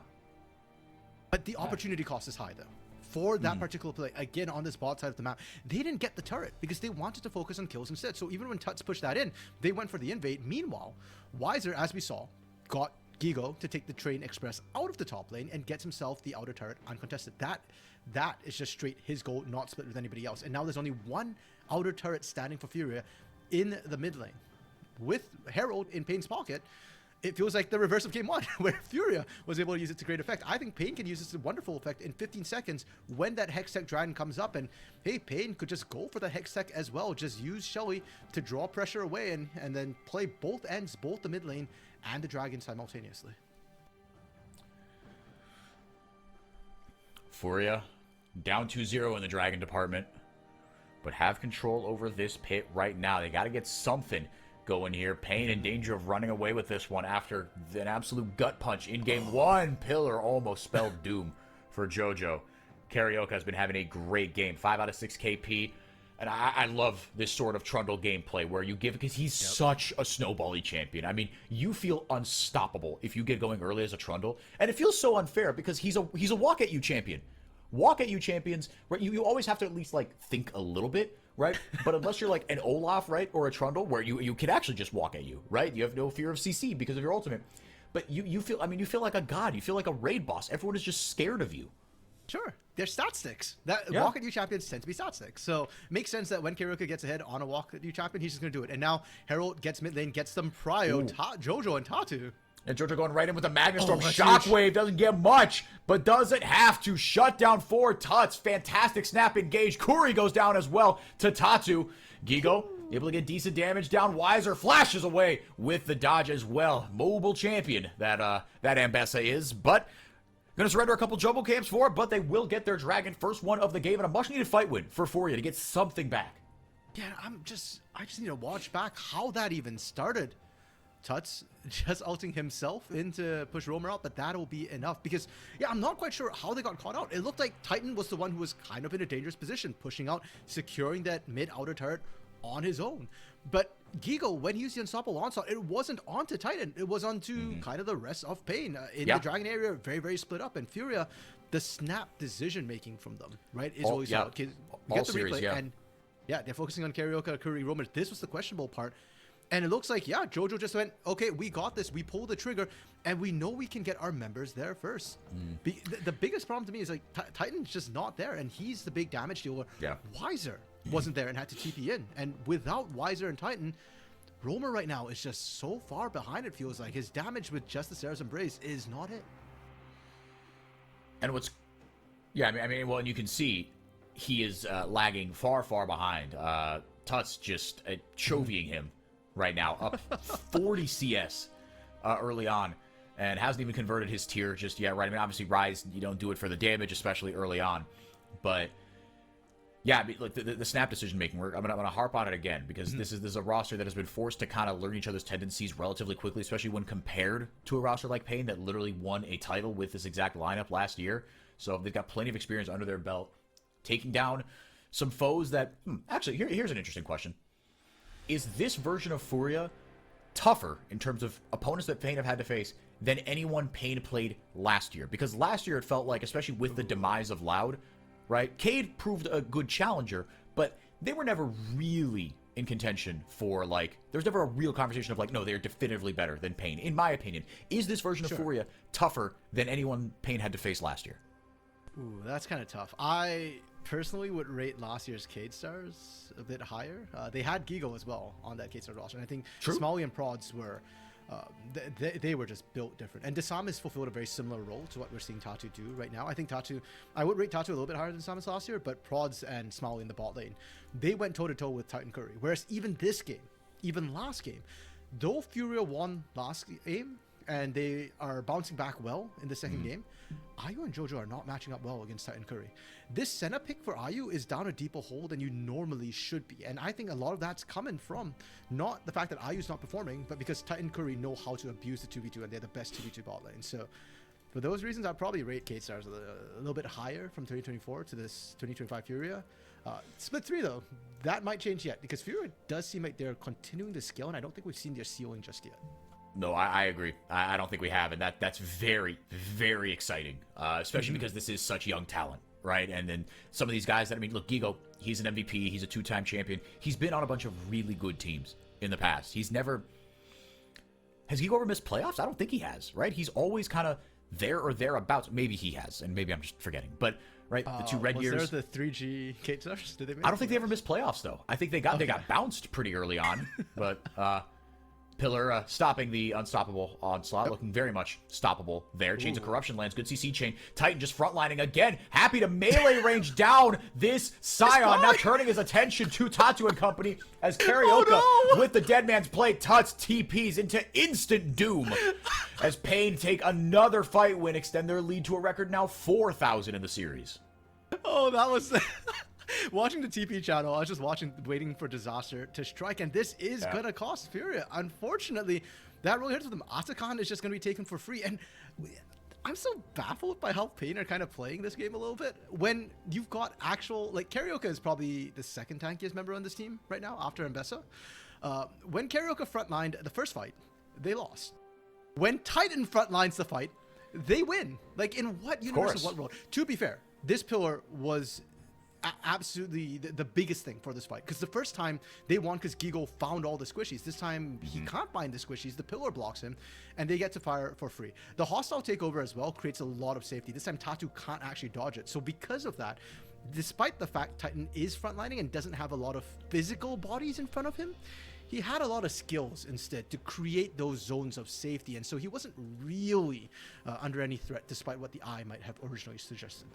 but the opportunity cost is high though. For that particular play, again on this bot side of the map, they didn't get the turret because they wanted to focus on kills instead. So even when Tuts pushed that in, they went for the invade. Meanwhile, Weiser, as we saw, got Gigo to take the train express out of the top lane and gets himself the outer turret uncontested. That is just straight his goal, not split with anybody else. And now there's only one outer turret standing for Furia in the mid lane. With Herald in paiN's pocket, it feels like the reverse of game one, where Furia was able to use it to great effect. I think paiN can use this to wonderful effect in 15 seconds when that Hextech Dragon comes up. And hey, paiN could just go for the Hextech as well. Just use Shelly to draw pressure away and then play both ends, both the mid lane and the Dragon simultaneously. Furia down 2-0 in the Dragon department, but have control over this pit right now. They got to get something going here. paiN in danger of running away with this one after an absolute gut punch in game one. Pillar almost spelled doom for JoJo. Karaoke has been having a great game. 5 out of 6 KP. And I love this sort of Trundle gameplay where you give, because he's such a snowbally champion. I mean, you feel unstoppable if you get going early as a Trundle. And it feels so unfair because he's a walk at you champion. Walk at you champions, right? You always have to at least like think a little bit, right? But unless you're like an Olaf, right, or a Trundle, where you can actually just walk at you, right? You have no fear of CC because of your ultimate. But you feel, I mean, you feel like a god. You feel like a raid boss. Everyone is just scared of you. Sure. They're stat sticks. Walk at you champions tend to be stat sticks. So it makes sense that when Karaoke gets ahead on a walk at you champion, he's just going to do it. And now Herald gets mid lane, gets them prio, JoJo and Tatu. And JoJo going right in with the Magnastorm. Shockwave doesn't get much, but doesn't have to. Shut down for Tuts. Fantastic snap engage. Kuri goes down as well to Tatu. Gigo able to get decent damage down. Weiser flashes away with the dodge as well. Mobile champion that Ambessa is, but gonna surrender a couple jumbo camps for it, but they will get their Dragon first one of the game, and a much needed fight win for Furia to get something back. Yeah, I just need to watch back how that even started. Tuts just ulting himself in to push Roamer out, but that'll be enough because, yeah, I'm not quite sure how they got caught out. It looked like Titan was the one who was kind of in a dangerous position, pushing out, securing that mid-outer turret on his own. But Gigo, when he used the Unstoppable Onslaught, it wasn't onto Titan. It was onto kind of the rest of paiN. In the Dragon area, very, very split up. And Furia, the snap decision-making from them, right, is always out. You get the replay, and they're focusing on Karaoke, Kuri, Roamer. This was the questionable part. And it looks like, JoJo just went, okay, we got this. We pulled the trigger, and we know we can get our members there first. The biggest problem to me is, like, Titan's just not there, and he's the big damage dealer. Weiser wasn't there and had to TP in. And without Weiser and Titan, Roamer right now is just so far behind, it feels like. His damage with just the Sarah's Embrace is not it. And what's... Yeah, I mean, well, and you can see he is lagging far, far behind. Tuts just chovying him right now, up 40 CS early on. and hasn't even converted his tier just yet, right? I mean, obviously, Rise, you don't do it for the damage, especially early on. But, yeah, like the snap decision making, I'm gonna harp on it again, because this is a roster that has been forced to kind of learn each other's tendencies relatively quickly, especially when compared to a roster like paiN that literally won a title with this exact lineup last year. So they've got plenty of experience under their belt, taking down some foes that... Actually, here's an interesting question. Is this version of Furia tougher in terms of opponents that paiN have had to face than anyone paiN played last year? Because last year it felt like, especially with the demise of Loud, right? Cade proved a good challenger, but they were never really in contention for, like, there's never a real conversation of, like, no, they're definitively better than paiN. In my opinion, is this version of Furia tougher than anyone paiN had to face last year? Ooh, that's kind of tough. I personally would rate last year's Cade Stars a bit higher. They had Gigo as well on that Cade Stars roster, and I think Smalley and Prods were... they were just built different. And Desam has fulfilled a very similar role to what we're seeing Tatu do right now. I think I would rate Tatu a little bit higher than Samus last year, but Prods and Smalley in the bot lane, they went toe-to-toe with Titan Curry. Whereas even this game, even last game, though Furia won last game, and they are bouncing back well in the second game, Ayu and Jojo are not matching up well against Titan Curry. This Senna pick for Ayu is down a deeper hole than you normally should be. And I think a lot of that's coming from not the fact that Ayu's not performing, but because Titan Curry know how to abuse the 2v2 and they're the best 2v2 bot lane. So for those reasons, I'd probably rate Cade Stars a little bit higher from 2024 to this 2025 Furia. Split 3 though, that might change yet, because Furia does seem like they're continuing to scale, and I don't think we've seen their ceiling just yet. No, I agree. I don't think we have, and that's very, very exciting, especially because this is such young talent, right? And then some of these guys that, I mean, look, Gigo, he's an MVP, he's a 2-time champion. He's been on a bunch of really good teams in the past. Has Gigo ever missed playoffs? I don't think he has, right? He's always kind of there or thereabouts. Maybe he has, and maybe I'm just forgetting. But, right, the 2 red years. Was there the 3G Cade Stars? Did they I don't think they ever missed playoffs, though. I think they got bounced pretty early on, but... Pillar stopping the unstoppable onslaught, looking very much stoppable there. Chains of Corruption lands, good CC chain. Titan just frontlining again, happy to melee range down this Scion, now turning his attention to Tatu and company as Karaoke with the Dead Man's Blade Tuts TPs into instant doom as paiN take another fight win, extend their lead to a record now 4,000 in the series. Oh, that was... Watching the TP channel, I was just waiting for Disaster to strike, and this is gonna cost Furia. Unfortunately, that really hurts with them. Atakan is just gonna be taken for free, and I'm so baffled by how paiN are kind of playing this game a little bit. When you've got actual, like, Karaoke is probably the second tankiest member on this team right now after Mbessa. When Karaoke frontlined the first fight, they lost. When Titan frontlines the fight, they win. Like, in what universe, what world? To be fair, this pillar was absolutely the biggest thing for this fight, because the first time they won because Gigo found all the squishies. This time he can't find the squishies, the pillar blocks him, and they get to fire for free. The hostile takeover as well creates a lot of safety. This time Tatu can't actually dodge it, so because of that, despite the fact Titan is frontlining and doesn't have a lot of physical bodies in front of him, he had a lot of skills instead to create those zones of safety, and so he wasn't really under any threat, despite what the eye might have originally suggested.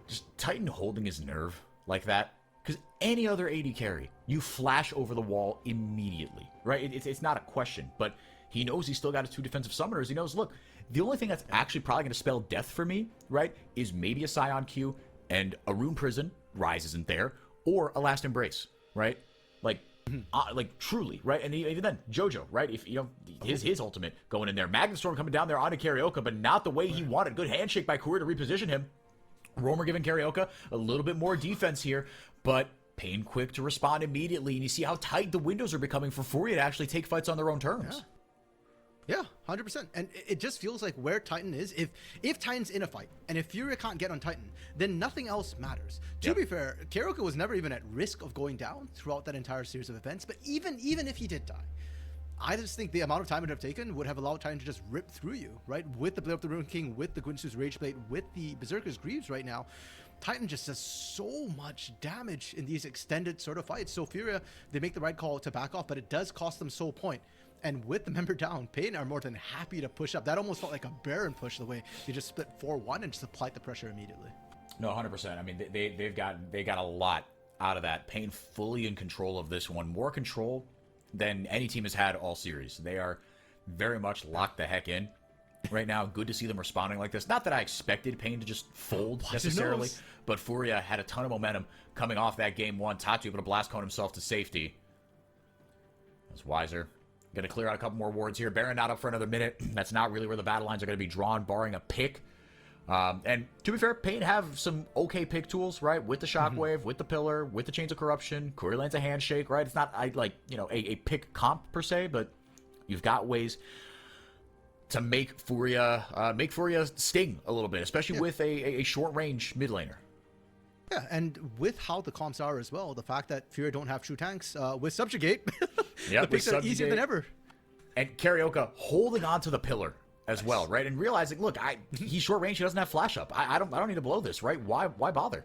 Just Titan holding his nerve like that, because any other AD carry, you flash over the wall immediately, right? It's not a question, but he knows he's still got his 2 defensive summoners. He knows, look, the only thing that's actually probably going to spell death for me, right, is maybe a Scion Q and a Rune Prison, Rise isn't there, or a Last Embrace, right? Like truly, right? And even then, Jojo, right? If you know his ultimate going in there, Magnet Storm coming down there onto Karaoke, but not the way he wanted. Good handshake by Career to reposition him. Roamer giving Karaoke a little bit more defense here, but paiN quick to respond immediately, and you see how tight the windows are becoming for Furia to actually take fights on their own terms. Yeah, 100%. And it just feels like where Titan is, if Titan's in a fight, and if Furia can't get on Titan, then nothing else matters. To be fair, Karaoke was never even at risk of going down throughout that entire series of events, but even if he did die, I just think the amount of time it would have taken would have allowed Titan to just rip through you, right? With the Blade of the Rune King, with the Guinsoo's Rage Blade, with the Berserker's Greaves right now, Titan just does so much damage in these extended sort of fights. So Furia, they make the right call to back off, but it does cost them Soul Point. And with the member down, paiN are more than happy to push up. That almost felt like a Baron push, the way they just split 4-1 and just applied the pressure immediately. No, 100%. I mean, they got a lot out of that. paiN fully in control of this one. More control than any team has had all series. They are very much locked the heck in right now. Good to see them responding like this. Not that I expected paiN to just fold necessarily, but Furia had a ton of momentum coming off that game one. Tatu able to blast cone himself to safety. That's Wiser. Going to clear out a couple more wards here. Baron not up for another minute. That's not really where the battle lines are going to be drawn, barring a pick. And to be fair, paiN have some okay pick tools, right? With the Shockwave, with the Pillar, with the Chains of Corruption. Corey lands a Handshake, right? It's not, a pick comp per se, but you've got ways to make Furia sting a little bit, especially with a short-range mid laner. Yeah, and with how the comps are as well, the fact that Furia don't have true tanks with Subjugate, the picks are easier than ever. And Carioca holding on to the Pillar as well, right? And realizing, look, he's short range, he doesn't have flash up. I don't need to blow this, right? Why bother?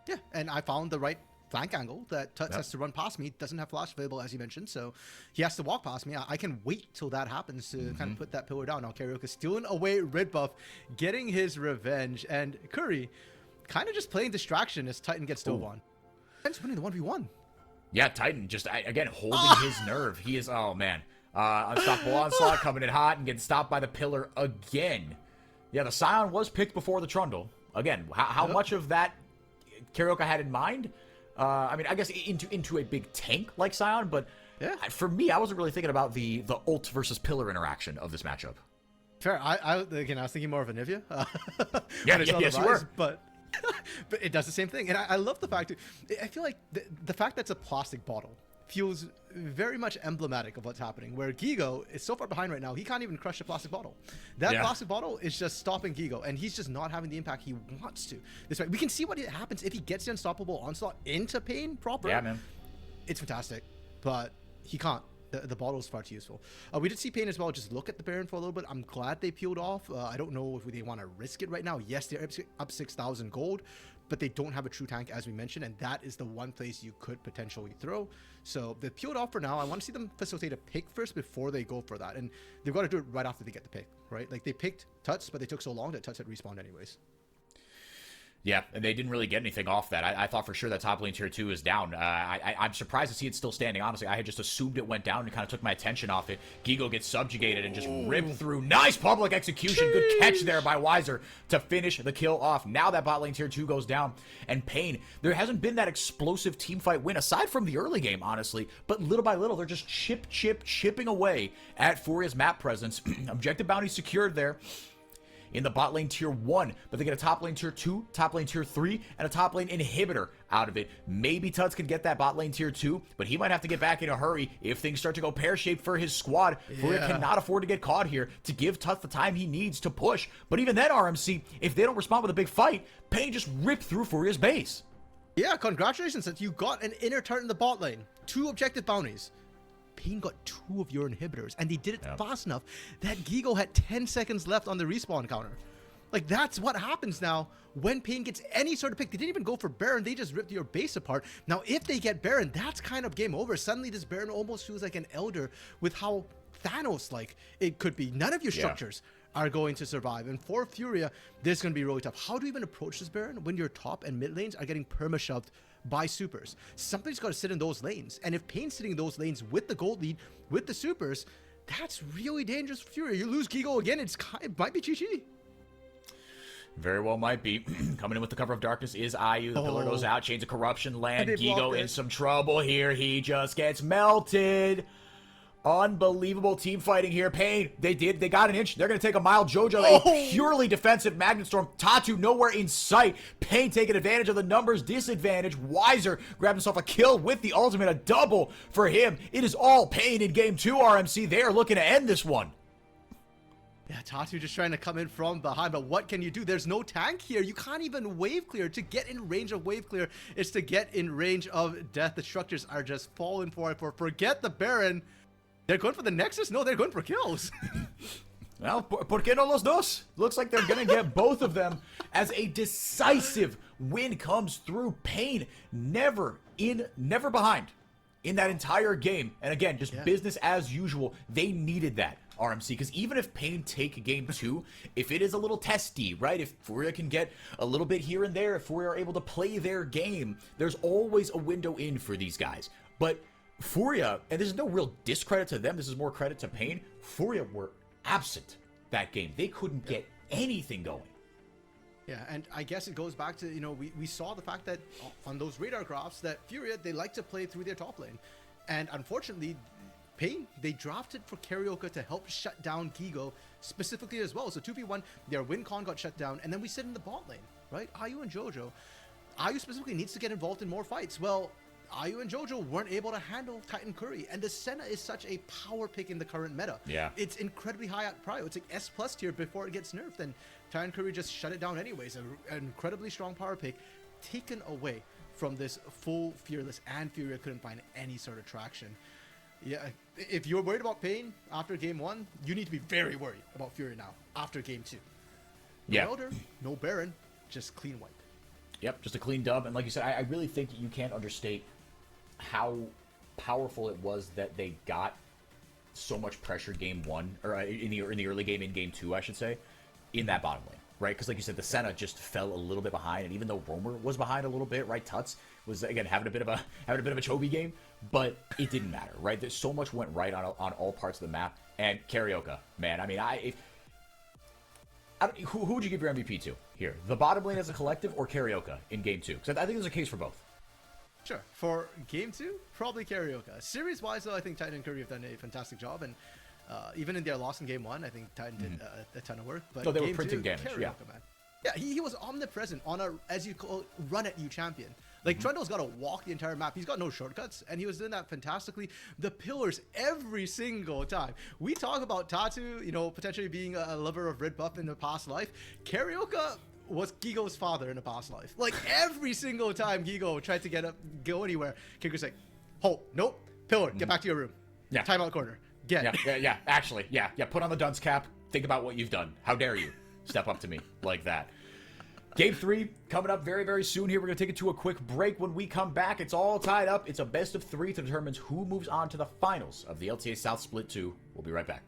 Yeah, and I found the right flank angle that Tuts has to run past me. Doesn't have flash available, as you mentioned, so he has to walk past me. I can wait till that happens to kind of put that Pillar down. Now Carioca stealing away red buff, getting his revenge, and Curry kind of just playing distraction as Titan gets dove on. And winning the 1v1. Yeah, Titan just, again, holding his nerve. He is, oh man. Unstoppable Onslaught coming in hot and getting stopped by the Pillar again. Yeah, the Scion was picked before the Trundle. Again, how much of that Carioca had in mind? I mean, I guess into a big tank like Scion, but for me, I wasn't really thinking about the ult versus Pillar interaction of this matchup. Fair. I was thinking more of Anivia. Yes, you were. But it does the same thing. And I love the fact, I feel like the fact that it's a plastic bottle feels very much emblematic of what's happening, where Gigo is so far behind right now, he can't even crush a plastic bottle. That plastic bottle is just stopping Gigo, and he's just not having the impact he wants to. This way, we can see what happens if he gets the Unstoppable Onslaught into paiN proper. Yeah, man. It's fantastic, but he can't. The bottle is far too useful. We did see paiN as well just look at the Baron for a little bit. I'm glad they peeled off. I don't know if they want to risk it right now. Yes, they're up 6,000 gold, but they don't have a true tank, as we mentioned, and that is the one place you could potentially throw. So they peeled off for now. I want to see them facilitate a pick first before they go for that, and they've got to do it right after they get the pick, right? Like, they picked Tuts, but they took so long that Tuts had respawned anyways. Yeah, and they didn't really get anything off that. I thought for sure that top lane tier 2 is down. I'm surprised to see it still standing, honestly. I had just assumed it went down and kind of took my attention off it. Gigo gets subjugated and just ripped through. Nice public execution. Good catch there by Wiser to finish the kill off. Now that bot lane tier 2 goes down. And paiN, there hasn't been that explosive teamfight win, aside from the early game, honestly. But little by little, they're just chipping away at Furia's map presence. Objective bounty secured there in the bot lane tier 1, but they get a top lane tier 2, top lane tier 3, and a top lane inhibitor out of it. Maybe Tuts can get that bot lane tier 2, but he might have to get back in a hurry if things start to go pear-shaped for his squad. Furia cannot afford to get caught here to give Tuts the time he needs to push. But even then, RMC, if they don't respond with a big fight, paiN just ripped through Furia's base. Yeah, congratulations that you got an inner turret in the bot lane. 2 objective bounties. paiN got 2 of your inhibitors, and they did it fast enough that Gigo had 10 seconds left on the respawn counter. Like, that's what happens now when paiN gets any sort of pick. They didn't even go for Baron, they just ripped your base apart. Now, if they get Baron, that's kind of game over. Suddenly, this Baron almost feels like an Elder with how Thanos-like it could be. None of your structures are going to survive. And for Furia, this is going to be really tough. How do you even approach this Baron when your top and mid lanes are getting perma-shoved by supers? Somebody's got to sit in those lanes, and if paiN's sitting in those lanes with the gold lead, with the supers, that's really dangerous for Furia. You lose Gigo again, it might be GG. Very well might be. Coming in with the cover of darkness is IU. The pillar goes out, Chains of Corruption land. Gigo in some trouble here. He just gets melted. Unbelievable team fighting here. paiN, they got an inch. They're going to take a mile. Jojo, a purely defensive Magnet Storm. Tatu nowhere in sight. paiN taking advantage of the numbers disadvantage. Wiser grabbed himself a kill with the ultimate. A double for him. It is all paiN in game 2, RMC. They are looking to end this one. Yeah, Tatu just trying to come in from behind, but what can you do? There's no tank here. You can't even wave clear. To get in range of wave clear is to get in range of death. The structures are just falling for it. Forget the Baron. They're going for the Nexus? No, they're going for kills. Well, ¿por qué no los dos? Looks like they're going to get both of them as a decisive win comes through. paiN never behind in that entire game. And again, just business as usual. They needed that, RMC, because even if paiN take game 2, if it is a little testy, right? If Furia can get a little bit here and there, if Furia are able to play their game, there's always a window in for these guys. But Furia, and there's no real discredit to them, this is more credit to paiN, Furia were absent that game. They couldn't get anything going. Yeah, and I guess it goes back to, you know, we saw the fact that on those radar graphs that Furia, they like to play through their top lane. And unfortunately, paiN, they drafted for Carioca to help shut down Gigo specifically as well. So 2v1, their win con got shut down, and then we sit in the bot lane, right? Ayu and Jojo. Ayu specifically needs to get involved in more fights. Well, Ayu and Jojo weren't able to handle Titan Curry, and the Senna is such a power pick in the current meta. Yeah. It's incredibly high at prio. It's like S+ tier before it gets nerfed, and Titan Curry just shut it down anyways. An incredibly strong power pick taken away from this full Fearless, and Furia couldn't find any sort of traction. Yeah, if you're worried about paiN after game 1, you need to be very worried about Furia now after game 2. No Yeah. Elder, no Baron, just clean wipe. Yep, just a clean dub. And like you said, I really think you can't understate how powerful it was that they got so much pressure game 1, or in the early game, in game 2, I should say, in that bottom lane, right? Because like you said, the Senna just fell a little bit behind, and even though Roamer was behind a little bit, right? Tuts was again having a bit of a Chobi game, but it didn't matter, right? There's so much went right on all parts of the map. And Carioca, man, I mean, who would you give your MVP to here? The bottom lane as a collective, or Carioca in game 2? Because I think there's a case for both. Sure. For game 2, probably Carioca. Series-wise, though, I think Titan and Curry have done a fantastic job, and even in their loss in game 1, I think Titan did a ton of work. But No, they were game printing 2, damage, Carioca, yeah. man. Yeah, he was omnipresent on a, as you call it, run-at-you champion. Like, Trundle's got to walk the entire map. He's got no shortcuts, and he was doing that fantastically. The pillars every single time. We talk about Tatu, you know, potentially being a lover of red buff in the past life. Carioca was Gigo's father in a past life. Like, every single time Gigo tried to go anywhere, Kiko's like, hold, nope, pillar, get back to your room. Yeah. Timeout corner. Get. Yeah, actually, yeah, put on the dunce cap, think about what you've done. How dare you step up to me like that. Game 3 coming up very, very soon here. We're going to take it to a quick break. When we come back, it's all tied up. It's a best of 3 to determine who moves on to the finals of the LTA South Split 2. We'll be right back.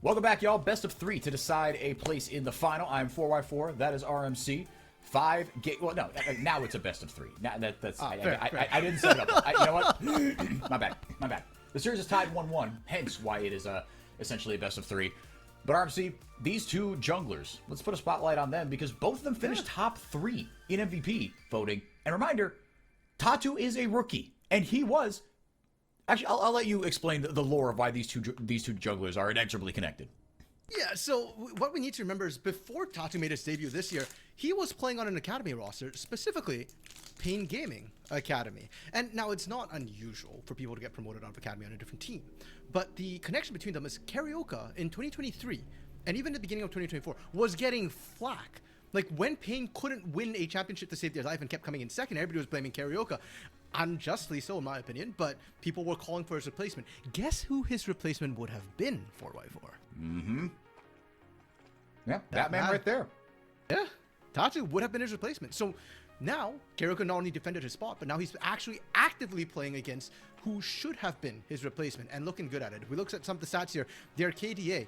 Welcome back, y'all. Best of 3 to decide a place in the final. I'm 4x4. That is RMC. 5 game. Well, no. Now it's a best of 3. Now that's. Fair. I didn't set it up. You know what? My bad. My bad. The series is tied 1-1. Hence why it is essentially a best of 3. But RMC, these two junglers. Let's put a spotlight on them because both of them finished top 3 in MVP voting. And reminder, Tatu is a rookie, and he was. Actually, I'll let you explain the lore of why these two junglers are inexorably connected. Yeah, so what we need to remember is before Tatu made his debut this year, he was playing on an academy roster, specifically paiN Gaming Academy. And now it's not unusual for people to get promoted out of academy on a different team. But the connection between them is Karaoke in 2023, and even at the beginning of 2024, was getting flack. Like when paiN couldn't win a championship to save their life and kept coming in second, everybody was blaming Karaoke. Unjustly so, in my opinion, but people were calling for his replacement. Guess who his replacement would have been, 4x4? Mm-hmm. Yeah, that man right there. Yeah, Tatu would have been his replacement. So now, Karaoke not only defended his spot, but now he's actually actively playing against who should have been his replacement and looking good at it. If we look at some of the stats here, their KDA,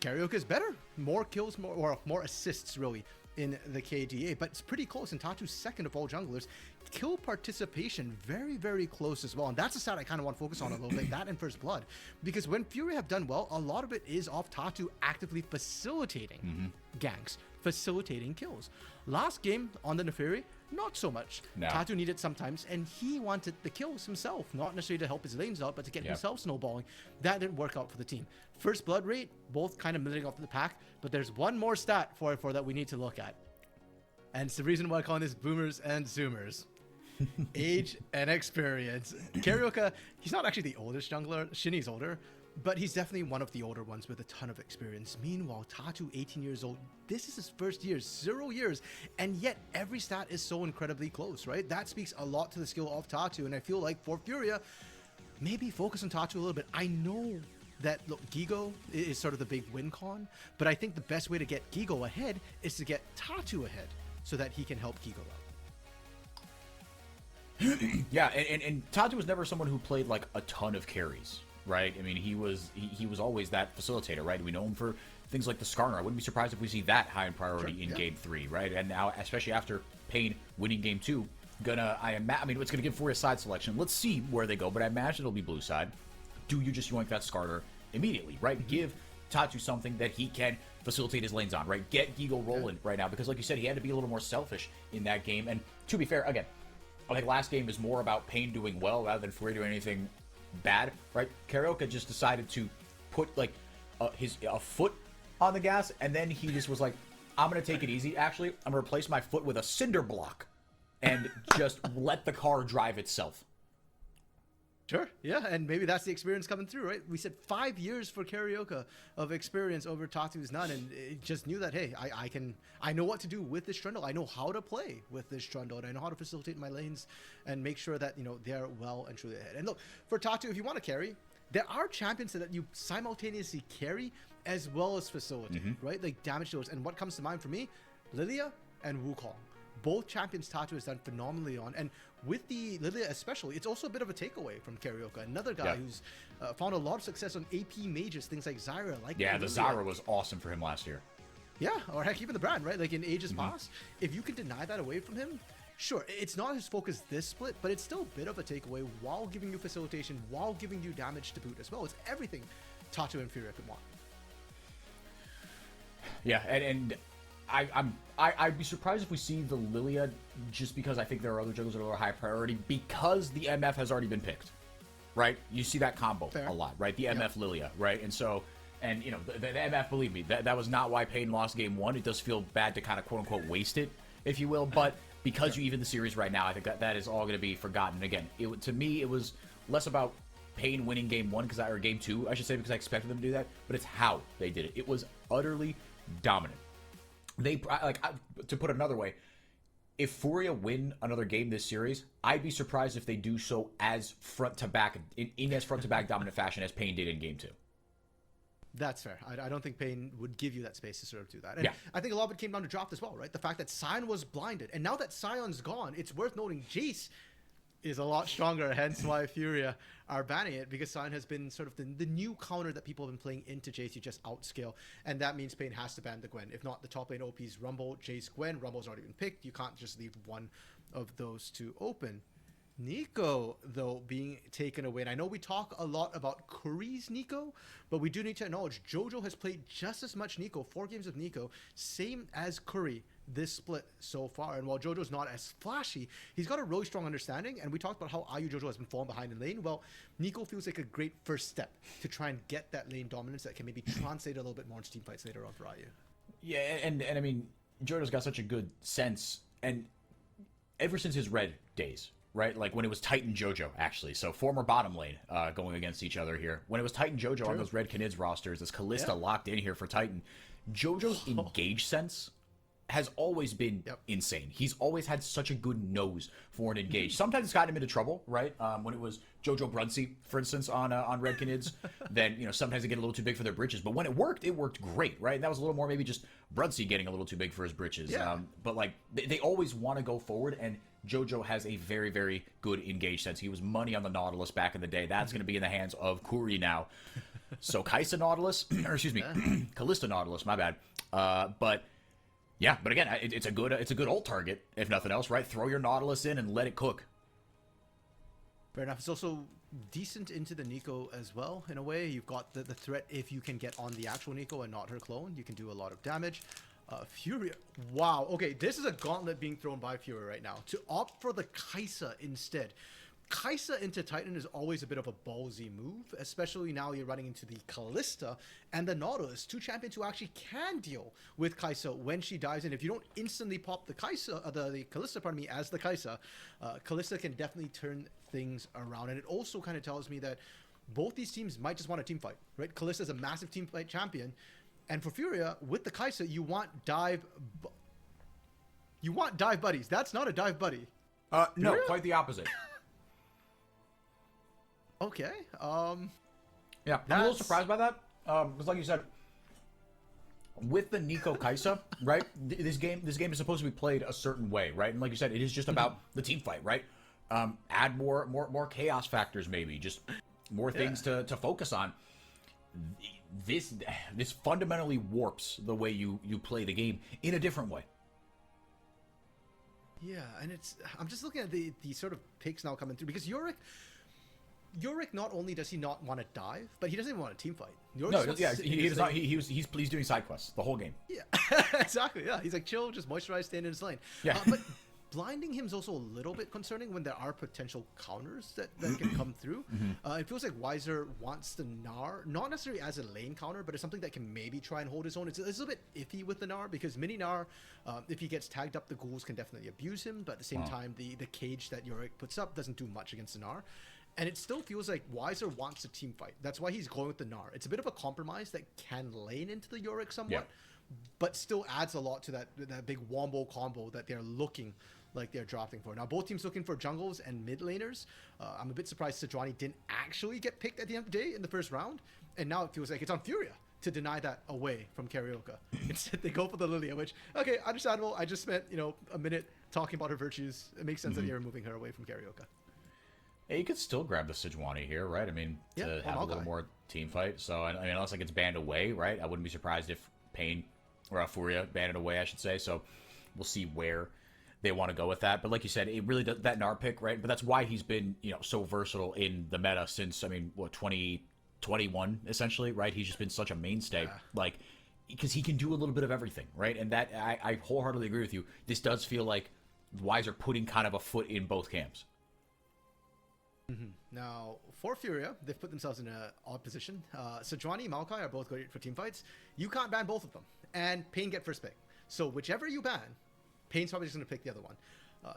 Karaoke is better. More kills, more assists, really, in the KDA, but it's pretty close, and Tatu's second of all junglers. Kill participation, very, very close as well, and that's a stat I kind of want to focus on a little bit, that and First Blood, because when Fury have done well, a lot of it is off Tatu actively facilitating ganks, facilitating kills. Last game on the Neferi, not so much. No. Tatu needed sometimes, and he wanted the kills himself, not necessarily to help his lanes out, but to get himself snowballing. That didn't work out for the team. First Blood rate, both kind of milling off the pack, but there's one more stat for that we need to look at. And it's the reason why I call this Boomers and Zoomers. Age and experience. Karaoke, he's not actually the oldest jungler. Shinny's older, but he's definitely one of the older ones with a ton of experience. Meanwhile, Tatu, 18 years old. This is his first year, 0 years, and yet every stat is so incredibly close, right? That speaks a lot to the skill of Tatu, and I feel like for Furia, maybe focus on Tatu a little bit. I know that, look, Gigo is sort of the big win con, but I think the best way to get Gigo ahead is to get Tatu ahead so that he can help Gigo out. Yeah, and Tatu was never someone who played like a ton of carries, right? I mean, he was always that facilitator, right? We know him for things like the Skarner. I wouldn't be surprised if we see that high in priority in Game 3, right? And now, especially after paiN winning Game 2, it's gonna give Fury a side selection. Let's see where they go, but I imagine it'll be blue side. Do you just yoink that Skarner immediately, right? Give Tatu something that he can facilitate his lanes on, right? Get Gigo rolling right now, because like you said, he had to be a little more selfish in that game. And to be fair, again, I think last game is more about paiN doing well rather than Fury doing anything bad, right? Karaoke just decided to put like a foot on the gas, and then he just was like, I'm going to take it easy. Actually, I'm going to replace my foot with a cinder block and just let the car drive itself. Sure, yeah, and maybe that's the experience coming through, right? We said 5 years for Karaoke of experience over Tatu's none, and it just knew that, hey, I know what to do with this Trundle. I know how to play with this Trundle, and I know how to facilitate my lanes and make sure that, they're well and truly ahead. And look, for Tatu, if you want to carry, there are champions that you simultaneously carry as well as facilitate, right? Like damage dealers. And what comes to mind for me, Lilia and Wukong. Both champions Tatu has done phenomenally on, and with the Lilia especially, it's also a bit of a takeaway from Karaoke. Another guy who's found a lot of success on AP mages, things like Zyra. The Zyra was awesome for him last year. Yeah, or heck, even the brand, right? Like in ages past, if you can deny that away from him, sure, it's not his focus this split, but it's still a bit of a takeaway while giving you facilitation, while giving you damage to boot as well. It's everything Tatu and Furia could want. Yeah, and I'd be surprised if we see the Lilia, just because I think there are other junglers that are high priority, because the MF has already been picked, right? You see that combo a lot, right? The MF Lilia, right? And so, and the MF, believe me, that was not why paiN lost Game 1. It does feel bad to kind of quote unquote waste it, if you will, but because you even the series right now, I think that is all going to be forgotten. Again, to me, it was less about paiN winning Game 1 or Game 2, I should say, because I expected them to do that, but it's how they did it. It was utterly dominant. To put it another way, if Furia win another game this series, I'd be surprised if they do so as front to back in as front to back dominant fashion as paiN did in Game 2. That's fair. I don't think paiN would give you that space to sort of do that. And I think a lot of it came down to draft as well, right? The fact that Sion was blinded, and now that Sion's gone, it's worth noting Jace is a lot stronger, hence why Furia are banning it, because Sion has been sort of the new counter that people have been playing into Jace. You just outscale, and that means paiN has to ban the Gwen. If not, the top lane OP's Rumble, Jace, Gwen. Rumble's already been picked. You can't just leave one of those two open. Nico, though, being taken away. And I know we talk a lot about Curry's Nico, but we do need to acknowledge Jojo has played just as much Nico, 4 games of Nico, same as Curry this split so far. And while Jojo's not as flashy, he's got a really strong understanding. And we talked about how IU Jojo has been falling behind in lane. Well, Nico feels like a great first step to try and get that lane dominance that can maybe translate a little bit more into team fights later on for IU. Yeah, and I mean, Jojo's got such a good sense, and ever since his red days, right? Like when it was Titan Jojo, actually. So former bottom lane going against each other here. When it was Titan Jojo on those Red Canids rosters, this Kalista locked in here for Titan, Jojo's engage sense has always been insane. He's always had such a good nose for an engage. Sometimes it's gotten him into trouble, right? When it was Jojo Brunsey, for instance, on Red Canids, then, you know, sometimes they get a little too big for their britches. But when it worked great, right? And that was a little more maybe just Brunsey getting a little too big for his britches. But, like, they always want to go forward, and Jojo has a very, very good engage sense. He was money on the Nautilus back in the day. That's going to be in the hands of Kuri now. So Kaisa Nautilus, or excuse me, Kalista Nautilus, my bad. But yeah, but again, it's a good ult target, if nothing else, right? Throw your Nautilus in and let it cook. Fair enough. It's also decent into the Nico as well, in a way. You've got the threat if you can get on the actual Nico and not her clone. You can do a lot of damage. Furia. Wow. Okay, this is a gauntlet being thrown by Furia right now. To opt for the Kaisa instead. Kaisa into Titan is always a bit of a ballsy move, especially now you're running into the Kalista and the Nautilus, 2 champions who actually can deal with Kaisa when she dives in. If you don't instantly pop the Kaisa, the Kalista, pardon me, as the Kaisa, Kalista can definitely turn things around. And it also kind of tells me that both these teams might just want a team fight, right? Kalista is a massive team fight champion, and for Furia with the Kaisa, you want dive buddies. That's not a dive buddy. No, quite the opposite. Okay. Yeah, I'm a little surprised by that. Because like you said, with the Nico Kaisa, right? This game is supposed to be played a certain way, right? And like you said, it is just about the team fight, right? Add more chaos factors, maybe just more things to focus on. This fundamentally warps the way you play the game in a different way. Yeah, and I'm just looking at the sort of picks now coming through, because Yorick, not only does he not want to dive, but he doesn't even want a team fight. He's doing side quests the whole game. Yeah, exactly. Yeah, he's like, chill, just moisturize, stand in his lane. Yeah, but blinding him is also a little bit concerning when there are potential counters that can come through. It feels like Weiser wants the Gnar, not necessarily as a lane counter, but it's something that can maybe try and hold his own. It's a little bit iffy with the Gnar, because mini Gnar, if he gets tagged up, the ghouls can definitely abuse him, but at the same time, the cage that Yorick puts up doesn't do much against the Gnar. And it still feels like Weiser wants a team fight. That's why he's going with the Gnar. It's a bit of a compromise that can lane into the Yorick somewhat, but still adds a lot to that big wombo combo that they're looking like they're drafting for. Now, both teams looking for jungles and mid laners. I'm a bit surprised Sejuani didn't actually get picked at the end of the day in the first round, and now it feels like it's on Furia to deny that away from Carioca. Instead, they go for the Lilia, which, okay, understandable. I just spent, a minute talking about her virtues. It makes sense that you're moving her away from Carioca. Yeah, you could still grab the Sejuani here, right? I mean, to have a little more team fight. So, I mean, unless like it's banned away, right? I wouldn't be surprised if paiN, or Furia banned it away, I should say. So, we'll see where they want to go with that. But like you said, it really does, that Gnar pick, right? But that's why he's been, so versatile in the meta since, 2021, essentially, right? He's just been such a mainstay, like, because he can do a little bit of everything, right? And that, I wholeheartedly agree with you. This does feel like Weiser putting kind of a foot in both camps. Now, for Furia, they've put themselves in an odd position. Sejuani and Maokai are both great for team fights. You can't ban both of them, and paiN get first pick. So whichever you ban, paiN's probably just going to pick the other one.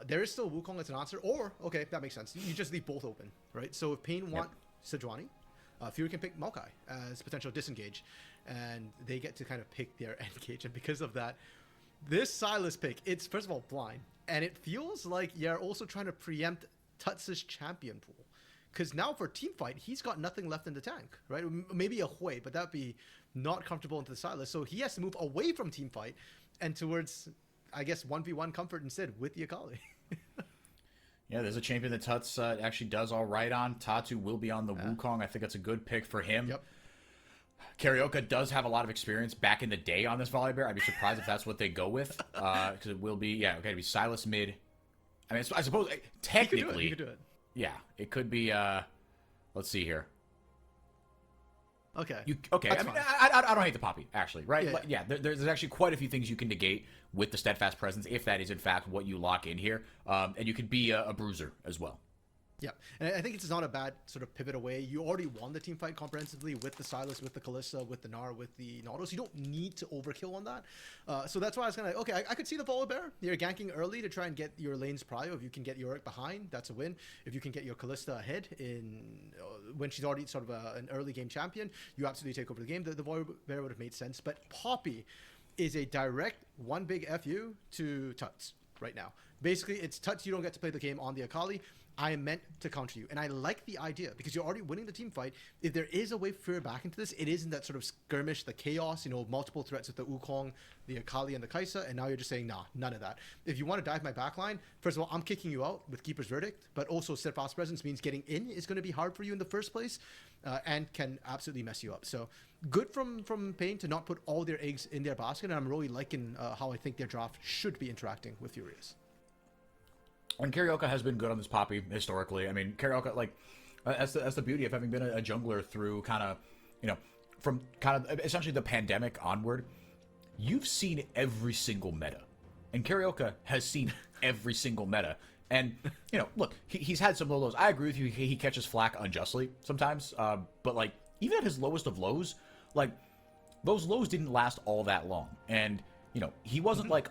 There is still Wukong as an answer, or, okay, that makes sense. You just leave both open, right? So if paiN want Sejuani, Furia can pick Maokai as potential disengage, and they get to kind of pick their engage. And because of that, this Sylas pick, it's first of all blind, and it feels like you're also trying to preempt Tuts' champion pool, because now for team fight he's got nothing left in the tank, right? Maybe a Hui, but that'd be not comfortable into the Sylas, so he has to move away from team fight and towards, I guess, 1v1 comfort instead with the Akali. Yeah, there's a champion that Tuts actually does all right on. Tatu will be on the Wukong. I think that's a good pick for him. Yep. Karaoke does have a lot of experience back in the day on this Volibear. I'd be surprised if that's what they go with. Because it will be, yeah, okay, it'll be Silas mid. I mean, I suppose, technically. You could do it. Yeah, it could be, let's see here. Okay. Okay, I mean, I don't hate the Poppy, actually, right? Yeah, But yeah, there's actually quite a few things you can negate with the Steadfast Presence, if that is, in fact, what you lock in here. And you could be a bruiser as well. Yeah, and I think it's not a bad sort of pivot away. You already won the team fight comprehensively with the Silas, with the Kalista, with the Gnar, with the Nautilus. You don't need to overkill on that. So that's why I was kind of like, okay, I could see the Volibear. You're ganking early to try and get your lanes prio. If you can get Yorick behind, that's a win. If you can get your Kalista ahead in when she's already sort of an early game champion, you absolutely take over the game. The Volibear would have made sense. But Poppy is a direct one big FU to Tuts right now. Basically, it's Tuts, you don't get to play the game on the Akali. I am meant to counter you. And I like the idea because you're already winning the team fight. If there is a way for back into this, it isn't that sort of skirmish, the chaos, multiple threats with the Wukong, the Akali, and the Kaisa. And now you're just saying, nah, none of that. If you want to dive my backline, first of all, I'm kicking you out with Keeper's Verdict. But also, Steadfast Presence means getting in is going to be hard for you in the first place and can absolutely mess you up. So good from paiN to not put all their eggs in their basket. And I'm really liking how I think their draft should be interacting with Furious. And Karaoke has been good on this Poppy historically. I mean, Karaoke, like, that's the beauty of having been a jungler through kind of, from kind of essentially the pandemic onward. You've seen every single meta. And Karaoke has seen every single meta. And, look, he's had some low lows. I agree with you. He catches flack unjustly sometimes. But, like, even at his lowest of lows, like, those lows didn't last all that long. And he wasn't like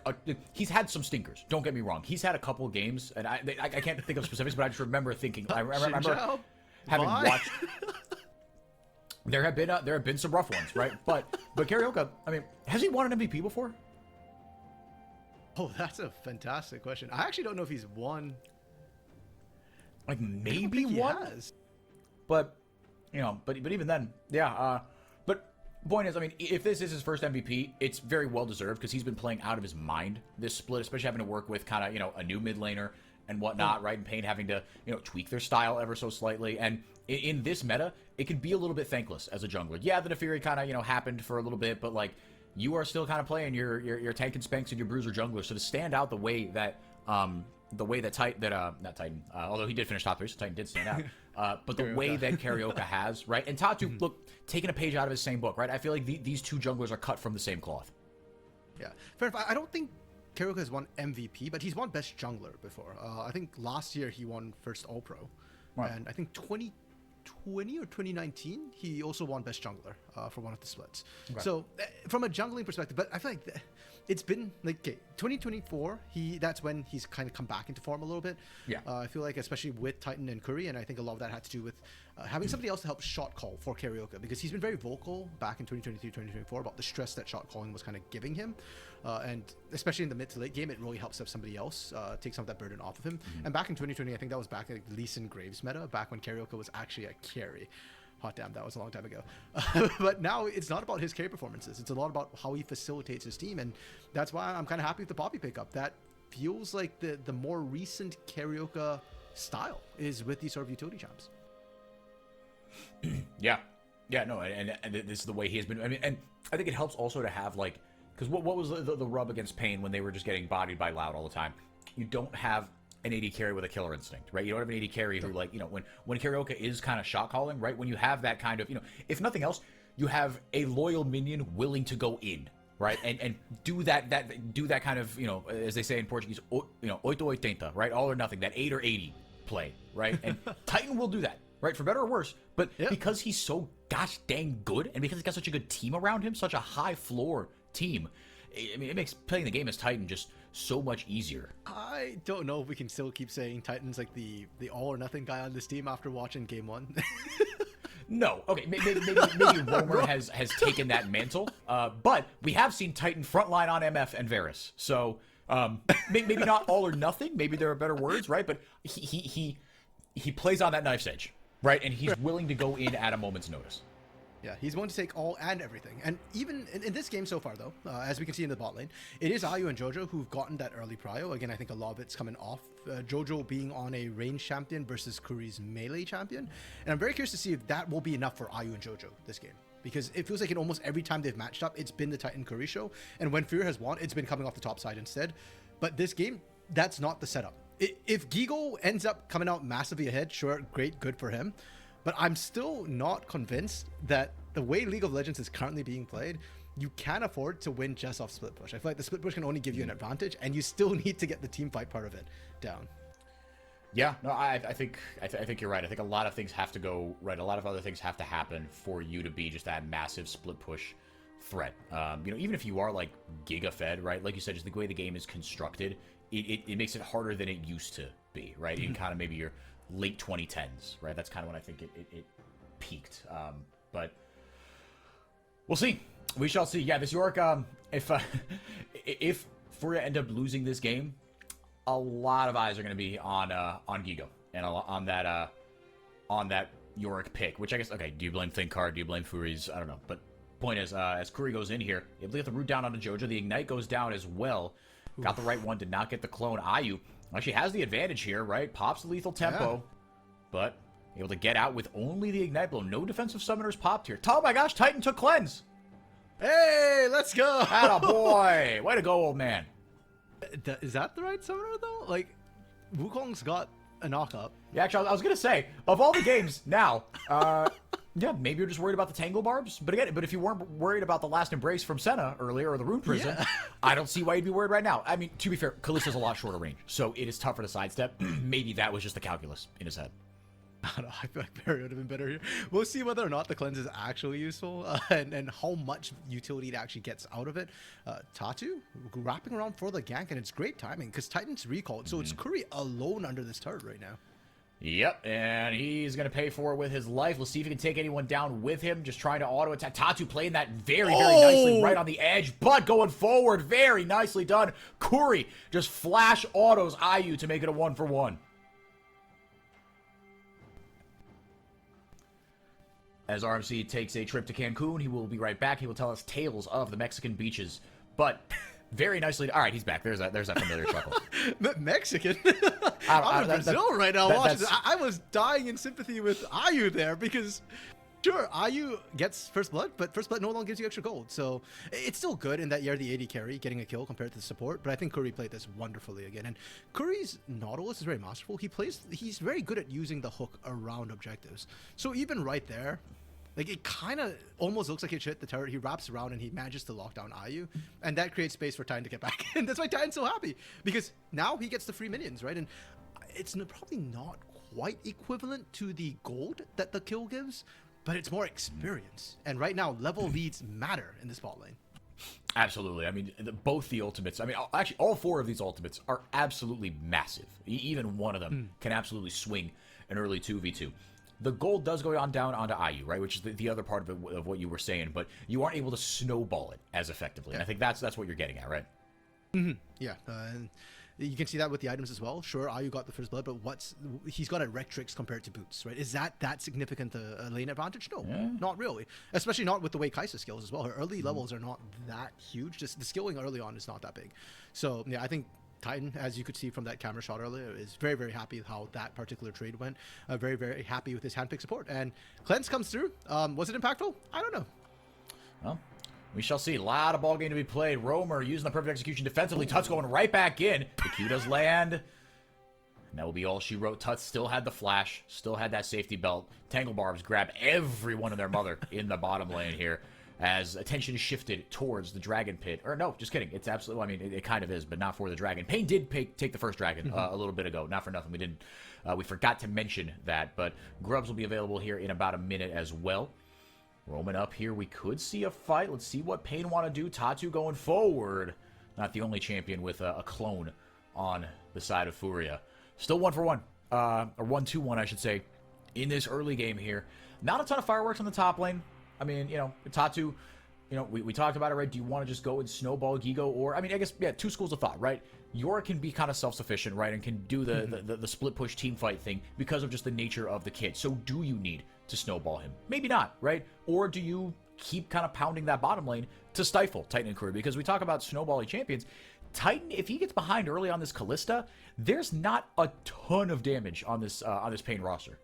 he's had some stinkers. Don't get me wrong. He's had a couple of games, and I can't think of specifics, but I just remember thinking. I remember having watched. There have been some rough ones, right? But Karaoke, I mean, has he won an MVP before? Oh, that's a fantastic question. I actually don't know if he's won. Like maybe one, but but even then, yeah. Point is, I mean, if this is his first MVP, it's very well deserved because he's been playing out of his mind this split, especially having to work with kind of, a new mid laner and whatnot, right? And paiN having to, tweak their style ever so slightly. And in this meta, it can be a little bit thankless as a jungler. Yeah, the Neferi kind of, happened for a little bit, but like you are still kind of playing your tank and Spanx and your bruiser jungler. So to stand out the way that not Titan, although he did finish top 3, so Titan did stand out. But the way that Karaoke has, right? And Tatu, look, taking a page out of his same book, right? I feel like these two junglers are cut from the same cloth. Yeah, fair enough. I don't think Karaoke has won MVP, but he's won Best Jungler before. I think last year he won First All-Pro. Right. And I think 2020 or 2019, he also won Best Jungler for one of the splits. Okay. So from a jungling perspective, but I feel like it's been like 2024. That's when he's kind of come back into form a little bit. Yeah, I feel like especially with Titan and Curry, and I think a lot of that had to do with having somebody else to help shot call for Karaoke because he's been very vocal back in 2023, 2024 about the stress that shot calling was kind of giving him, and especially in the mid to late game, it really helps have somebody else take some of that burden off of him. And back in 2020, I think that was back in like Lee Sin Graves meta, back when Karaoke was actually a carry. Hot damn, that was a long time ago. But now it's not about his carry performances. It's a lot about how he facilitates his team. And that's why I'm kind of happy with the Poppy pickup. That feels like the more recent Karaoke style is with these sort of utility champs. Yeah, no, and this is the way he has been. I mean, and I think it helps also to have like, because what was the rub against paiN when they were just getting bodied by Loud all the time? You don't have an AD carry with a killer instinct, right? You don't have an AD carry who, like, when Karaoke is kind of shot calling, right? When you have that kind of, if nothing else, you have a loyal minion willing to go in, right? And do that kind of, as they say in Portuguese, oito oitenta, right? All or nothing, that 8 or 80 play, right? And Titan will do that, right? For better or worse, but because he's so gosh dang good, and because he's got such a good team around him, such a high floor team, I mean, it makes playing the game as Titan just so much easier. I don't know if we can still keep saying Titan's like the all or nothing guy on this team after watching game 1. No, okay, maybe Romer has taken that mantle, but we have seen Titan frontline on MF and Varus, so maybe not all or nothing. Maybe there are better words, right? But he plays on that knife's edge, right? And he's willing to go in at a moment's notice. Yeah, he's willing to take all and everything. And even in this game so far, though, as we can see in the bot lane, it is Ayu and Jojo who've gotten that early prio. Again, I think a lot of it's coming off Jojo being on a range champion versus Kuri's melee champion. And I'm very curious to see if that will be enough for Ayu and Jojo this game. Because it feels like in almost every time they've matched up, it's been the Titan Kuri show. And when Furia has won, it's been coming off the top side instead. But this game, that's not the setup. If Gigo ends up coming out massively ahead, sure, great, good for him. But I'm still not convinced that the way League of Legends is currently being played, you can't afford to win just off split push. I feel like the split push can only give you an advantage, and you still need to get the team fight part of it down. Yeah, no, I think you're right. I think a lot of things have to go right. A lot of other things have to happen for you to be just that massive split push threat. You know, even if you are like giga fed, right? Like you said, just the way the game is constructed, it makes it harder than it used to be, right? In kind of maybe your late 2010s, right? That's kind of when I think it peaked. But we'll see. We shall see. Yeah, this Yorick, if Furia end up losing this game, a lot of eyes are going to be on Gigo and on that Yorick pick, which I guess, okay, do you blame Thinkard? Do you blame Furies? I don't know. But point is, as Kuri goes in here, able to get the root down onto Jojo. The Ignite goes down as well. Got the right one, did not get the clone. Ayu actually has the advantage here, right? Pops the lethal tempo, but able to get out with only the Ignite blow. No defensive summoners popped here. Oh my gosh, Titan took cleanse. Hey, let's go. Atta boy. Way to go, old man. Is that the right summoner, though? Like, Wukong's got a knock-up. Yeah, actually, I was going to say, of all the games now, yeah, maybe you're just worried about the Tangle Barbs. But again, if you weren't worried about the last embrace from Senna earlier, or the Rune Prison, I don't see why you'd be worried right now. I mean, to be fair, Kalista's a lot shorter range, so it is tougher to sidestep. Maybe that was just the calculus in his head. I don't know, I feel like Barry would have been better here. We'll see whether or not the cleanse is actually useful and how much utility it actually gets out of it. Tatu wrapping around for the gank, and it's great timing because Titan's recalled, so it's Kuri alone under this turret right now. Yep, and he's going to pay for it with his life. Let's see if he can take anyone down with him. Just trying to auto-attack. Tatu playing that very nicely right on the edge, but going forward. Very nicely done. Kuri just flash autos Ayu to make it a 1-for-1. As RMC takes a trip to Cancun, he will be right back. He will tell us tales of the Mexican beaches. But very nicely... All right, he's back. There's that familiar chuckle. Mexican? I'm in Brazil right now watching. I was dying in sympathy with Ayu there because... Sure, Ayu gets First Blood, but First Blood no longer gives you extra gold. So it's still good in that you're the AD carry, getting a kill compared to the support. But I think Kuri played this wonderfully again. And Kuri's Nautilus is very masterful. He's very good at using the hook around objectives. So even right there, like it kind of almost looks like he hit the turret. He wraps around and he manages to lock down Ayu. And that creates space for Titan to get back in. That's why Titan's so happy. Because now he gets the free minions, right? And it's probably not quite equivalent to the gold that the kill gives, but it's more experience. And right now, level leads matter in this bot lane. Absolutely. I mean, both the ultimates, I mean, actually, all four of these ultimates are absolutely massive. Even one of them can absolutely swing an early 2v2. The gold does go on down onto Ayu, right? Which is the other part of what you were saying, but you aren't able to snowball it as effectively. And I think that's what you're getting at, right? Yeah. And you can see that with the items as well. Sure, Ayu got the First Blood, but he's got a Rectrix compared to Boots, right? Is that significant a lane advantage? No, not really. Especially not with the way Kai'Sa skills as well. Her early levels are not that huge. Just the skilling early on is not that big. So yeah, I think Titan, as you could see from that camera shot earlier, is very, very happy with how that particular trade went. Very, very happy with his handpick support. And Cleanse comes through. Was it impactful? I don't know. Well, we shall see. A lot of ball game to be played. Roamer using the perfect execution defensively. Tuts going right back in. The Q does land. And that will be all she wrote. Tuts still had the flash. Still had that safety belt. Tangle Barbs grab everyone and their mother in the bottom lane here, as attention is shifted towards the Dragon Pit. Or no, just kidding. It's absolutely, I mean, it kind of is, but not for the Dragon. paiN did take the first Dragon a little bit ago. Not for nothing. We forgot to mention that, but Grubs will be available here in about a minute as well. Roaming up here, we could see a fight. Let's see what paiN want to do. Tatu going forward. Not the only champion with a clone on the side of Furia. Still 1-for-1. Or 1-2-1, I should say, in this early game here. Not a ton of fireworks on the top lane. I mean, you know, Tatu, you know, we talked about it, right? Do you want to just go and snowball Gigo? Or, I mean, I guess, yeah, two schools of thought, right? Yorick can be kind of self-sufficient, right? And can do the split push team fight thing because of just the nature of the kit. So do you need to snowball him? Maybe not, right? Or do you keep kind of pounding that bottom lane to stifle Titan and Curry? Because we talk about snowballing champions. Titan, if he gets behind early on this Kalista, there's not a ton of damage on this paiN roster.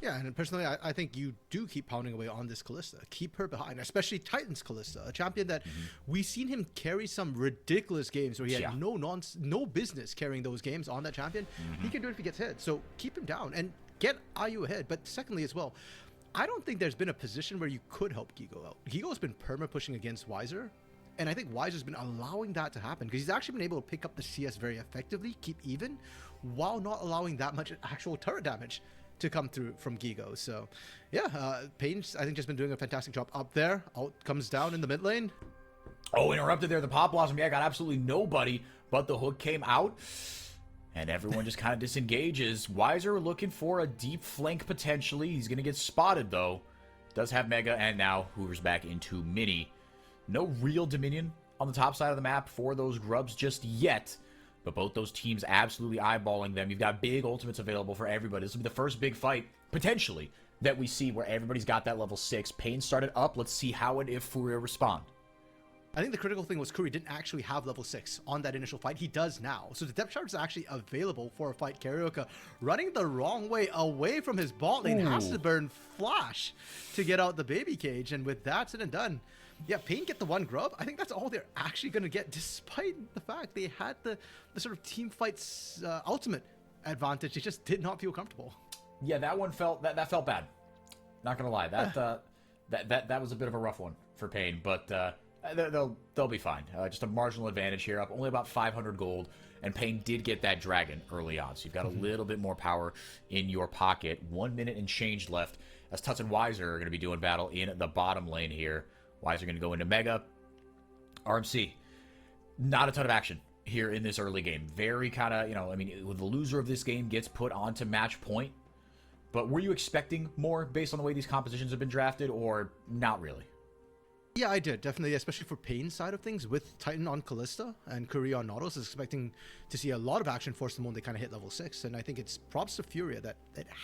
Yeah, and personally, I think you do keep pounding away on this Kalista. Keep her behind, especially Titan's Kalista, a champion that we've seen him carry some ridiculous games where he had no business carrying those games on that champion. He can do it if he gets hit. So keep him down and get IU ahead. But secondly as well, I don't think there's been a position where you could help Gigo out. Gigo's been perma-pushing against Weiser, and I think Weiser's been allowing that to happen because he's actually been able to pick up the CS very effectively, keep even, while not allowing that much actual turret damage to come through from Gigo. So yeah, paiN's I think just been doing a fantastic job up there. Out comes down in the mid lane. Oh, interrupted there. The Pop Blossom. Yeah, got absolutely nobody, but the hook came out. And everyone just kind of disengages. Weiser looking for a deep flank potentially. He's going to get spotted, though. Does have Mega, and now Hoover's back into Mini. No real Dominion on the top side of the map for those grubs just yet. But both those teams absolutely eyeballing them. You've got big ultimates available for everybody. This will be the first big fight, potentially, that we see where everybody's got that level 6. paiN started up. Let's see how and if Furia respond. I think the critical thing was Curry didn't actually have level 6 on that initial fight. He does now. So the depth charge is actually available for a fight. Karyoka running the wrong way away from his bot lane. Has to burn Flash to get out the baby cage. And with that said and done, yeah, paiN get the one grub. I think that's all they're actually going to get, despite the fact they had the sort of team fights ultimate advantage. They just did not feel comfortable. Yeah, that one felt that felt bad. Not going to lie. That was a bit of a rough one for paiN, but they'll be fine. Just a marginal advantage here, up only about 500 gold, and paiN did get that dragon early on, so you've got a little bit more power in your pocket. 1 minute and change left as Tuts and Weiser are going to be doing battle in the bottom lane here. Weiser going to go into Mega. RMC, not a ton of action here in this early game. Very kind of, I mean, the loser of this game gets put onto match point, but were you expecting more based on the way these compositions have been drafted, or not really? Yeah, I did, definitely, especially for paiN's side of things, with Titan on Kalista and Curry on Nautilus, is expecting to see a lot of action force the moment they kind of hit level 6, and I think it's props to Furia that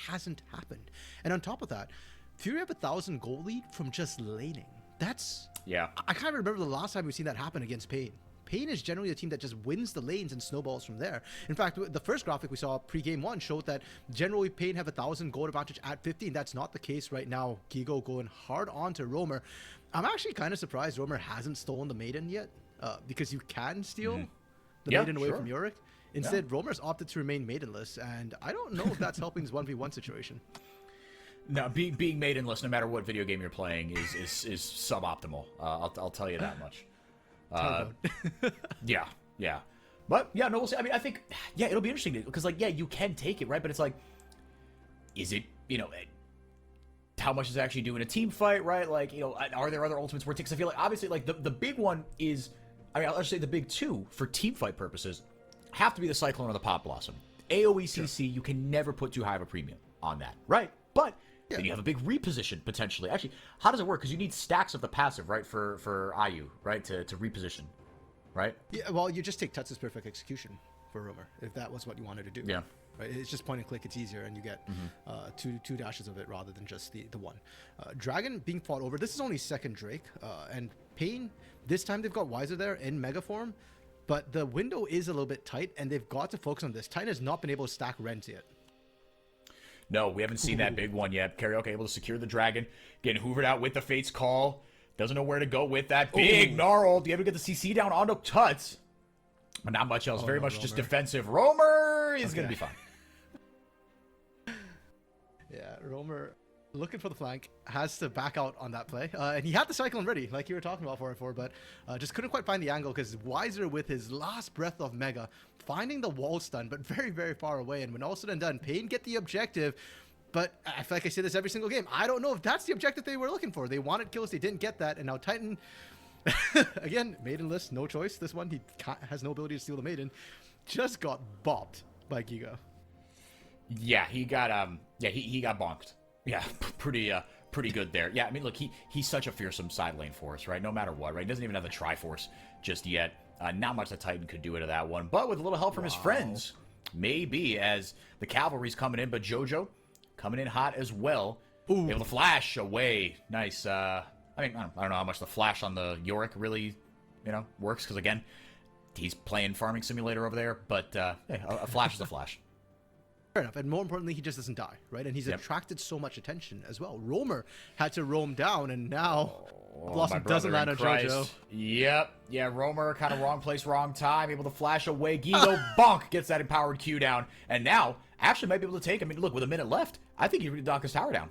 hasn't happened. And on top of that, Furia have 1,000 gold lead from just laning. That's... Yeah. I can't remember the last time we've seen that happen against paiN. paiN is generally a team that just wins the lanes and snowballs from there. In fact, the first graphic we saw pre-game 1 showed that generally paiN have 1,000 gold advantage at 15. That's not the case right now. Gigo going hard on to Roamer. I'm actually kind of surprised Roamer hasn't stolen the Maiden yet, because you can steal the Maiden away from Yorick. Instead, Roamer's opted to remain Maidenless, and I don't know if that's helping his 1v1 situation. No, being Maidenless, no matter what video game you're playing, is suboptimal. I'll tell you that much. Yeah. But, yeah, no, we'll see. I mean, I think, yeah, it'll be interesting, because, like, yeah, you can take it, right? But it's like, is it, how much is it actually doing a team fight, right? Like, are there other ultimates worth it? Because I feel like, obviously, like, the big one is, I mean, I'll just say the big two, for team fight purposes, have to be the Cyclone or the Pop Blossom. AoE CC, you can never put too high of a premium on that, right? But then you have a big reposition, potentially. Actually, how does it work? Because you need stacks of the passive, right, for IU, right, to reposition, right? Yeah, well, you just take Tuts' Perfect Execution for Roamer, if that was what you wanted to do. Yeah. Right? It's just point and click, it's easier, and you get two dashes of it rather than just the one. Dragon being fought over, this is only second Drake, and paiN, this time they've got Weiser there in Mega form, but the window is a little bit tight, and they've got to focus on this. Titan has not been able to stack Rens yet. No, we haven't seen that big one yet. Karyoka able to secure the dragon, getting hoovered out with the Fate's Call. Doesn't know where to go with that. Big gnarl. Do you ever get the CC down onto Tuts? But not much else. Very much Roamer. Just defensive. Roamer is going to be fine. Yeah, Roamer looking for the flank, has to back out on that play. And he had the Cyclone ready, like you were talking about 4-4, but just couldn't quite find the angle because Weiser with his last breath of Mega, finding the wall stun, but very, very far away. And when all said and done, paiN get the objective. But I feel like I say this every single game. I don't know if that's the objective they were looking for. They wanted kills, they didn't get that. And now Titan, again, Maidenless, no choice. This one, he has no ability to steal the Maiden. Just got bopped by Giga. Yeah, he got he got bonked. Yeah, pretty good there. Yeah, I mean, look, he's such a fearsome side lane for us, right? No matter what, right? He doesn't even have the Triforce just yet. Not much the Titan could do to that one, but with a little help from his friends, maybe, as the cavalry's coming in, but JoJo coming in hot as well. Ooh. Able to flash away. Nice. I mean, I don't know how much the flash on the Yorick really, works. Because, again, he's playing Farming Simulator over there. But, hey, a flash is a flash. Fair enough. And more importantly, he just doesn't die, right? And he's attracted so much attention as well. Roamer had to roam down, and now Blossom doesn't land on JoJo. Yep. Yeah, Roamer, kind of wrong place, wrong time. Able to flash away. Gigo, bonk, gets that empowered Q down. And now, Ashley might be able to take him. I mean, look, with a minute left, I think he can knock his tower down.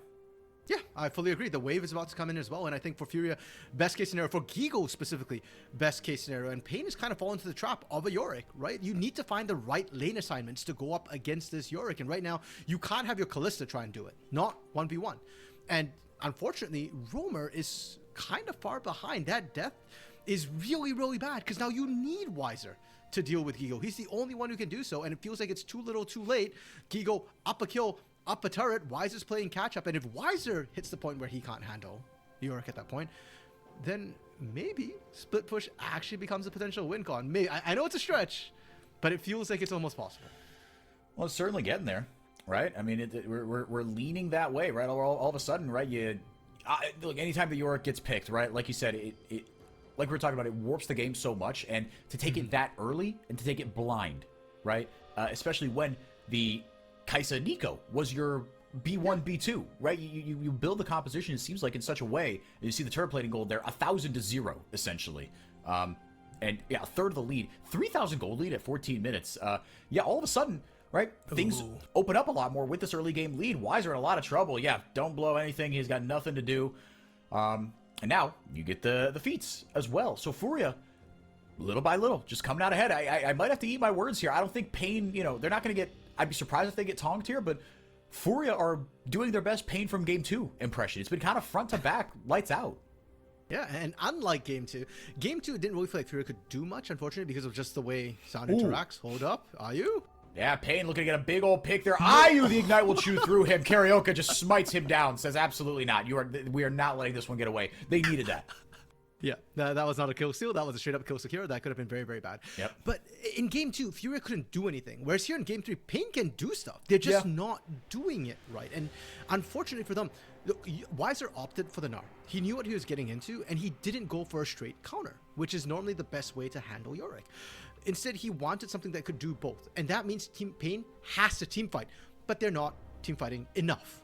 Yeah, I fully agree. The wave is about to come in as well, and I think for Furia, best case scenario, for Gigo specifically, best case scenario, and paiN is kind of fallen into the trap of a Yorick, right? You need to find the right lane assignments to go up against this Yorick, and right now, you can't have your Kalista try and do it, not 1v1. And unfortunately, Roamer is kind of far behind. That death is really, really bad, because now you need Wiser to deal with Gigo. He's the only one who can do so, and it feels like it's too little too late. Gigo, up a kill, up a turret, Wiser's playing catch-up, and if Wiser hits the point where he can't handle Yorick at that point, then maybe split push actually becomes a potential win con. Maybe, I know it's a stretch, but it feels like it's almost possible. Well, it's certainly getting there, right? I mean, we're leaning that way, right? All of a sudden, right? Look, anytime the Yorick gets picked, right? Like you said, it like we were talking about, it warps the game so much, and to take it that early and to take it blind, right? Especially when the Kaisa Nico was your B1, B2, right? You build the composition, it seems like, in such a way, and you see the turret plating gold there, 1,000 to 0, essentially. And yeah, a third of the lead, 3,000 gold lead at 14 minutes. Yeah, all of a sudden, right, things open up a lot more with this early game lead. Wiser in a lot of trouble. Yeah, don't blow anything. He's got nothing to do. And now you get the feats as well. So Furia, little by little, just coming out ahead. I might have to eat my words here. I don't think paiN, they're not going to get... I'd be surprised if they get tonked here, but Furia are doing their best paiN from Game 2 impression. It's been kind of front to back, lights out. Yeah, and unlike Game 2, Game 2 didn't really feel like Furia could do much, unfortunately, because of just the way Sound interacts. Hold up, Ayu? Yeah, paiN looking to get a big old pick there. Ayu, the Ignite will chew through him. Karaoke just smites him down, says absolutely not. We are not letting this one get away. They needed that. Yeah, that was not a kill steal. That was a straight-up kill secure. That could have been very, very bad. Yep. But in Game 2, Furia couldn't do anything. Whereas here in Game 3, paiN can do stuff. They're just not doing it right. And unfortunately for them, look, Wiser opted for the Gnar. He knew what he was getting into, and he didn't go for a straight counter, which is normally the best way to handle Yorick. Instead, he wanted something that could do both. And that means Team paiN has to teamfight. But they're not teamfighting enough.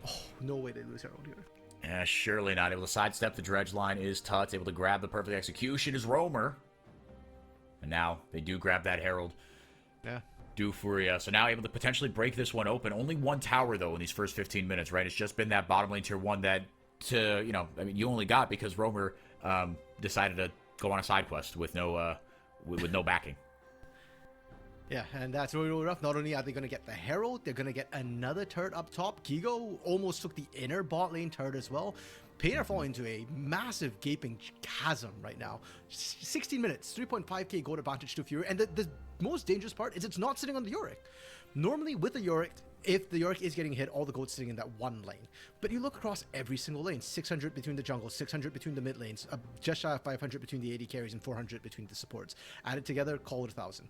Oh, no way they lose Herald here. Yeah, surely not. Able to sidestep the dredge line is Tuts. Able to grab the perfect execution is Roamer. And now they do grab that Herald. Yeah. Do Furia. So now able to potentially break this one open. Only one tower, though, in these first 15 minutes, right? It's just been that bottom lane tier 1 that, you only got because Roamer decided to go on a side quest with no backing. Yeah, and that's really, really rough. Not only are they going to get the Herald, they're going to get another turret up top. Gigo almost took the inner bot lane turret as well. paiN are falling into a massive gaping chasm right now. 16 minutes, 3.5k gold advantage to Fury. And the most dangerous part is it's not sitting on the Yorick. Normally with the Yorick, if the Yorick is getting hit, all the gold's sitting in that one lane. But you look across every single lane, 600 between the jungles, 600 between the mid lanes, just shy of 500 between the AD carries, and 400 between the supports. Added together, call it 1,000.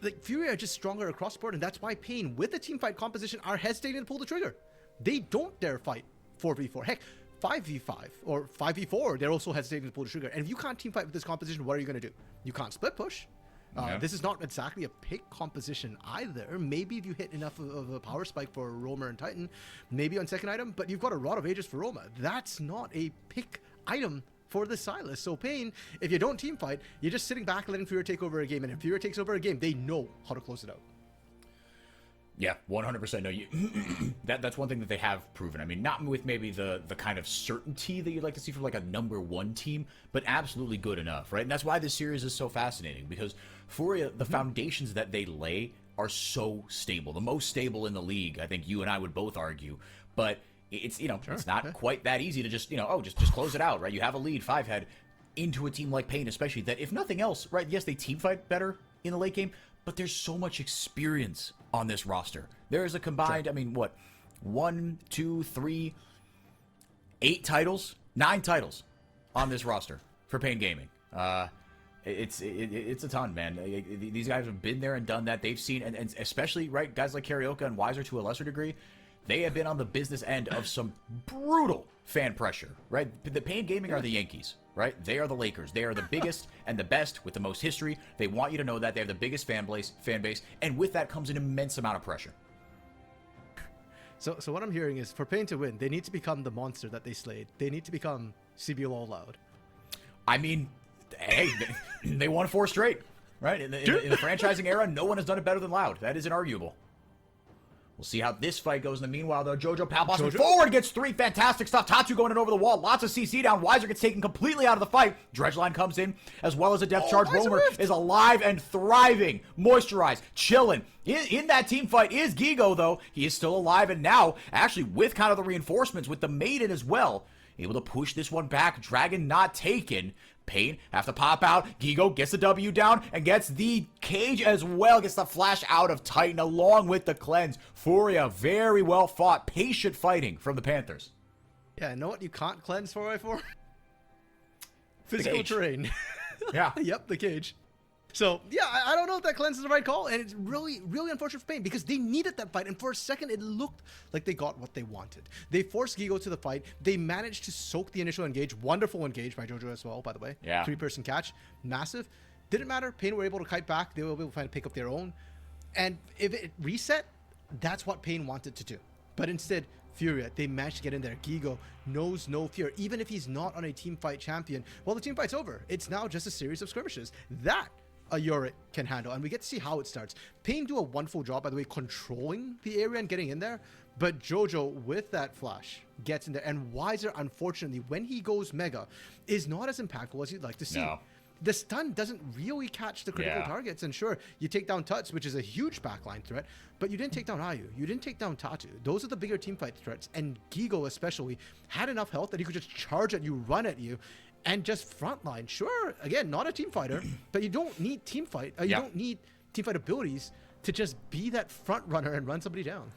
Like, Fury are just stronger across the board, and that's why paiN, with the teamfight composition, are hesitating to pull the trigger. They don't dare fight 4v4. Heck, 5v5 or 5v4, they're also hesitating to pull the trigger. And if you can't teamfight with this composition, what are you going to do? You can't split push. This is not exactly a pick composition either. Maybe if you hit enough of a power spike for Roamer and Titan, maybe on second item, but you've got a Rod of Ages for Roma. That's not a pick item for the Sylas. So paiN, if you don't team fight, you're just sitting back letting Fury take over a game. And if Fury takes over a game, they know how to close it out. Yeah, 100%. No, that's one thing that they have proven. I mean, not with maybe the kind of certainty that you'd like to see from like a number 1 team, but absolutely good enough, right? And that's why this series is so fascinating, because Furia, the foundations that they lay are so stable, the most stable in the league. I think you and I would both argue, but it's it's not quite that easy to just just close it out, right? You have a lead 5-head into a team like paiN, especially that if nothing else, right? Yes, they team fight better in the late game, but there's so much experience on this roster. There is a combined, I mean, what, 1, 2, 3, 8 titles, 9 titles on this roster for paiN Gaming. It's a ton, man. These guys have been there and done that. They've seen, and especially, right, guys like Karaoke and Wiser to a lesser degree, they have been on the business end of some brutal fan pressure, right? The paiN Gaming are the Yankees, right? They are the Lakers. They are the biggest and the best with the most history. They want you to know that they have the biggest fan base, and with that comes an immense amount of pressure. So what I'm hearing is for paiN to win, they need to become the monster that they slayed. They need to become CBLOL Loud. I mean, hey, they won 4 straight, right? In the franchising era, no one has done it better than Loud. That is inarguable. We'll see how this fight goes. In the meanwhile, though, Jojo Palboss forward gets 3. Fantastic stuff. Tatu going in over the wall. Lots of CC down. Wiser gets taken completely out of the fight. Dredgeline comes in, as well as a Death Charge. Roamer is alive and thriving. Moisturized. Chilling. In that team fight is Gigo, though. He is still alive, and now, actually, with kind of the reinforcements, with the Maiden as well, able to push this one back. Dragon not taken. paiN have to pop out. Gigo gets the W down and gets the cage as well. Gets the flash out of Titan along with the cleanse. Furia, very well fought. Patient fighting from the Panthers. Yeah, know what you can't cleanse 4x4? Physical terrain. Yeah. Yep, the cage. So, yeah, I don't know if that cleanse is the right call, and it's really, really unfortunate for paiN because they needed that fight, and for a second, it looked like they got what they wanted. They forced Gigo to the fight. They managed to soak the initial engage. Wonderful engage by Jojo as well, by the way. Yeah. 3-person catch. Massive. Didn't matter. paiN were able to kite back. They were able to find pick up their own. And if it reset, that's what paiN wanted to do. But instead, Furia, they managed to get in there. Gigo knows no fear. Even if he's not on a team fight champion, well, the team fight's over. It's now just a series of skirmishes. That a Yorick can handle, and we get to see how it starts. paiN do a wonderful job, by the way, controlling the area and getting in there, but Jojo, with that flash, gets in there, and Wiser, unfortunately, when he goes Mega, is not as impactful as you'd like to see. No. The stun doesn't really catch the critical targets, and sure, you take down Tuts, which is a huge backline threat, but you didn't take down Ayu. You didn't take down Tatu. Those are the bigger teamfight threats, and Gigo especially had enough health that he could just charge at you, run at you, and just frontline. Sure, again, not a team fighter, but you don't need team fight. You don't need team fight abilities to just be that front runner and run somebody down.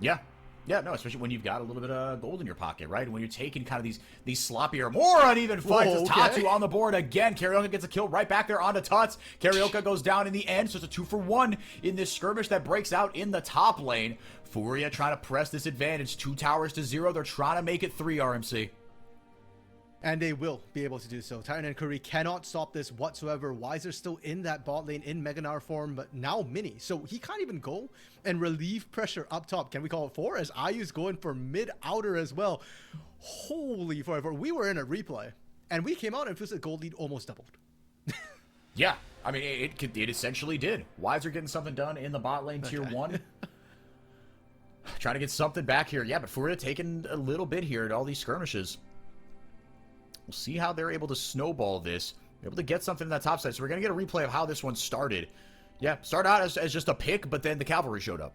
Yeah. Yeah, no, especially when you've got a little bit of gold in your pocket, right? And when you're taking kind of these sloppier, more uneven fights. As Tatu on the board again. Karioka gets a kill right back there onto Tuts. Karioka goes down in the end, so it's a 2-for-1 in this skirmish that breaks out in the top lane. Furia trying to press this advantage. 2 towers to 0. They're trying to make it 3, RMC. And they will be able to do so. Titan and Curry cannot stop this whatsoever. Wiser still in that bot lane in Meganar form, but now Mini. So he can't even go and relieve pressure up top. Can we call it 4? As Ayu's going for mid-outer as well. Holy forever. We were in a replay, and we came out and feels like gold lead almost doubled. Yeah, I mean, it essentially did. Wiser getting something done in the bot lane tier 1. Trying to get something back here. Yeah, but Furia taking a little bit here at all these skirmishes. We'll see how they're able to snowball this. They're able to get something in that top side. So we're going to get a replay of how this one started. Yeah, started out as just a pick, but then the cavalry showed up.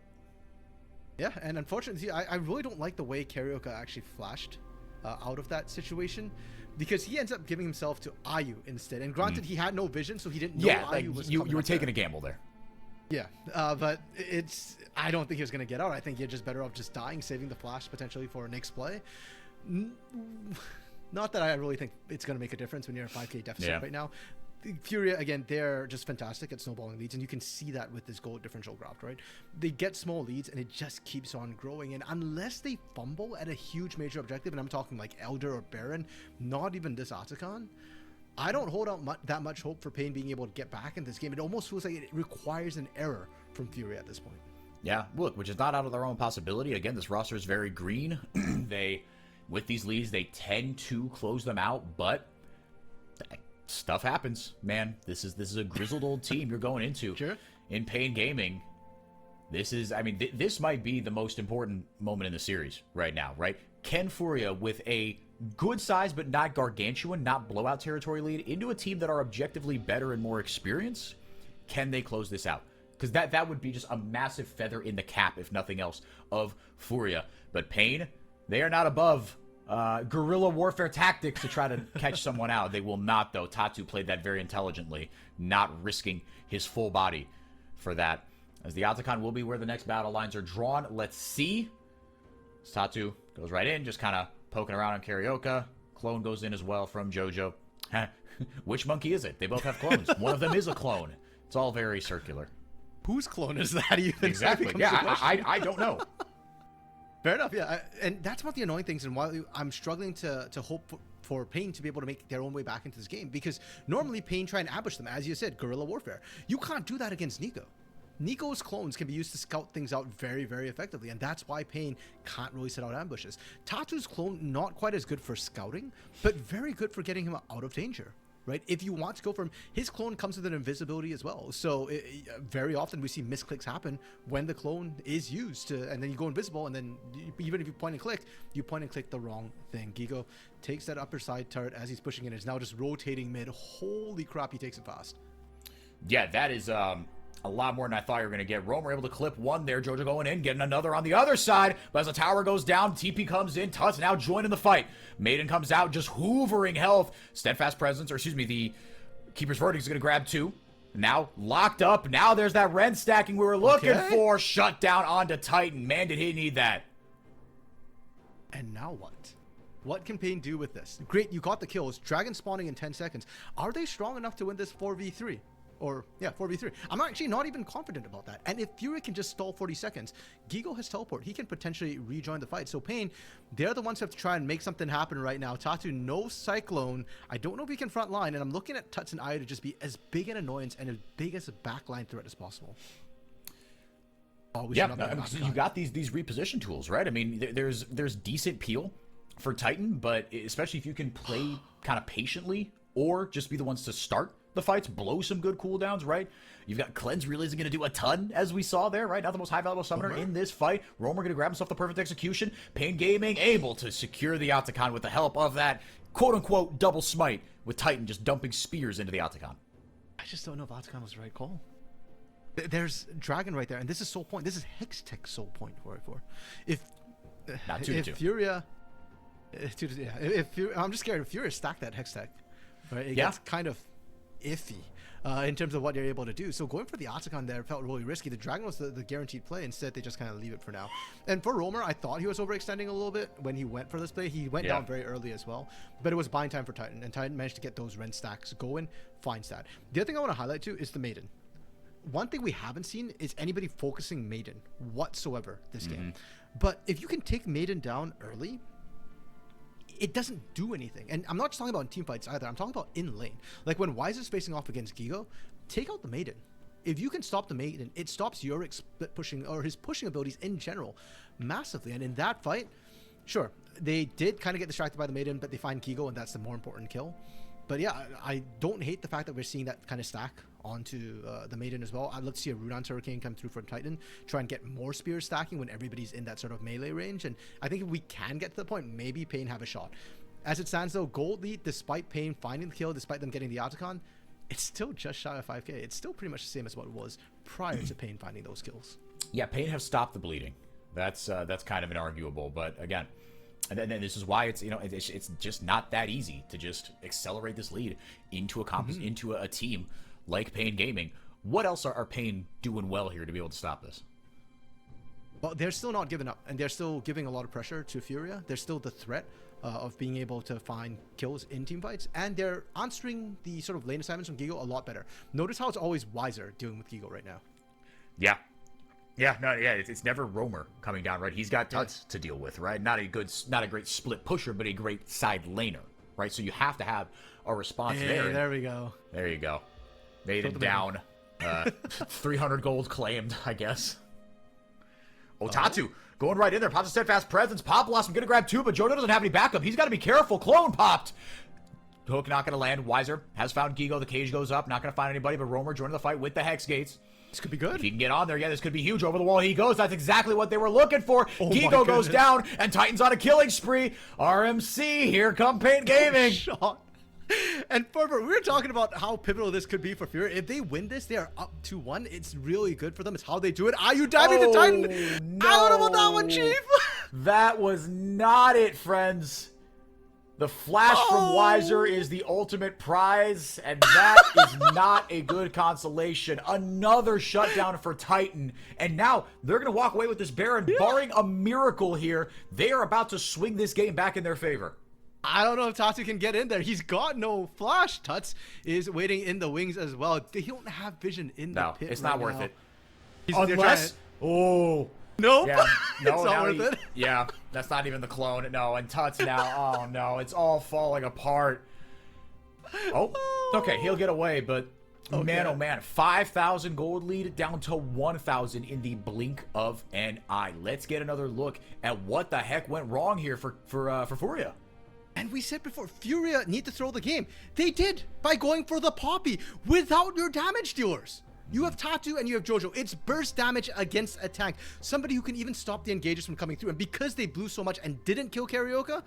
Yeah, and unfortunately, I really don't like the way Karioka actually flashed out of that situation, because he ends up giving himself to Ayu instead. And granted, he had no vision, so he didn't know Ayu was you were taking a gamble there. Yeah, but I don't think he was going to get out. I think you're just better off just dying, saving the flash potentially for Nick's play. Not that I really think it's going to make a difference when you're in a 5k deficit right now. Furia, again, they're just fantastic at snowballing leads, and you can see that with this gold differential graft, right? They get small leads, and it just keeps on growing, and unless they fumble at a huge major objective, and I'm talking like Elder or Baron, not even this Atakan, I don't hold out that much hope for paiN being able to get back in this game. It almost feels like it requires an error from Furia at this point. Yeah, look, which is not out of their own possibility. Again, this roster is very green. With these leads, they tend to close them out, but stuff happens, man. This is a grizzled old team you're going into. Sure. In paiN Gaming. This is, I mean, this might be the most important moment in the series right now, right? Can Furia, with a good size but not gargantuan, not blowout territory lead, into a team that are objectively better and more experienced, can they close this out? Because that would be just a massive feather in the cap, if nothing else, of Furia. But paiN, they are not above guerrilla warfare tactics to try to catch someone out. They will not, though. Tatu played that very intelligently, not risking his full body for that. As the Atakan will be where the next battle lines are drawn. Let's see. Tatu goes right in, just kind of poking around on Karioka. Clone goes in as well from Jojo. Which monkey is it? They both have clones. One of them is a clone. It's all very circular. Whose clone is that even? Exactly. Yeah, I don't know. Fair enough, yeah. And that's one of the annoying things, and why I'm struggling to hope for paiN to be able to make their own way back into this game, because normally paiN try and ambush them, as you said, guerrilla warfare. You can't do that against Nico. Nico's clones can be used to scout things out very, very effectively, and that's why paiN can't really set out ambushes. Tatu's clone, not quite as good for scouting, but very good for getting him out of danger. Right? If you want to go for him, his clone comes with an invisibility as well. So very often we see misclicks happen when the clone is used and then you go invisible, and then even if you point and click the wrong thing. Gigo takes that upper side turret as he's pushing in. Is now just rotating mid. Holy crap, he takes it fast. Yeah, that is a lot more than I thought you were going to get. Romer able to clip one there. Jojo going in, getting another on the other side. But as the tower goes down, TP comes in. Tuts now joining the fight. Maiden comes out, just hoovering health. Steadfast Presence, or excuse me, the Keeper's Verdict is going to grab two. Now locked up. Now there's that Ren stacking we were looking for. Shut down onto Titan. Man, did he need that. And now what? What can paiN do with this? Great, you got the kills. Dragon spawning in 10 seconds. Are they strong enough to win this 4v3? Or, yeah, 4v3. I'm actually not even confident about that. And if Fury can just stall 40 seconds, Gigo has teleport. He can potentially rejoin the fight. So paiN, they're the ones who have to try and make something happen right now. Tatu, no Cyclone. I don't know if he can front line. And I'm looking at Tuts and Aya to just be as big an annoyance and as big as a backline threat as possible. Oh, we should not you got these reposition tools, right? I mean, there's decent peel for Titan, but especially if you can play kind of patiently or just be the ones to start the fights, blow some good cooldowns, right? You've got Cleanse really isn't going to do a ton, as we saw there, right? Not the most high valuable summoner in this fight. Romer going to grab himself the perfect execution. paiN Gaming able to secure the Otacon with the help of that quote-unquote double smite, with Titan just dumping spears into the Otacon. I just don't know if Otacon was the right call. There's Dragon right there, and this is Soul Point. This is Hextech Soul Point for. If Furia... I'm just scared if Furia stacked that Hextech, right? It gets kind of iffy in terms of what you're able to do. So going for the Otacon there felt really risky. The Dragon was the guaranteed play. Instead, they just kind of leave it for now. And for Romer, I thought he was overextending a little bit when he went for this play. He went down very early as well. But it was buying time for Titan, and Titan managed to get those Ren stacks going. Finds that. The other thing I want to highlight too is the Maiden. One thing we haven't seen is anybody focusing Maiden whatsoever this game. But if you can take Maiden down early, it doesn't do anything. And I'm not just talking about in team fights either. I'm talking about in lane. Like when Weiser's facing off against Gigo, take out the Maiden. If you can stop the Maiden, it stops Yorick's split pushing, or his pushing abilities in general, massively. And in that fight, sure, they did kind of get distracted by the Maiden, but they find Gigo, and that's the more important kill. But yeah, I don't hate the fact that we're seeing that kind of stack onto the Maiden as well. I'd love to see a Rudon Hurricane come through from Titan, try and get more spear stacking when everybody's in that sort of melee range. And I think if we can get to the point, maybe paiN have a shot. As it stands though, gold lead, despite paiN finding the kill, despite them getting the Otacon, it's still just shy of 5k. It's still pretty much the same as what it was prior to paiN finding those kills. Yeah, paiN have stopped the bleeding. That's kind of inarguable, but again, and then this is why it's it's just not that easy to just accelerate this lead into a team like paiN Gaming. What else are paiN doing well here to be able to stop this? Well, they're still not giving up, and they're still giving a lot of pressure to Furia. There's still the threat of being able to find kills in team fights, and they're answering the sort of lane assignments from Gigo a lot better. Notice how it's always Wiser dealing with Gigo right now. Yeah. It's never Romer coming down, right? He's got Tuts to deal with, right? Not a great split pusher, but a great side laner, right? So you have to have a response there. There we go. There you go. Maiden down. 300 gold claimed, I guess. Tatu going right in there. Pops a Steadfast Presence. Pop Blossom going to grab two, but Jojo doesn't have any backup. He's got to be careful. Clone popped. Hook not going to land. Wiser has found Gigo. The cage goes up. Not going to find anybody, but Romer joining the fight with the Hex Gates. This could be good. If he can get on there, this could be huge. Over the wall he goes. That's exactly what they were looking for. Gigo goes down, and Titan's on a killing spree. RMC, here come paiN Gaming. Shot. And Fervor, we were talking about how pivotal this could be for Fury. If they win this, they are up 2-1. It's really good for them. It's how they do it. Are you diving to Titan? No. I don't know about that one, Chief. That was not it, friends. The flash from Wiser is the ultimate prize, and that is not a good consolation. Another shutdown for Titan, and now they're going to walk away with this Baron. Barring a miracle here, they are about to swing this game back in their favor. I don't know if Tatu can get in there. He's got no flash. Tuts is waiting in the wings as well. They don't have vision in the pit. No, it's not worth now. it. Unless... Nope. Yeah, no, it's not worth it. Yeah, that's not even the clone. No, and Tuts now. Oh no, it's all falling apart. Oh, okay, he'll get away, but Okay. man, oh man, 5,000 gold lead down to 1,000 in the blink of an eye. Let's get another look at what the heck went wrong here for Furia. And we said before, Furia need to throw the game. They did by going for the Poppy without your damage dealers. You have Tatu and you have Jojo. It's burst damage against a tank. Somebody who can even stop the engages from coming through. And because they blew so much and didn't kill Carioca,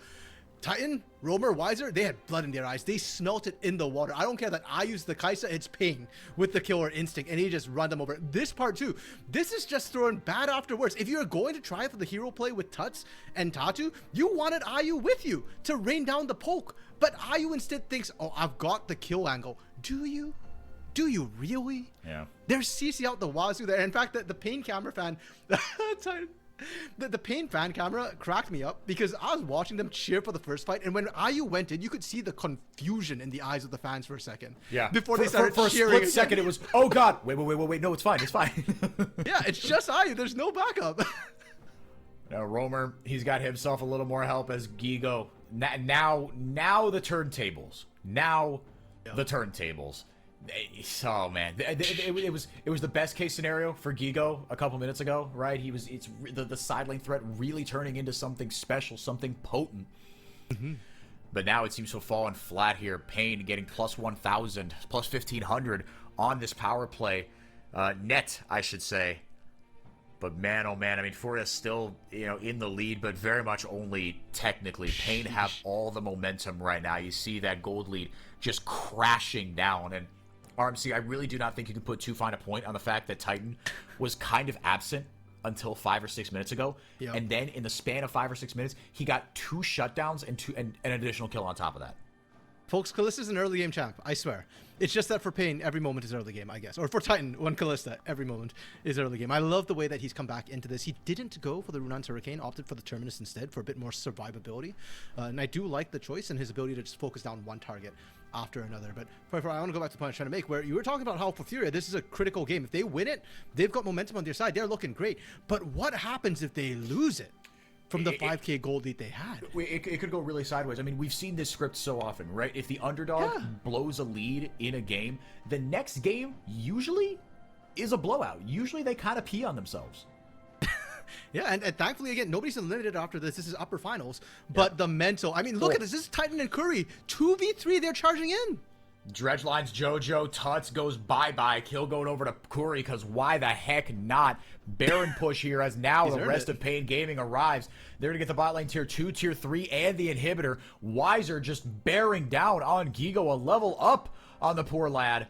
Titan, Roamer, Wiser, they had blood in their eyes. They smelt it in the water. I don't care that I use the Kaisa, it's paiN with the killer instinct, and he just run them over. This part too, this is just throwing bad after worse. If you're going to try for the hero play with Tuts and Tatu, you wanted Ayu with you to rain down the poke. But Ayu instead thinks, oh, I've got the kill angle. Do you? Do you really? Yeah. There's CC out the wazoo there. In fact, the paiN camera fan, the paiN fan camera cracked me up because I was watching them cheer for the first fight, and when Ayu went in, you could see the confusion in the eyes of the fans for a second. Yeah. Before they started for a cheering split again. second, it was, oh god, wait, no, it's fine. Yeah, it's just Ayu. There's no backup. Now Roamer, he's got himself a little more help as Gigo. Now the turntables. Now the turntables. Oh man, it was the best case scenario for Gigo a couple minutes ago, right? It's the side lane threat really turning into something special, something potent. But now it seems to have fallen flat here. paiN getting plus 1,000, plus 1,500 on this power play, net, I should say. But man, oh man, I mean, Furia's still, in the lead, but very much only technically. paiN have all the momentum right now. You see that gold lead just crashing down, and RMC, I really do not think you can put too fine a point on the fact that Titan was kind of absent until 5 or 6 minutes ago. Yep. And then in the span of 5 or 6 minutes, he got 2 shutdowns and an additional kill on top of that. Folks, Kalista's an early game champ, I swear. It's just that for paiN, every moment is early game, I guess. Or for Titan, one Kalista, every moment is early game. I love the way that he's come back into this. He didn't go for the Runan's Hurricane, opted for the Terminus instead for a bit more survivability. And I do like the choice and his ability to just focus down one target after another. But I want to go back to the point I was trying to make, where you were talking about how for Furia, this is a critical game. If they win it, they've got momentum on their side. They're looking great. But what happens if they lose it? From the 5K gold lead they had. It could go really sideways. I mean, we've seen this script so often, right? If the underdog blows a lead in a game, the next game usually is a blowout. Usually they kind of pee on themselves. Yeah, and thankfully, again, nobody's eliminated after this. This is upper finals. But the mental, I mean, look at this. This is Titan and Curry. 2v3, they're charging in. Dredgelines, Jojo, Tuts goes bye-bye. Kill going over to Curry, because why the heck not? Baron push here as now the rest of paiN Gaming arrives. They're going to get the bot lane tier 2, tier 3, and the inhibitor. Wiser just bearing down on Gigo, a level up on the poor lad.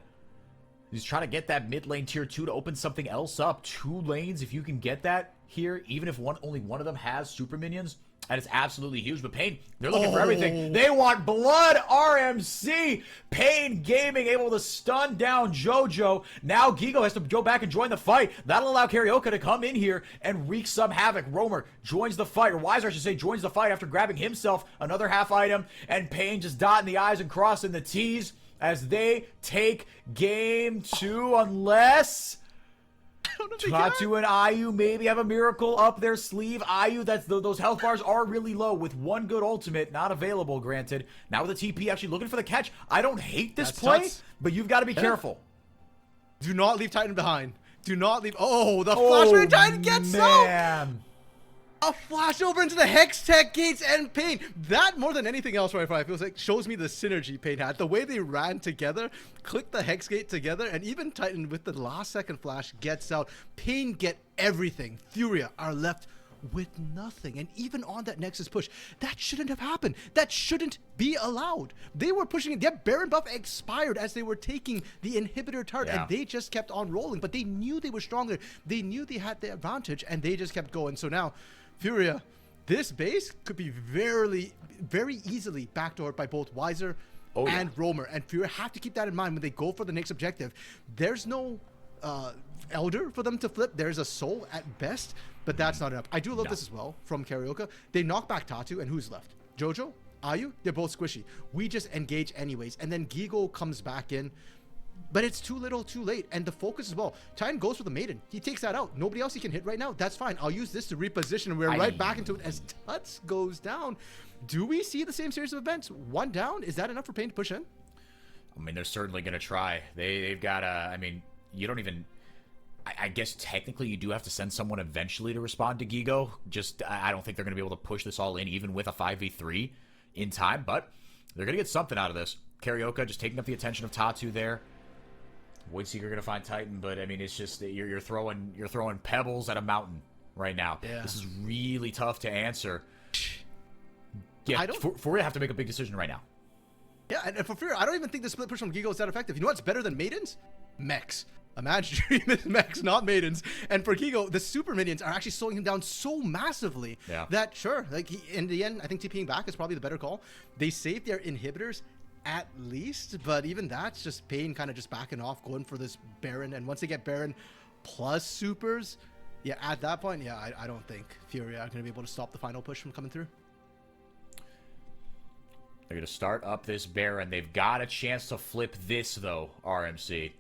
He's trying to get that mid lane tier 2 to open something else up. 2 lanes, if you can get that here, even if only one of them has super minions, that is absolutely huge. But paiN, they're looking for everything. They want blood. RMC. paiN Gaming able to stun down Jojo. Now Gigo has to go back and join the fight. That'll allow Carioca to come in here and wreak some havoc. Roamer joins the fight, or Wiser, I should say, joins the fight after grabbing himself another half item. And paiN just dotting the I's and crossing the T's as they take game 2, unless Tatu and Ayu maybe have a miracle up their sleeve. Ayu, those health bars are really low with one good ultimate, not available, granted. Now with the TP actually looking for the catch. I don't hate this play, but you've got to be careful. Do not leave Titan behind. Do not leave. Oh, the flash where Titan gets out. A flash over into the Hextech gates and paiN. That, more than anything else, right, feels like shows me the synergy paiN had. The way they ran together, clicked the Hex gate together, and even Titan with the last second flash gets out. paiN get everything. Furia are left with nothing. And even on that Nexus push, that shouldn't have happened. That shouldn't be allowed. They were pushing it. Their Baron buff expired as they were taking the inhibitor tart, and they just kept on rolling. But they knew they were stronger. They knew they had the advantage, and they just kept going. So now, Furia, this base could be very easily backdoored by both Wiser and Roamer. And Furia have to keep that in mind when they go for the next objective. There's no Elder for them to flip. There's a Soul at best, but that's not enough. I do love this as well from Carioca. They knock back Tatu, and who's left? Jojo? Ayu? They're both squishy. We just engage anyways. And then Gigo comes back in. but it's too little too late. And the focus as well. paiN goes for the maiden. He takes that out. Nobody else he can hit right now. That's fine. I'll use this to reposition, and we're right back into it as Tuts goes down. Do we see the same series of events? One down? Is that enough for paiN to push in? I mean, they're certainly going to try. They've got I mean, you don't even... I guess technically you do have to send someone eventually to respond to Gigo. Just, I don't think they're going to be able to push this all in, even with a 5v3 in time. But they're going to get something out of this. Carioca just taking up the attention of Tatu there. Voidseeker going to find Titan, but I mean, it's just you're throwing pebbles at a mountain right now. Yeah. This is really tough to answer. Yeah, Furia have to make a big decision right now. Yeah, and for Furia, I don't even think the split push from Gigo is that effective. You know what's better than maidens? Mechs. Imagine Dream is mechs, not maidens. And for Gigo, the super minions are actually slowing him down so massively that, sure, like in the end, I think TPing back is probably the better call. They save their inhibitors at least, but even that's just paiN kind of just backing off, going for this Baron. And once they get Baron plus supers, yeah, at that point, yeah, I don't think Furia are going to be able to stop the final push from coming through. They're going to start up this Baron. They've got a chance to flip this, though, RMC.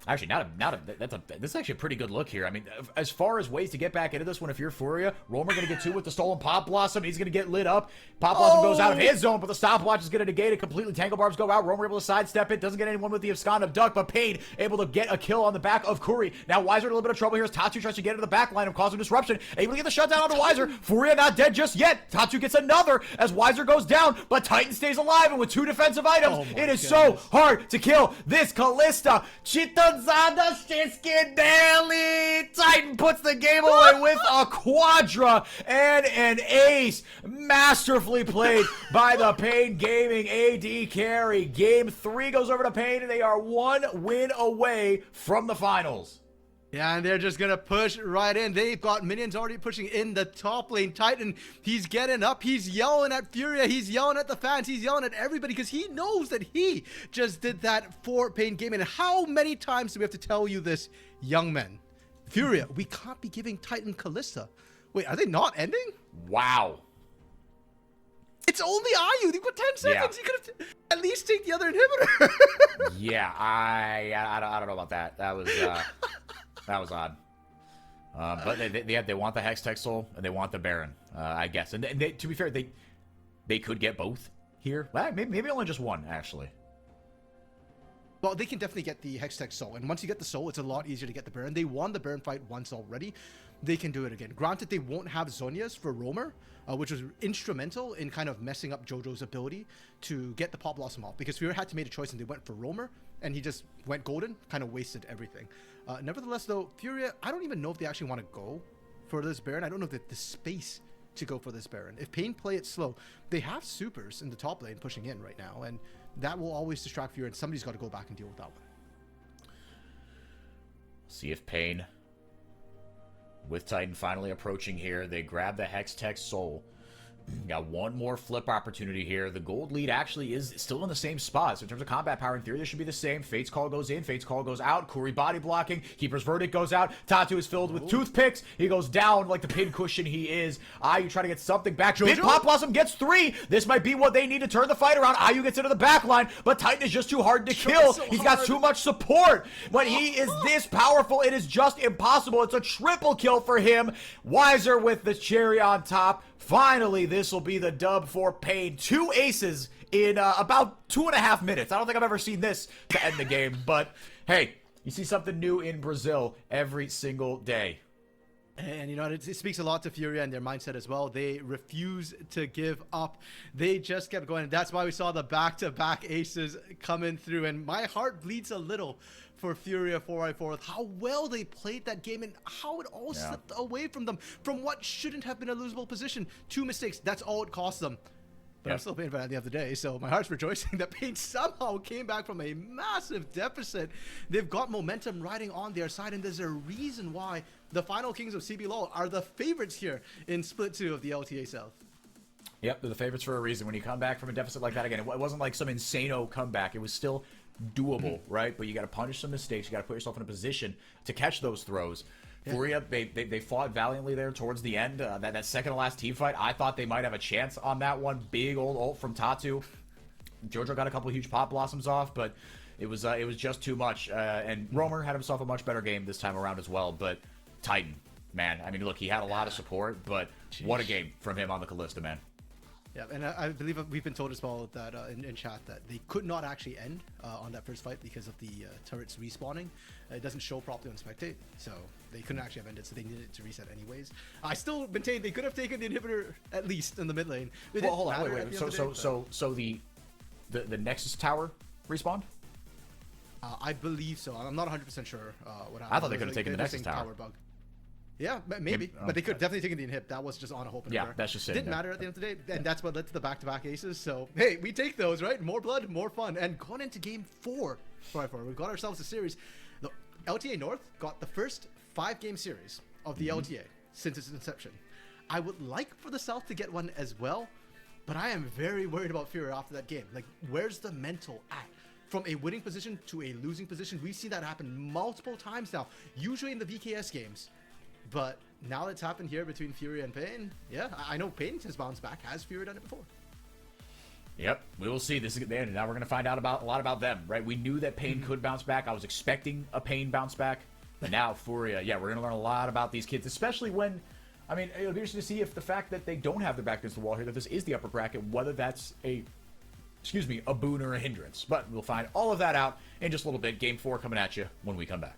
Actually, this is actually a pretty good look here. I mean, as far as ways to get back into this one, if you're Furia, Roamer going to get 2 with the stolen Pop Blossom. He's going to get lit up. Pop Blossom goes out of his zone, but the stopwatch is going to negate it completely. Tangle Barbs go out. Roamer able to sidestep it. Doesn't get anyone with the Abscond of Duck, but paiN able to get a kill on the back of Kuri. Now Weiser in a little bit of trouble here as Tatu tries to get into the back line of causing disruption. Able to get the shutdown onto Weiser. Furia not dead just yet. Tatu gets another as Weiser goes down, but Titan stays alive, and with 2 defensive items, it is so hard to kill this Kalista. Chitanzada Daily. Titan puts the game away with a Quadra and an ace. Masterfully played by the paiN Gaming AD carry. Game 3 goes over to paiN, and they are 1 win away from the finals. Yeah, and they're just going to push right in. They've got minions already pushing in the top lane. Titan, he's getting up. He's yelling at Furia. He's yelling at the fans. He's yelling at everybody because he knows that he just did that for paiN Gaming. And how many times do we have to tell you this, young men? Furia, we can't be giving Titan Kalista. Wait, are they not ending? Wow. It's only Ayu. They've got 10 seconds. You could have at least take the other inhibitor. Yeah, I don't know about that. That was... That was odd. But they want the Hextech Soul, and they want the Baron, I guess. And they, to be fair, they could get both here. Well, maybe only just one, actually. Well, they can definitely get the Hextech Soul. And once you get the Soul, it's a lot easier to get the Baron. They won the Baron fight once already. They can do it again. Granted, they won't have Zhonya's for Roamer, which was instrumental in kind of messing up JoJo's ability to get the Pop Blossom off. Because Furia had to make a choice, and they went for Roamer, and he just went golden, kind of wasted everything. Nevertheless, though, Furia, I don't even know if they actually want to go for this Baron. I don't know if they have the space to go for this Baron. If paiN play it slow, they have supers in the top lane pushing in right now, and that will always distract Furia, and somebody's got to go back and deal with that one. See if paiN, with Titan finally approaching here, they grab the Hextech Soul. Got one more flip opportunity here. The gold lead actually is still in the same spot. So in terms of combat power, in theory, this should be the same. Fate's Call goes in. Fate's Call goes out. Kuri body blocking. Keeper's Verdict goes out. Tatu is filled with toothpicks. He goes down like the pin cushion he is. Ayu trying to get something back. Big Pop Blossom gets 3. This might be what they need to turn the fight around. Ayu gets into the back line, but Titan is just too hard to kill. He's got too much support. When he is this powerful, it is just impossible. It's a triple kill for him. Weiser with the cherry on top. Finally, this will be the dub for paiN. 2 aces in about 2.5 minutes. I don't think I've ever seen this to end the game, but hey, you see something new in Brazil every single day. And you know, it speaks a lot to Furia and their mindset as well. They refuse to give up. They just kept going. That's why we saw the back-to-back aces coming through. And my heart bleeds a little for Furia 4x4 with how well they played that game and how it all slipped away from them from what shouldn't have been a losable position. 2 mistakes. That's all it cost them. But I'm still paying for that at the end of the day, so my heart's rejoicing that paiN somehow came back from a massive deficit. They've got momentum riding on their side, and there's a reason why the final kings of CBLOL are the favorites here in Split 2 of the LTA South. Yep, they're the favorites for a reason. When you come back from a deficit like that again, it wasn't like some insano comeback. It was still doable, right? But you got to punish some mistakes. You got to put yourself in a position to catch those throws. Furia, they fought valiantly there towards the end. That second to last team fight, I thought they might have a chance on that one. Big old ult from Tatu. JoJo got a couple of huge Pop Blossoms off, but It was just too much. And Romer had himself a much better game this time around as well. But Titan, man, I mean, look, he had a lot of support, but what a game from him on the Kalista, man. Yeah, and I believe we've been told as well that in chat that they could not actually end on that first fight because of the turrets respawning. It doesn't show properly on Spectate, so they couldn't actually have ended, so they needed to reset anyways. I still maintain they could have taken the inhibitor at least in the mid lane. Well, hold on, wait. So the Nexus tower respawned? I believe so. I'm not 100% sure what happened. I thought they could have taken the Nexus tower. Bug. Yeah, maybe. But they could have definitely taken the inhib. That was just on a hope. Yeah, that's just it. Didn't matter at the end of the day. And that's what led to the back-to-back aces. So, hey, we take those, right? More blood, more fun. And going into game 4, we got ourselves a series. The LTA North got the first 5-game series of the LTA since its inception. I would like for the South to get one as well, but I am very worried about Fury after that game. Like, where's the mental at? From a winning position to a losing position, we've seen that happen multiple times now, usually in the VKS games. But now it's happened here between Fury and paiN. Yeah, I know paiN has bounced back. Has Fury done it before? Yep, we will see. This is now we're going to find out a lot about them, right? We knew that paiN could bounce back. I was expecting a paiN bounce back, but now Furia. Yeah, we're going to learn a lot about these kids, especially when, I mean, it'll be interesting to see if the fact that they don't have their back against the wall here, that this is the upper bracket, whether that's a boon or a hindrance. But we'll find all of that out in just a little bit. Game 4 coming at you when we come back.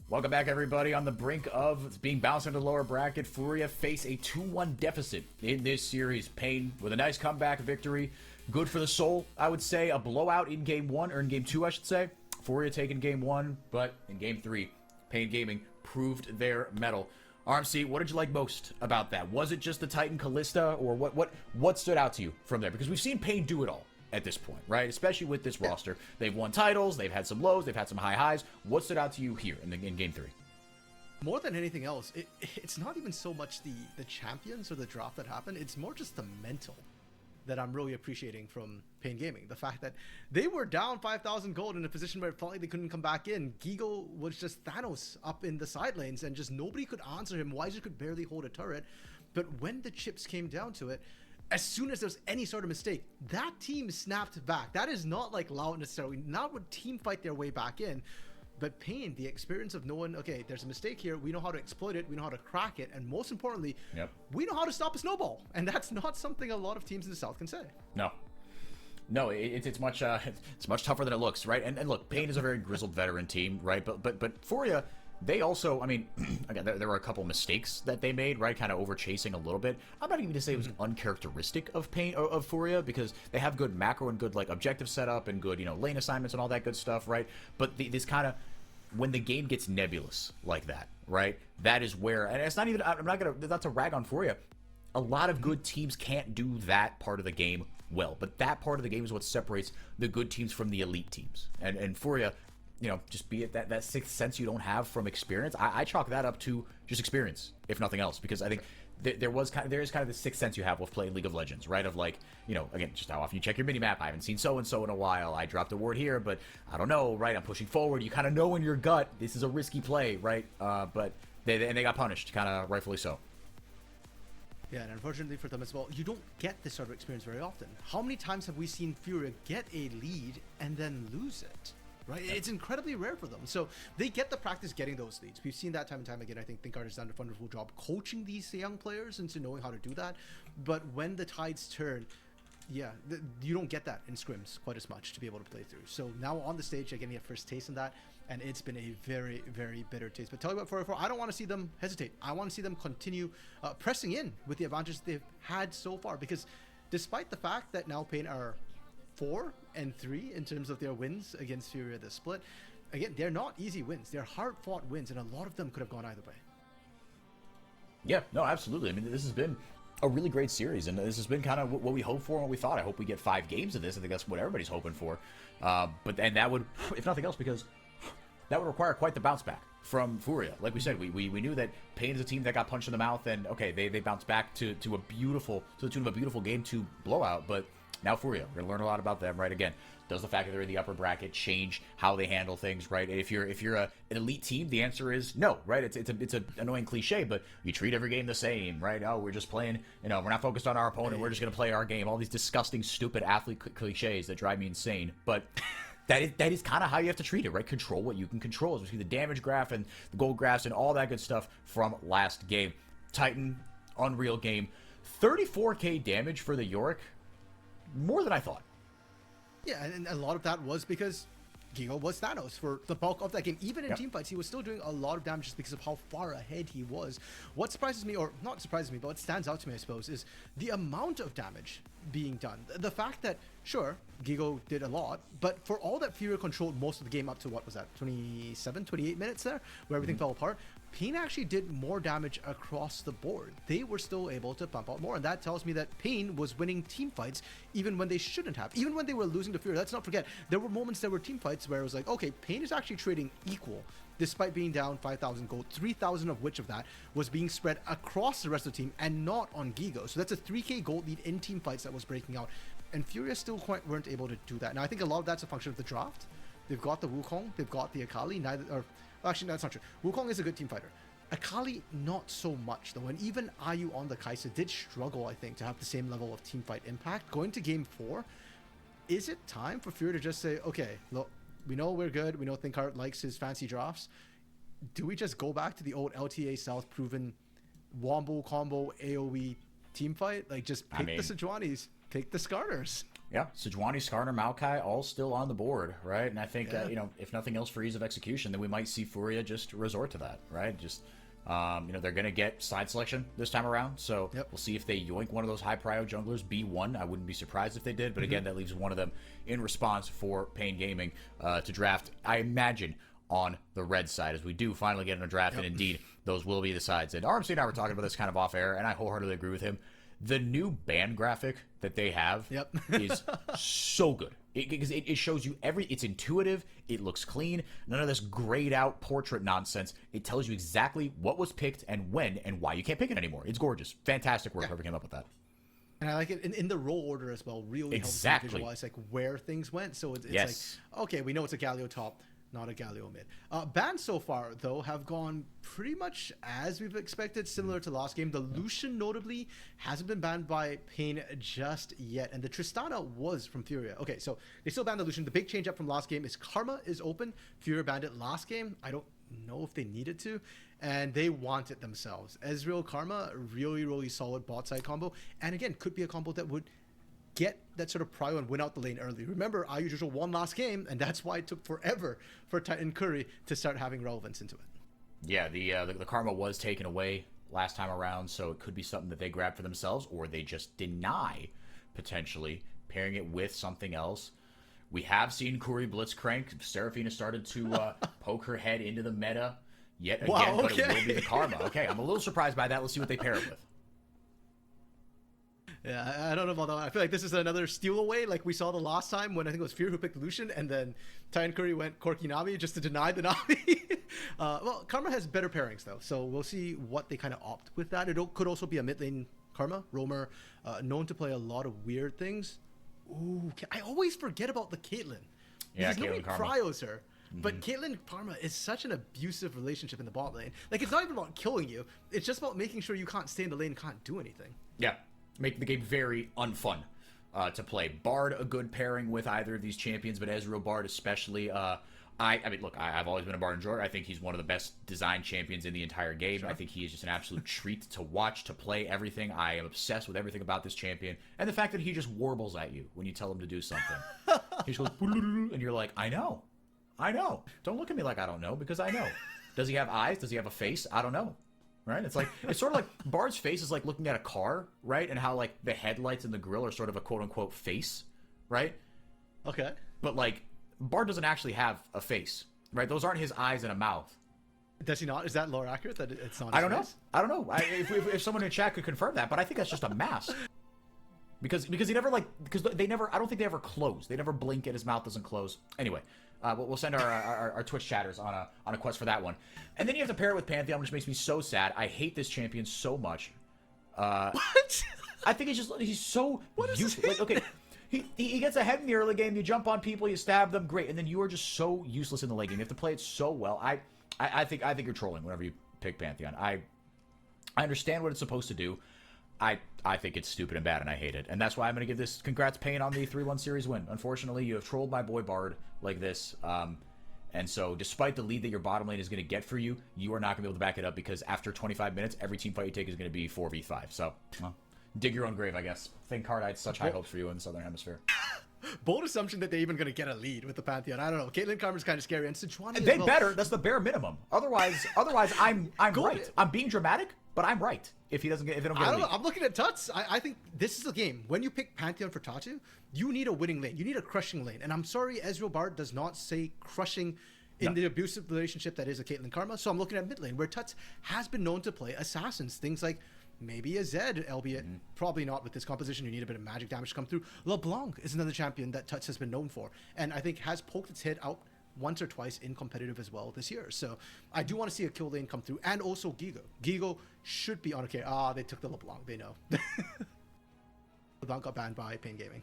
Welcome back, everybody. On the brink of being bounced into the lower bracket, Furia face a 2-1 deficit in this series. paiN with a nice comeback victory. Good for the soul, I would say. A blowout in game 1, or in game 2, I should say. Furia taking game 1, but in game 3, paiN Gaming proved their mettle. RMC, what did you like most about that? Was it just the Titan Callista, or what stood out to you from there? Because we've seen paiN do it all at this point, right? Especially with this roster. They've won titles, they've had some lows, they've had some high highs. What stood out to you here in game 3? More than anything else, it's not even so much the champions or the draft that happened. It's more just the mental that I'm really appreciating from paiN Gaming. The fact that they were down 5,000 gold in a position where it felt like they couldn't come back in. Gigo was just Thanos up in the side lanes, and just nobody could answer him. Weiser could barely hold a turret. But when the chips came down to it, as soon as there's any sort of mistake, that team snapped back. That is not like Loud necessarily. Not would team fight their way back in. But paiN, the experience of knowing, okay, there's a mistake here, we know how to exploit it, we know how to crack it, and most importantly, we know how to stop a snowball. And that's not something a lot of teams in the South can say. No, it's much tougher than it looks, right? And look, paiN is a very grizzled veteran team, right? But Furia, they also, I mean, again, there were a couple mistakes that they made, right? Kind of over chasing a little bit. I'm not even to say it was uncharacteristic of paiN of Furia, because they have good macro and good like objective setup and good, lane assignments and all that good stuff, right? But this kind of, when the game gets nebulous like that, right? That is where, and it's not even, I'm not gonna, not to rag on Furia. A lot of good teams can't do that part of the game well, but that part of the game is what separates the good teams from the elite teams. And Furia, just be it that sixth sense you don't have from experience. I chalk that up to just experience, if nothing else, because I think there is kind of the sixth sense you have with playing League of Legends, right? Of like, again, just how often you check your mini map. I haven't seen so-and-so in a while. I dropped a ward here, but I don't know, right? I'm pushing forward. You kind of know in your gut, this is a risky play, right? But they got punished, kind of rightfully so. Yeah, and unfortunately for them as well, you don't get this sort of experience very often. How many times have we seen Furia get a lead and then lose it? Right? It's incredibly rare for them. So they get the practice getting those leads. We've seen that time and time again. I think Thinkard has done a wonderful job coaching these young players into knowing how to do that. But when the tides turn, you don't get that in scrims quite as much to be able to play through. So now on the stage, they're getting a first taste in that, and it's been a very, very bitter taste. But tell you what, 404, I don't want to see them hesitate. I want to see them continue pressing in with the advantage they've had so far, because despite the fact that now paiN are 4 and 3 in terms of their wins against Furia this split, again, they're not easy wins. They're hard-fought wins, and a lot of them could have gone either way. Yeah, no, absolutely. I mean, this has been a really great series, and this has been kind of what we hoped for and what we thought. I hope we get 5 games of this. I think that's what everybody's hoping for. And that would, if nothing else, because that would require quite the bounce back from Furia. Like we said, we knew that paiN is a team that got punched in the mouth, and okay, they bounced back to the tune of a beautiful game 2 blowout, but now Furia, we're gonna learn a lot about them, right? Again, does the fact that they're in the upper bracket change how they handle things, right? If you're an elite team, the answer is no, right? It's an annoying cliche, but you treat every game the same, right? Oh, we're just playing, we're not focused on our opponent, we're just gonna play our game. All these disgusting, stupid athlete cliches that drive me insane, but that is kind of how you have to treat it, right? Control what you can control. As we see the damage graph and the gold graphs and all that good stuff from last game. Titan, unreal game. 34k damage for the Yorick. More than I thought. Yeah, and a lot of that was because Gigo was Thanos for the bulk of that game. Even in teamfights, he was still doing a lot of damage just because of how far ahead he was. What surprises me, or not surprises me, but what stands out to me, I suppose, is the amount of damage being done. The fact that, sure, Gigo did a lot, but for all that Furia controlled most of the game up to, what was that, 27, 28 minutes there, where everything fell apart, paiN actually did more damage across the board. They were still able to pump out more, and that tells me that paiN was winning team fights even when they shouldn't have. Even when they were losing to Furia, let's not forget, there were moments, there were team fights where it was like, okay, paiN is actually trading equal, despite being down 5,000 gold, 3,000 of which of that was being spread across the rest of the team and not on Gigo. So that's a 3k gold lead in team fights that was breaking out, and Furia still quite weren't able to do that. Now, I think a lot of that's a function of the draft. They've got the Wukong, they've got the Akali, actually, no, that's not true. Wukong is a good team fighter. Akali, not so much, though. And even IU on the Kai'Sa did struggle, I think, to have the same level of team fight impact. Going to game 4, is it time for Furia to just say, okay, look, we know we're good. We know Thinkard likes his fancy drafts. Do we just go back to the old LTA South proven wombo combo AoE team fight? Like, just pick the Sejuanis, pick the Skarners. Yeah, Sejuani, Skarner, Maokai, all still on the board, right? And I think, if nothing else for ease of execution, then we might see Furia just resort to that, right? Just, they're going to get side selection this time around, so we'll see if they yoink one of those high-prio junglers, B1. I wouldn't be surprised if they did, but again, that leaves one of them in response for paiN Gaming to draft, I imagine, on the red side, as we do finally get in a draft, and indeed, those will be the sides. And RMC and I were talking about this kind of off air, and I wholeheartedly agree with him. The new band graphic that they have is so good. Because it shows you it's intuitive, it looks clean, none of this grayed out portrait nonsense. It tells you exactly what was picked and when and why you can't pick it anymore. It's gorgeous. Fantastic work, whoever came up with that. And I like it in the role order as well. Really helps you visualize like where things went. So it's like, okay, we know it's a Galio top, not a Galio mid. Bans so far, though, have gone pretty much as we've expected, similar to last game. The Lucian, notably, hasn't been banned by paiN just yet. And the Tristana was from Furia. Okay, so they still banned the Lucian. The big change up from last game is Karma is open. Furia banned it last game. I don't know if they needed to. And they want it themselves. Ezreal Karma, really, really solid bot side combo. And again, could be a combo that would get that sort of prio and win out the lane early. Remember, IUJoJo won last game, and that's why it took forever for Titan Curry to start having relevance into it. Yeah, the Karma was taken away last time around, so it could be something that they grab for themselves, or they just deny, potentially, pairing it with something else. We have seen Curry Blitzcrank. Seraphina started to poke her head into the meta yet again, but it will be the Karma. Okay, I'm a little surprised by that. Let's see what they pair it with. Yeah, I don't know about that. I feel like this is another steal away, like we saw the last time when I think it was Fear who picked Lucian, and then Titan Curry went Corki Nami just to deny the Nami. Well, Karma has better pairings, though, so we'll see what they kind of opt with that. It could also be a mid lane Karma, roamer, known to play a lot of weird things. Ooh, I always forget about the Caitlyn. Yeah, because nobody cryos her. But Caitlyn Karma is such an abusive relationship in the bot lane. Like, it's not even about killing you. It's just about making sure you can't stay in the lane and can't do anything. Yeah. Make the game very unfun to play. Bard, a good pairing with either of these champions, but Ezreal Bard especially. I mean, look, I've always been a Bard enjoyer. I think he's one of the best design champions in the entire game. Sure. I think he is just an absolute treat to watch, to play, everything. I am obsessed with everything about this champion. And the fact that he just warbles at you when you tell him to do something. He just goes, and you're like, I know. Don't look at me like I don't know, because I know. Does he have eyes? Does he have a face? I don't know. Right? It's sort of like Bard's face is like looking at a car, right? And how like the headlights and the grill are sort of a quote unquote face, right? Okay. But like Bard doesn't actually have a face, right? Those aren't his eyes and a mouth. Does he not? Is that lore accurate that it's not his I don't face? know. I don't know. If someone in chat could confirm that, but I think that's just a mask. Because he never they never, I don't think they ever close. They never blink and his mouth doesn't close. Anyway. We'll send our Twitch chatters on a quest for that one. And then you have to pair it with Pantheon, which makes me so sad. I hate this champion so much. What? I think he's so useless. Like, okay, he gets ahead in the early game, you jump on people, you stab them, great. And then you are just so useless in the late game. You have to play it so well. I think you're trolling whenever you pick Pantheon. I understand what it's supposed to do. I think it's stupid and bad, and I hate it. And that's why I'm going to give this congrats paiN on the 3-1 series win. Unfortunately, you have trolled my boy Bard like this. And so despite the lead that your bottom lane is going to get for you, you are not going to be able to back it up, because after 25 minutes, every team fight you take is going to be 4v5. So, well, dig your own grave, I guess. Thank Card I had such high hopes for you in the Southern Hemisphere. Bold assumption that they're even going to get a lead with the Pantheon. I don't know. Caitlyn Karma's kind of scary, and Sejuani They better. That's the bare minimum. Otherwise, I'm right. I'm being dramatic, but I'm right. If they don't get a lead. I'm looking at Tuts. I think this is a game. When you pick Pantheon for Tatu, you need a winning lane. You need a crushing lane. And I'm sorry, Ezreal Bard does not say crushing in the abusive relationship that is a Caitlyn Karma. So I'm looking at mid lane, where Tuts has been known to play assassins. Things like maybe a Zed, albeit probably not with this composition. You need a bit of magic damage to come through. LeBlanc is another champion that Tuts has been known for, and I think has poked its head out once or twice in competitive as well this year. So I do want to see a kill lane come through, and also Gigo. Gigo should be on a carry. They took the LeBlanc. They know. LeBlanc got banned by paiN Gaming.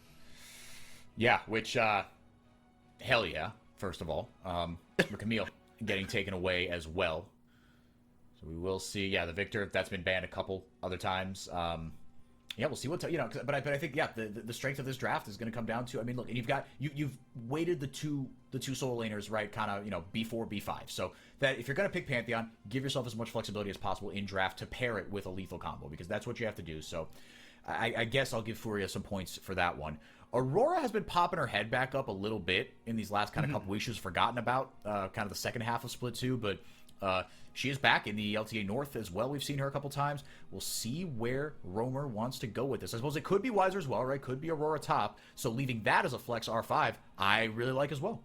Yeah, which, hell yeah, first of all. Camille getting taken away as well. So we will see. Yeah, the Victor, that's been banned a couple other times. Yeah, we'll see what but I think the strength of this draft is going to come down to, I mean, look, and you've weighted the two solo laners, right, kind of B4 B5, so that if you're going to pick Pantheon, give yourself as much flexibility as possible in draft to pair it with a lethal combo, because that's what you have to do. So I guess I'll give Furia some points for that one. Aurora has been popping her head back up a little bit in these last kind of couple weeks. She was forgotten about kind of the second half of Split 2, but she is back in the LTA North as well. We've seen her a couple times. We'll see where Romer wants to go with this. I suppose it could be Weiser as well, right? Could be Aurora top. So leaving that as a flex R5, I really like as well.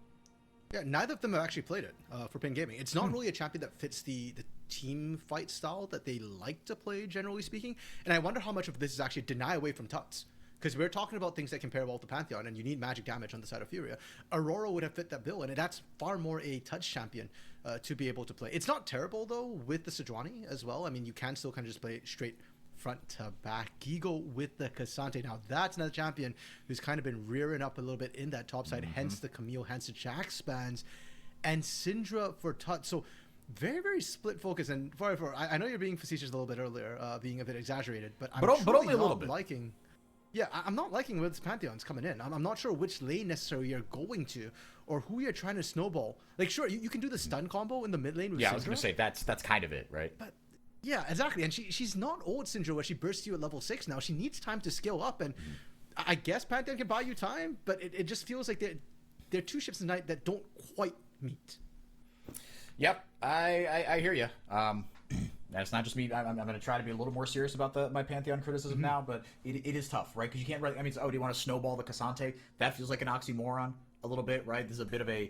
Yeah, neither of them have actually played it for paiN Gaming. It's not really a champion that fits the team fight style that they like to play, generally speaking. And I wonder how much of this is actually deny away from Tuts. Because we're talking about things that can pair well with the Pantheon, and you need magic damage on the side of Furia. Aurora would have fit that bill, and that's far more a touch champion to be able to play. It's not terrible, though, with the Sejuani as well. I mean, you can still kind of just play straight front to back. Gigo with the Cassante. Now, that's another champion who's kind of been rearing up a little bit in that top side, hence the Camille, hence the Jack spans. And Syndra for Tut. So, very, very split focus. And I know you're being facetious a little bit earlier, being a bit exaggerated, but I'm only a little bit. liking... Yeah, I'm not liking where this Pantheon's coming in. I'm not sure which lane necessarily you're going to, or who you're trying to snowball. Like, sure, you can do the stun combo in the mid lane with Syndra. I was going to say, that's kind of it, right? But, yeah, exactly. And she's not old Syndra where she bursts you at level 6 now. She needs time to skill up, and I guess Pantheon can buy you time, but it just feels like they're two ships tonight that don't quite meet. Yep, I hear you. That's not just me. I'm going to try to be a little more serious about my Pantheon criticism now, but it is tough, right? Because you can't really... I mean, do you want to snowball the Cassante? That feels like an oxymoron a little bit, right? This is a bit of a...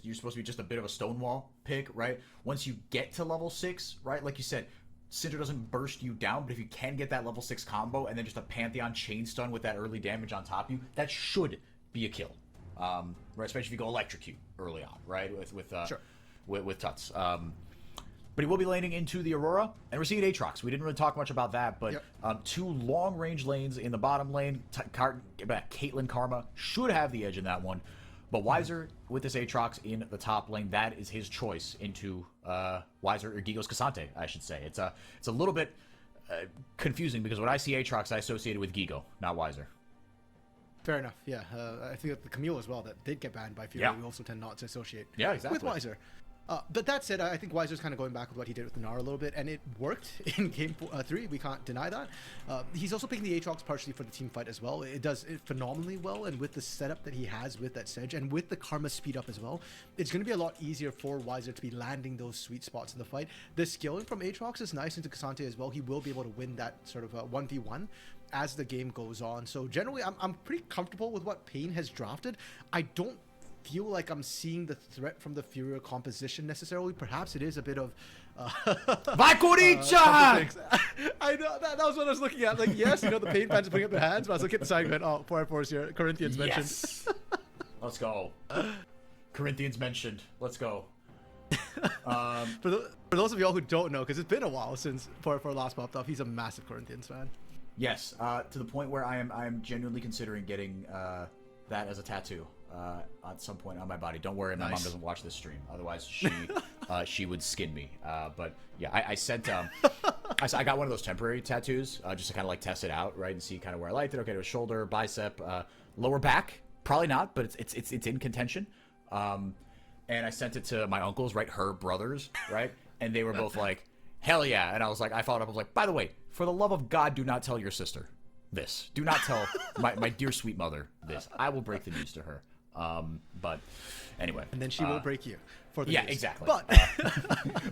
you're supposed to be just a bit of a Stonewall pick, right? Once you get to level 6, right? Like you said, Syndra doesn't burst you down, but if you can get that level 6 combo and then just a Pantheon chain stun with that early damage on top of you, that should be a kill. Right? Especially if you go electrocute early on, right? With Tuts. But he will be laning into the Aurora, and we're seeing Aatrox. We didn't really talk much about that, but two long-range lanes in the bottom lane. Caitlyn Karma should have the edge in that one. But Weiser with this Aatrox in the top lane, that is his choice into Weiser or Gigo's Cassante, I should say. It's a little bit confusing because when I see Aatrox, I associate it with Gigo, not Weiser. Fair enough, yeah. I think that the Camille as well, that did get banned by Furia, we also tend not to associate with Weiser. But that said, I think Weiser's kind of going back with what he did with the Nara a little bit, and it worked in Game 3. We can't deny that. He's also picking the Aatrox partially for the team fight as well. It does it phenomenally well, and with the setup that he has with that Sedge, and with the Karma speed up as well, it's going to be a lot easier for Weiser to be landing those sweet spots in the fight. The skilling from Aatrox is nice into Cassante as well. He will be able to win that sort of 1v1 as the game goes on. So generally, I'm pretty comfortable with what paiN has drafted. I don't feel like I'm seeing the threat from the Furia composition necessarily. Perhaps it is a bit of Vaikuricha! I know that was what I was looking at. Like, yes, the paiN fans are putting up their hands, but I was looking at the side going, oh, 4-4's here. Corinthians mentioned. Yes. Let's go. Corinthians mentioned. Let's go. For those of y'all who don't know, because it's been a while since 4-4 last popped off, he's a massive Corinthians fan. Yes, to the point where I am genuinely considering getting that as a tattoo. At some point on my body. Don't worry, my mom doesn't watch this stream. Otherwise, she would skin me. But yeah, I sent I got one of those temporary tattoos just to kind of like test it out, right, and see kind of where I liked it. Okay, to a shoulder, bicep, lower back, probably not, but it's in contention. And I sent it to my uncles, right, her brothers, right, and they were both like, hell yeah. And I was like, I followed up, I was like, by the way, for the love of God, do not tell your sister this. Do not tell my dear sweet mother this. I will break the news to her. But anyway, and then she will break you for the news. Exactly.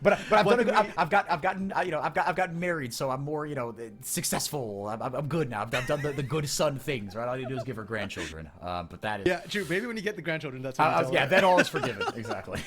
But I've gotten married, so I'm more successful. I'm good now. I've done the good son things, right? All I need to do is give her grandchildren. But that is true. Maybe when you get the grandchildren, that's then all is forgiven. Exactly.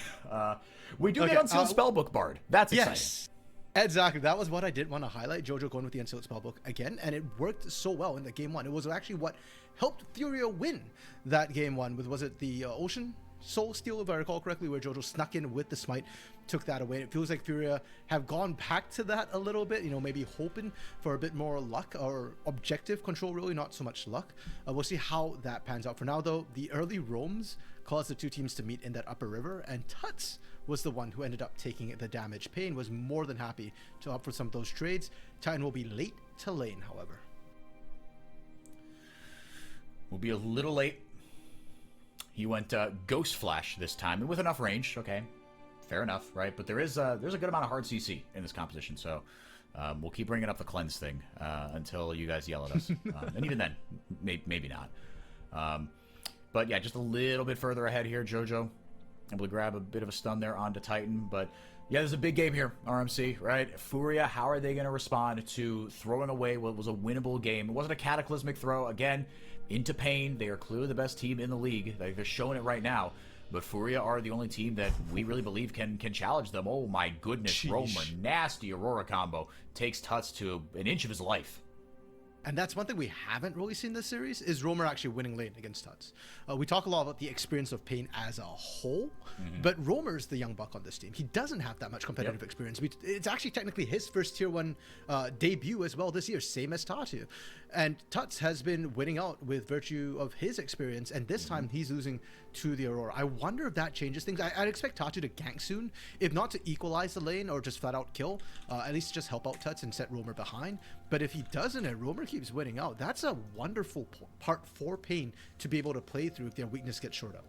We do get Unsealed Spellbook Bard. That's exciting. Yes. Exactly. That was what I did want to highlight. Jojo going with the Unsealed Spellbook again, and it worked so well in the game 1. It was actually what helped Furia win that game 1 with, was it the Ocean Soul Steal, if I recall correctly, where Jojo snuck in with the smite, took that away. It feels like Furia have gone back to that a little bit, maybe hoping for a bit more luck or objective control, really, not so much luck. We'll see how that pans out. For now, though, the early roams caused the two teams to meet in that upper river, and Tuts was the one who ended up taking the damage. paiN was more than happy to opt for some of those trades. Titan will be late to lane, however. Will be a little late. He went Ghost Flash this time, and with enough range. Okay, fair enough, right? But there's a good amount of hard CC in this composition, so we'll keep bringing up the cleanse thing until you guys yell at us, and even then, maybe not. But yeah, just a little bit further ahead here, JoJo able to grab a bit of a stun there onto Titan. But yeah, there's a big game here, RMC, right? Furia, how are they going to respond to throwing away what was a winnable game? It wasn't a cataclysmic throw. Again, into paiN. They are clearly the best team in the league. They're showing it right now. But Furia are the only team that we really believe can challenge them. Oh my goodness, Sheesh. Romer, nasty Aurora combo. Takes Tuts to an inch of his life. And that's one thing we haven't really seen this series, is Romer actually winning lane against Tuts. We talk a lot about the experience of paiN as a whole, but Romer's the young buck on this team. He doesn't have that much competitive experience. It's actually technically his first Tier 1 debut as well this year, same as Tatu. And Tuts has been winning out with virtue of his experience, and this time he's losing to the Aurora. I wonder if that changes things. I'd expect Tatu to gank soon, if not to equalize the lane or just flat out kill, at least just help out Tuts and set Romer behind. But if he doesn't and Romer keeps winning out, that's a wonderful part for paiN to be able to play through if their weakness gets short up.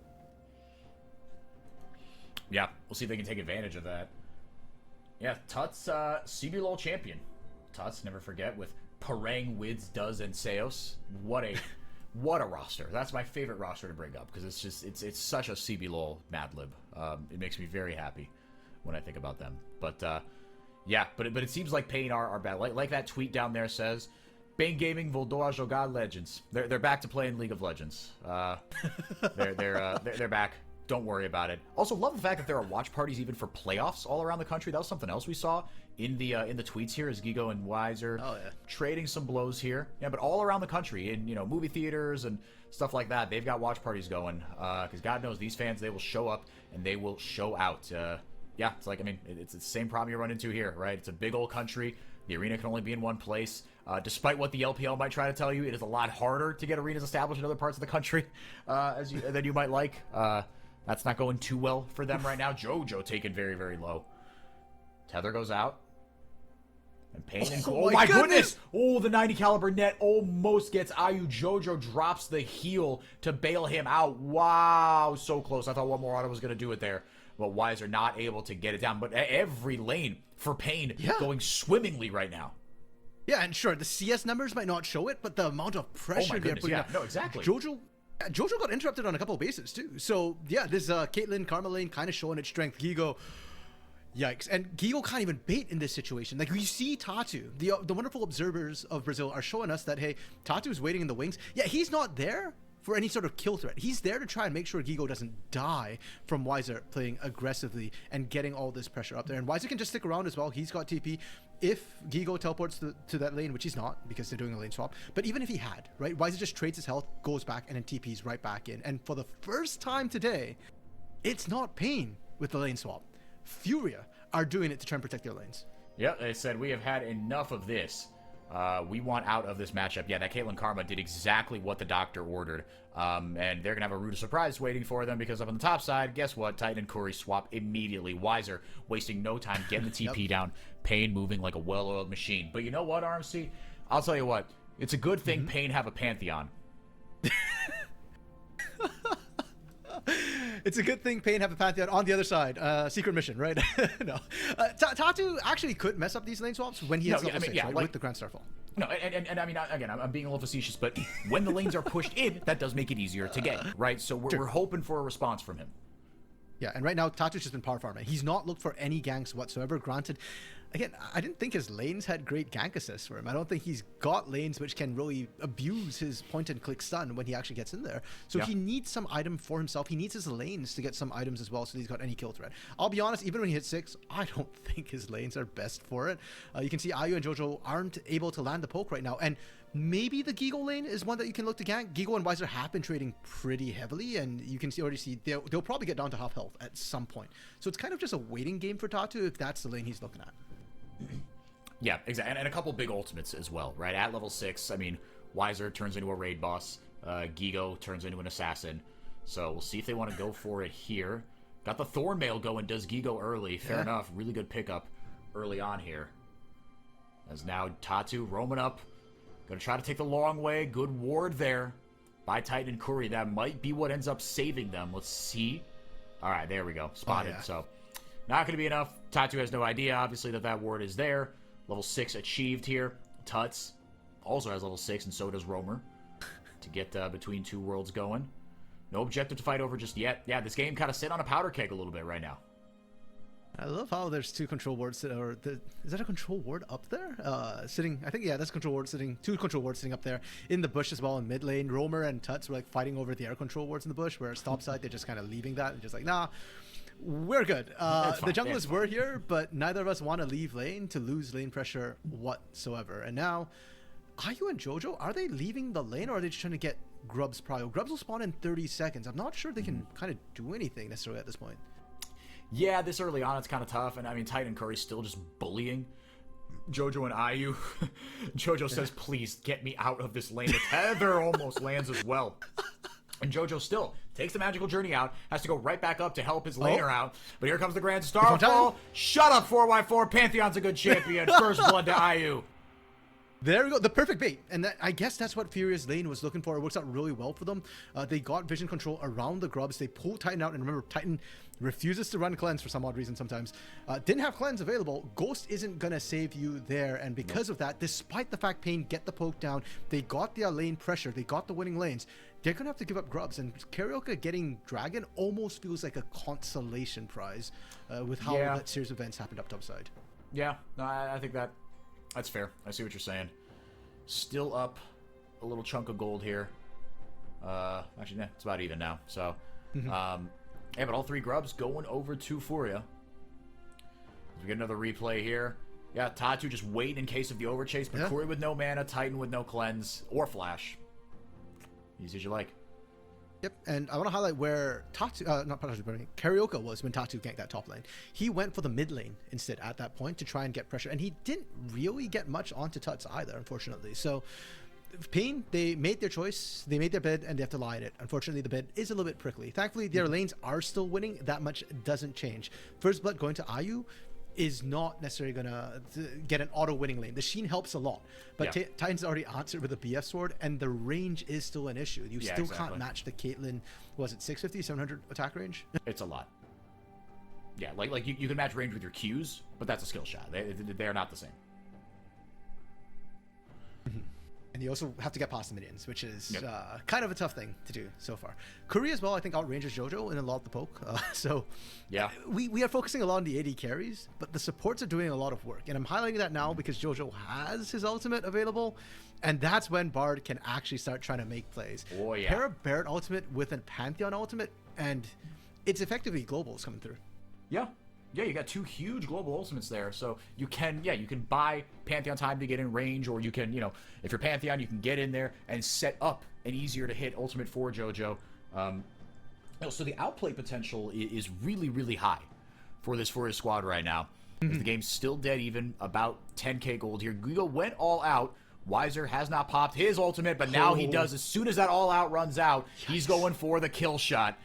Yeah, we'll see if they can take advantage of that. Yeah, Tuts, CBLOL champion. Tuts, never forget, with Parang, Wids, Does, and Seos. What a roster. That's my favorite roster to bring up, because it's such a CBLOL Mad Lib. It makes me very happy when I think about them. But yeah, but it seems like paiN are bad. Like that tweet down there says, paiN Gaming voltou a jogar Legends. They're back to playing League of Legends. They're back. Don't worry about it. Also, love the fact that there are watch parties even for playoffs all around the country. That was something else we saw in the tweets here, as Gigo and Weiser trading some blows here. Yeah, but all around the country, in movie theaters and stuff like that, they've got watch parties going. Because God knows these fans, they will show up and they will show out. Yeah, it's like, I mean, it's the same problem you run into here, right? It's a big old country. The arena can only be in one place. Despite what the LPL might try to tell you, it is a lot harder to get arenas established in other parts of the country than you might like. That's not going too well for them right now. JoJo taken very, very low. Tether goes out. And paiN and oh my goodness! Oh, the 90 caliber net almost gets Ayu. JoJo drops the heal to bail him out. Wow, so close. I thought one more auto was going to do it there. But Weiser not able to get it down. But every lane for paiN going swimmingly right now. Yeah, and sure, the CS numbers might not show it, but the amount of pressure they're putting no, exactly. JoJo got interrupted on a couple of bases too. So yeah, this Caitlyn Karma lane kind of showing its strength. Gigo, yikes. And Gigo can't even bait in this situation. Like, we see Tatu, the wonderful observers of Brazil are showing us that, hey, Tatu is waiting in the wings. Yeah, he's not there for any sort of kill threat. He's there to try and make sure Gigo doesn't die from Weiser playing aggressively and getting all this pressure up there. And Weiser can just stick around as well. He's got TP. If Gigo teleports to that lane, which he's not because they're doing a lane swap, but even if he had, right, Weiser just trades his health, goes back, and then TP's right back in. And for the first time today, it's not paiN with the lane swap. Furia are doing it to try and protect their lanes. Yep, they said, we have had enough of this. We want out of this matchup. Yeah, that Caitlyn Karma did exactly what the doctor ordered. And they're going to have a root of surprise waiting for them, because up on the top side, guess what? Titan and Curry swap immediately. Weiser wasting no time getting the TP down. paiN moving like a well-oiled machine. But you know what, RMC? I'll tell you what. It's a good thing paiN have a Pantheon. It's a good thing paiN have a Pantheon on the other side. Secret mission, right? No. Tatu actually could mess up these lane swaps when he hits level 6, right? With the Grand Starfall. No, and I mean, again, I'm being a little facetious, but when the lanes are pushed in, that does make it easier to get, right? So we're hoping for a response from him. Yeah, and right now, Tatu's just been power farming. He's not looked for any ganks whatsoever. Granted, again, I didn't think his lanes had great gank assists for him. I don't think he's got lanes which can really abuse his point-and-click stun when he actually gets in there. So he needs some item for himself. He needs his lanes to get some items as well, so he's got any kill threat. I'll be honest, even when he hits 6, I don't think his lanes are best for it. You can see Ayu and JoJo aren't able to land the poke right now, and maybe the Gigo lane is one that you can look to gank. Gigo and Weiser have been trading pretty heavily, and you can already see they'll probably get down to half health at some point. So it's kind of just a waiting game for Tatu if that's the lane he's looking at. Yeah, exactly. And a couple big ultimates as well, right? At level 6, I mean, Weiser turns into a raid boss. Gigo turns into an assassin. So we'll see if they want to go for it here. Got the Thornmail going, does Gigo early. Fair enough. Really good pickup early on here. As now Tatu roaming up. Gonna try to take the long way. Good ward there by Titan and Curry. That might be what ends up saving them. Let's see. All right, there we go. Spotted. So not gonna be enough. Tatu has no idea, obviously, that ward is there. Level 6 achieved here. Tuts also has level 6, and so does Romer. to get between two worlds going. No objective to fight over just yet. Yeah, this game kind of sit on a powder keg a little bit right now. I love how there's two control wards, is that a control ward up there? Sitting, I think, yeah, that's control ward sitting, two control wards sitting up there in the bush as well in mid lane. Roamer and Tuts were like fighting over the air control wards in the bush, whereas topside, they're just kind of leaving that and just like, nah, we're good. The junglers were here, but neither of us want to leave lane to lose lane pressure whatsoever. And now, Ayu and Jojo, are they leaving the lane or are they just trying to get Grubs prio? Grubs will spawn in 30 seconds. I'm not sure they can kind of do anything necessarily at this point. Yeah, this early on, it's kind of tough. And I mean, Titan and Curry's still just bullying Jojo and Ayu. Jojo says, please get me out of this lane. The tether almost lands as well. And Jojo still takes the magical journey out, has to go right back up to help his laner out. But here comes the Grand Starfall. Shut up, 4x4. Pantheon's a good champion. First blood to Ayu. There we go, the perfect bait. And I guess that's what Furious Lane was looking for. It works out really well for them. They got vision control around the Grubs. They pulled Titan out. And remember, Titan refuses to run cleanse for some odd reason sometimes. Didn't have cleanse available. Ghost isn't going to save you there. And because of that, despite the fact paiN get the poke down, they got their lane pressure. They got the winning lanes. They're going to have to give up Grubs. And Karaoke getting Dragon almost feels like a consolation prize with how that series of events happened up topside. Yeah, no, I think that's fair. I see what you're saying. Still up a little chunk of gold here. Actually, nah, it's about even now. So, yeah, but all three Grubs going over to Furia. We get another replay here. Yeah, Tatu just wait in case of the overchase, but Corey with no mana, Titan with no cleanse or flash. Easy as you like. Yep, and I want to highlight where Karaoke was when Tatu ganked that top lane. He went for the mid lane instead at that point to try and get pressure, and he didn't really get much onto Tuts either, unfortunately. So, paiN, they made their choice, they made their bid, and they have to lie in it. Unfortunately, the bid is a little bit prickly. Thankfully, their lanes are still winning. That much doesn't change. First blood going to Ayu is not necessarily going to get an auto-winning lane. The Sheen helps a lot, but Titan's already answered with a BF sword, and the range is still an issue. You still can't match the Caitlyn, was it 650, 700 attack range? It's a lot. Yeah, like you can match range with your Qs, but that's a skill shot. They're not the same. And you also have to get past the minions, which is kind of a tough thing to do so far. Curry as well, I think, outranges Jojo in a lot of the poke. We are focusing a lot on the AD carries, but the supports are doing a lot of work. And I'm highlighting that now because Jojo has his ultimate available, and that's when Bard can actually start trying to make plays. Oh, yeah. Pair a Barret ultimate with a Pantheon ultimate, and it's effectively globals coming through. Yeah. Yeah, you got two huge global ultimates there, so you can buy Pantheon time to get in range, or you can, if you're Pantheon, you can get in there and set up an easier to hit ultimate for Jojo. So the outplay potential is really, really high for this squad right now. The game's still dead even, about 10k gold here. Gigo went all out. Weiser has not popped his ultimate, but now he does. As soon as that all out runs out, he's going for the kill shot.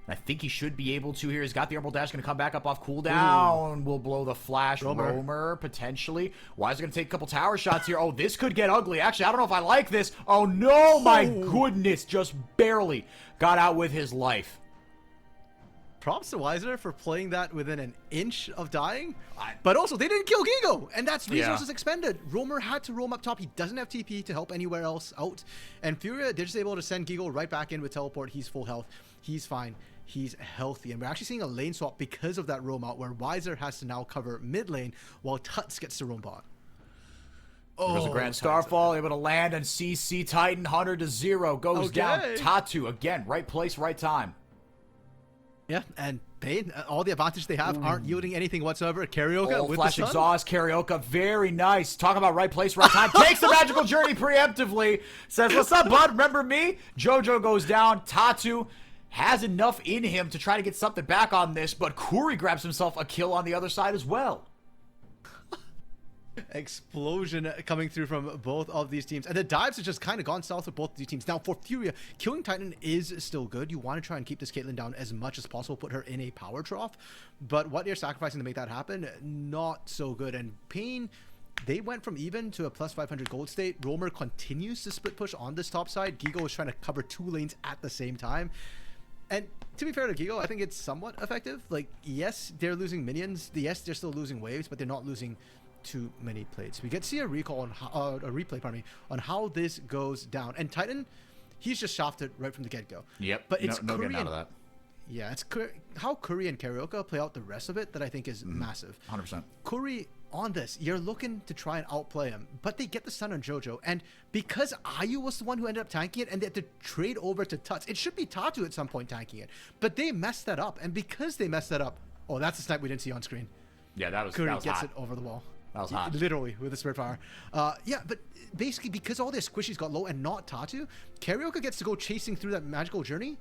I think he should be able to here. He's got the Emerald Dash, going to come back up off cooldown. Will blow the flash. Roamer, potentially. Weiser going to take a couple tower shots here. Oh, this could get ugly. Actually, I don't know if I like this. Oh, no, my goodness. Just barely got out with his life. Props to Weiser for playing that within an inch of dying. But also, they didn't kill Gigo, and that's resources expended. Roamer had to roam up top. He doesn't have TP to help anywhere else out. And Furia, they're just able to send Gigo right back in with teleport. He's full health. He's fine. He's healthy. And we're actually seeing a lane swap because of that roam out, where Weiser has to now cover mid lane while Tuts gets to roam bot. There's a Grand Starfall, able to land and CC Titan. 100-0 goes down. Tatu, again, right place, right time. Yeah, and paiN, all the advantage they have aren't yielding anything whatsoever. Karaoke with flash the exhaust, Karaoke, very nice. Talk about right place, right time. Takes the magical journey preemptively. Says, what's up, bud? Remember me? Jojo goes down. Tatu has enough in him to try to get something back on this, but Kuri grabs himself a kill on the other side as well. Explosion coming through from both of these teams, and the dives have just kind of gone south with both of these teams. Now for Furia, killing Titan is still good. You want to try and keep this Caitlyn down as much as possible, put her in a power trough, but what they're sacrificing to make that happen, not so good. And paiN, they went from even to a plus 500 gold state. Roamer continues to split push on this top side. Gigo is trying to cover two lanes at the same time. And to be fair to Gigo, I think it's somewhat effective. Like, yes, they're losing minions. Yes, they're still losing waves, but they're not losing too many plates. We get to see a recall on a replay, on how this goes down. And Titan, he's just shafted right from the get-go. Yep. But it's no getting out of that. Yeah, it's how Curry and Karaoke play out the rest of it that I think is massive. 100%. Curry, on this, you're looking to try and outplay him, but they get the stun on JoJo, and because IU was the one who ended up tanking it, and they had to trade over to Tuts, it should be Tatu at some point tanking it, but they messed that up, and because they messed that up, oh, that's the snipe we didn't see on screen. Yeah, that was Curry that was gets hot. it over the wall. That was hot. Literally, with the Spirit Fire. Yeah, but basically, because all their squishies got low and not Tatu, Karaoke gets to go chasing through that magical journey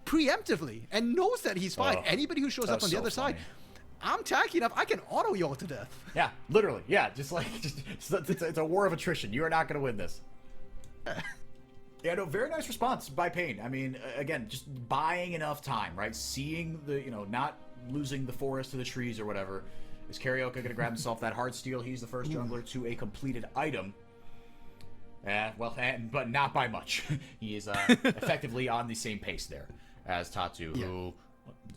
preemptively and knows that he's fine. Anybody who shows up on the other side, I'm tanky enough, I can auto y'all to death. Yeah, literally. Yeah, just it's a war of attrition. You are not going to win this. Yeah, no, very nice response by paiN. I mean, again, just buying enough time, right? Seeing the, not losing the forest to the trees or whatever. Is Karaoke going to grab himself that hard steal? He's the first jungler to a completed item. But not by much. He is effectively on the same pace there as Tatu, who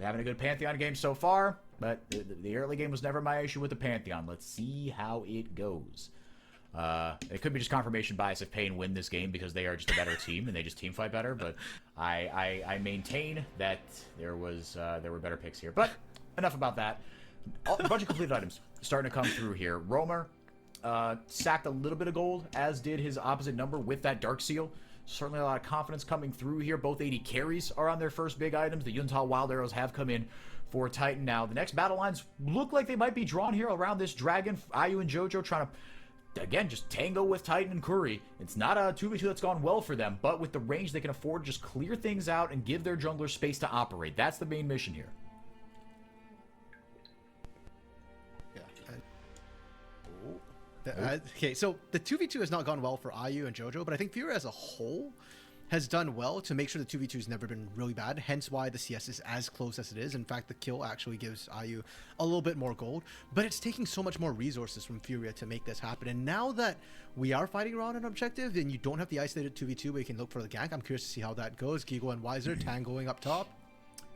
having a good Pantheon game so far, but the early game was never my issue with the Pantheon. Let's see how it goes. It could be just confirmation bias if paiN win this game because they are just a better team and they just team fight better, but I maintain that there were better picks here. But enough about that. A bunch of completed items starting to come through here. Roamer sacked a little bit of gold, as did his opposite number with that Dark Seal. Certainly a lot of confidence coming through here. Both 80 carries are on their first big items. The Yuntal Wild Arrows have come in for Titan now. The next battle lines look like they might be drawn here around this Dragon. IU and JoJo trying to, again, just tango with Titan and Curry. It's not a 2v2 that's gone well for them, but with the range they can afford to just clear things out and give their jungler space to operate. That's the main mission here. Okay, so the 2v2 has not gone well for IU and JoJo, but I think Fury as a whole has done well to make sure the 2v2 has never been really bad, hence why the CS is as close as it is. In fact, the kill actually gives IU a little bit more gold, but it's taking so much more resources from Furia to make this happen. And now that we are fighting around an objective and you don't have the isolated 2v2 where you can look for the gank, I'm curious to see how that goes. Gigo and Weiser tangoing up top.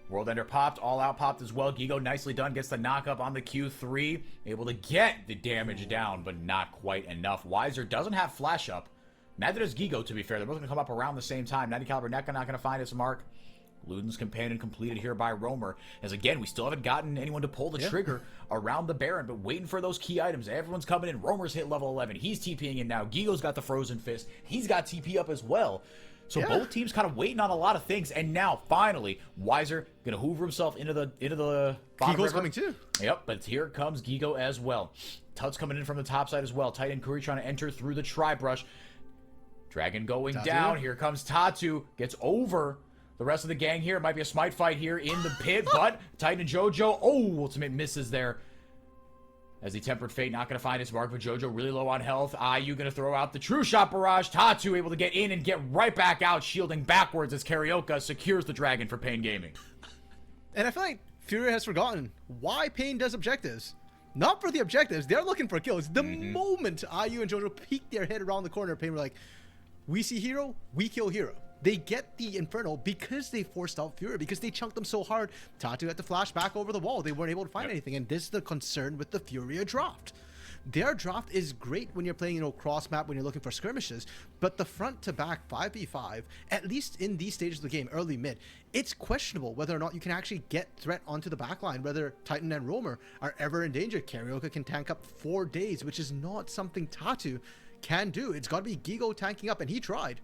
World Ender popped, All Out popped as well. Gigo nicely done, gets the knock up on the Q3. Able to get the damage down, but not quite enough. Weiser doesn't have flash up. Neither does Gigo, to be fair. They're both going to come up around the same time. 90 caliber Neko not going to find his mark. Luden's companion completed here by Roamer. As again, we still haven't gotten anyone to pull the trigger around the Baron, but waiting for those key items. Everyone's coming in. Roamer's hit level 11. He's TPing in now. Gigo's got the Frozen Fist. He's got TP up as well. So both teams kind of waiting on a lot of things, and now finally Weiser gonna hoover himself into the bottom Gigo's river. coming too. Yep, but here comes Gigo as well. Tut's coming in from the top side as well. Titan Curry trying to enter through the tri-brush. Dragon going down. Here comes Tatu. Gets over the rest of the gang here. It might be a smite fight here in the pit, but Titan and JoJo, ultimate misses there. As the Tempered Fate not going to find his mark, but JoJo really low on health. IU going to throw out the True Shot Barrage. Tatu able to get in and get right back out, shielding backwards as Karaoke secures the Dragon for paiN Gaming. And I feel like Fury has forgotten why paiN does objectives. Not for the objectives. They're looking for kills. The moment IU and JoJo peek their head around the corner, paiN were like, we see hero, we kill hero. They get the Inferno because they forced out Fury, because they chunked them so hard. Tatu had to flash back over the wall. They weren't able to find anything, and this is the concern with the Furia draft. Their draft is great when you're playing, cross map, when you're looking for skirmishes, but the front to back 5v5, at least in these stages of the game, early mid, it's questionable whether or not you can actually get threat onto the backline, whether Titan and Roamer are ever in danger. Karaoke can tank up 4 days, which is not something Tatu can do. It's got to be Gigo tanking up, and he tried.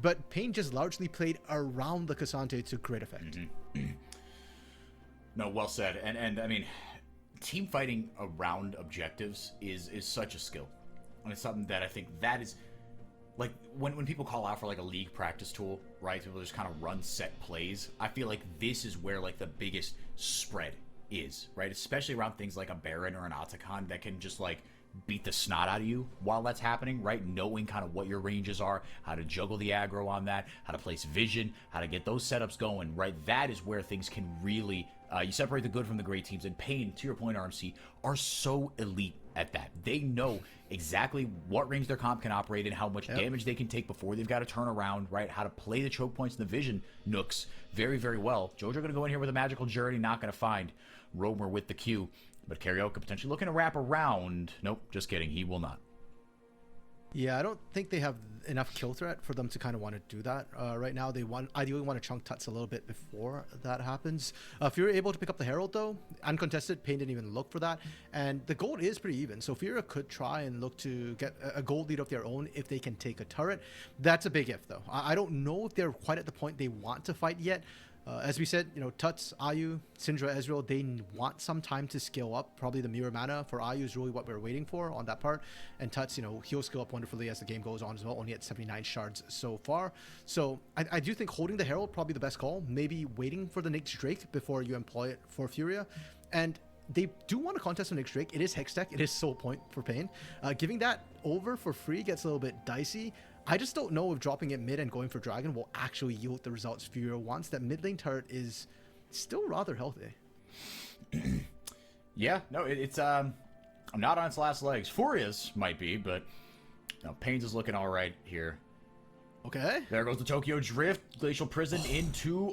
But paiN just largely played around the Cassante to great effect. No, well said. And I mean, team fighting around objectives is such a skill. And it's something that I think that is, like, when people call out for, like, a league practice tool, right? People just kind of run set plays. I feel like this is where, like, the biggest spread is, right? Especially around things like a Baron or an Otacon that can just, like, beat the snot out of you while that's happening, right? Knowing kind of what your ranges are, how to juggle the aggro on that, how to place vision, how to get those setups going, right? That is where things can really, you separate the good from the great teams, and paiN, to your point, RMC, are so elite at that. They know exactly what range their comp can operate in, how much damage they can take before they've got to turn around, right? How to play the choke points and the vision nooks very, very well. JoJo going to go in here with a magical journey, not going to find Roamer with the Q. But Karaoke potentially looking to wrap around. Nope, just kidding. He will not. Yeah, I don't think they have enough kill threat for them to kind of want to do that right now. They ideally want to chunk Tuts a little bit before that happens. If you're able to pick up the Herald, though, uncontested, paiN didn't even look for that. And the gold is pretty even. So Furia could try and look to get a gold lead of their own if they can take a turret. That's a big if, though. I don't know if they're quite at the point they want to fight yet. As we said, you know, Tuts, Ayu, Syndra, Ezreal, they want some time to scale up. Probably the mirror mana for Ayu is really what we're waiting for on that part. And Tuts, you know, he'll scale up wonderfully as the game goes on as well, only at 79 shards so far. So I do think holding the Herald probably the best call. Maybe waiting for the Nyx Drake before you employ it for Furia. And they do want to contest on Nyx Drake. It is Hex Tech. It is soul point for paiN. Giving that over for free gets a little bit dicey. I just don't know if dropping it mid and going for Dragon will actually yield the results Furia wants. That mid lane turret is still rather healthy. Yeah, no, it's I'm not on its last legs. Furia's might be, but no, paiN's is looking all right here. Okay. There goes the Tokyo Drift. Glacial Prison into...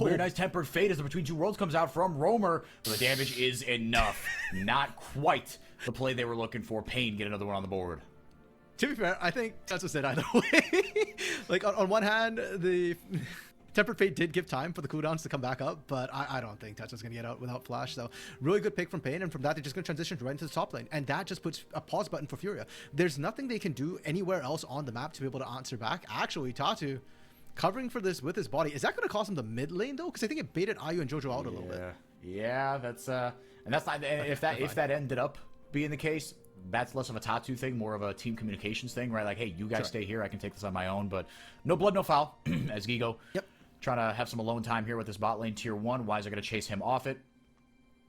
very nice Tempered Fate as the Between Two Worlds comes out from Roamer. But the damage is enough. Not quite the play they were looking for. paiN get another one on the board. To be fair, I think that's what's said either way. Like, on one hand, the Tempered Fate did give time for the cooldowns to come back up, but I don't think Tetsu's going to get out without Flash. So, really good pick from paiN, and from that, they're just going to transition right into the top lane. And that just puts a pause button for Furia. There's nothing they can do anywhere else on the map to be able to answer back. Actually, Tatu, covering for this with his body, is that going to cost him the mid lane, though? Because I think it baited Ayu and Jojo out a little bit. Yeah, that's... and that's not... If that ended up being the case... That's less of a Tatu thing, more of a team communications thing, right? Like, hey, you guys stay here. I can take this on my own, but no blood, no foul. As Gigo trying to have some alone time here with this bot lane tier 1. Wise are going to chase him off it.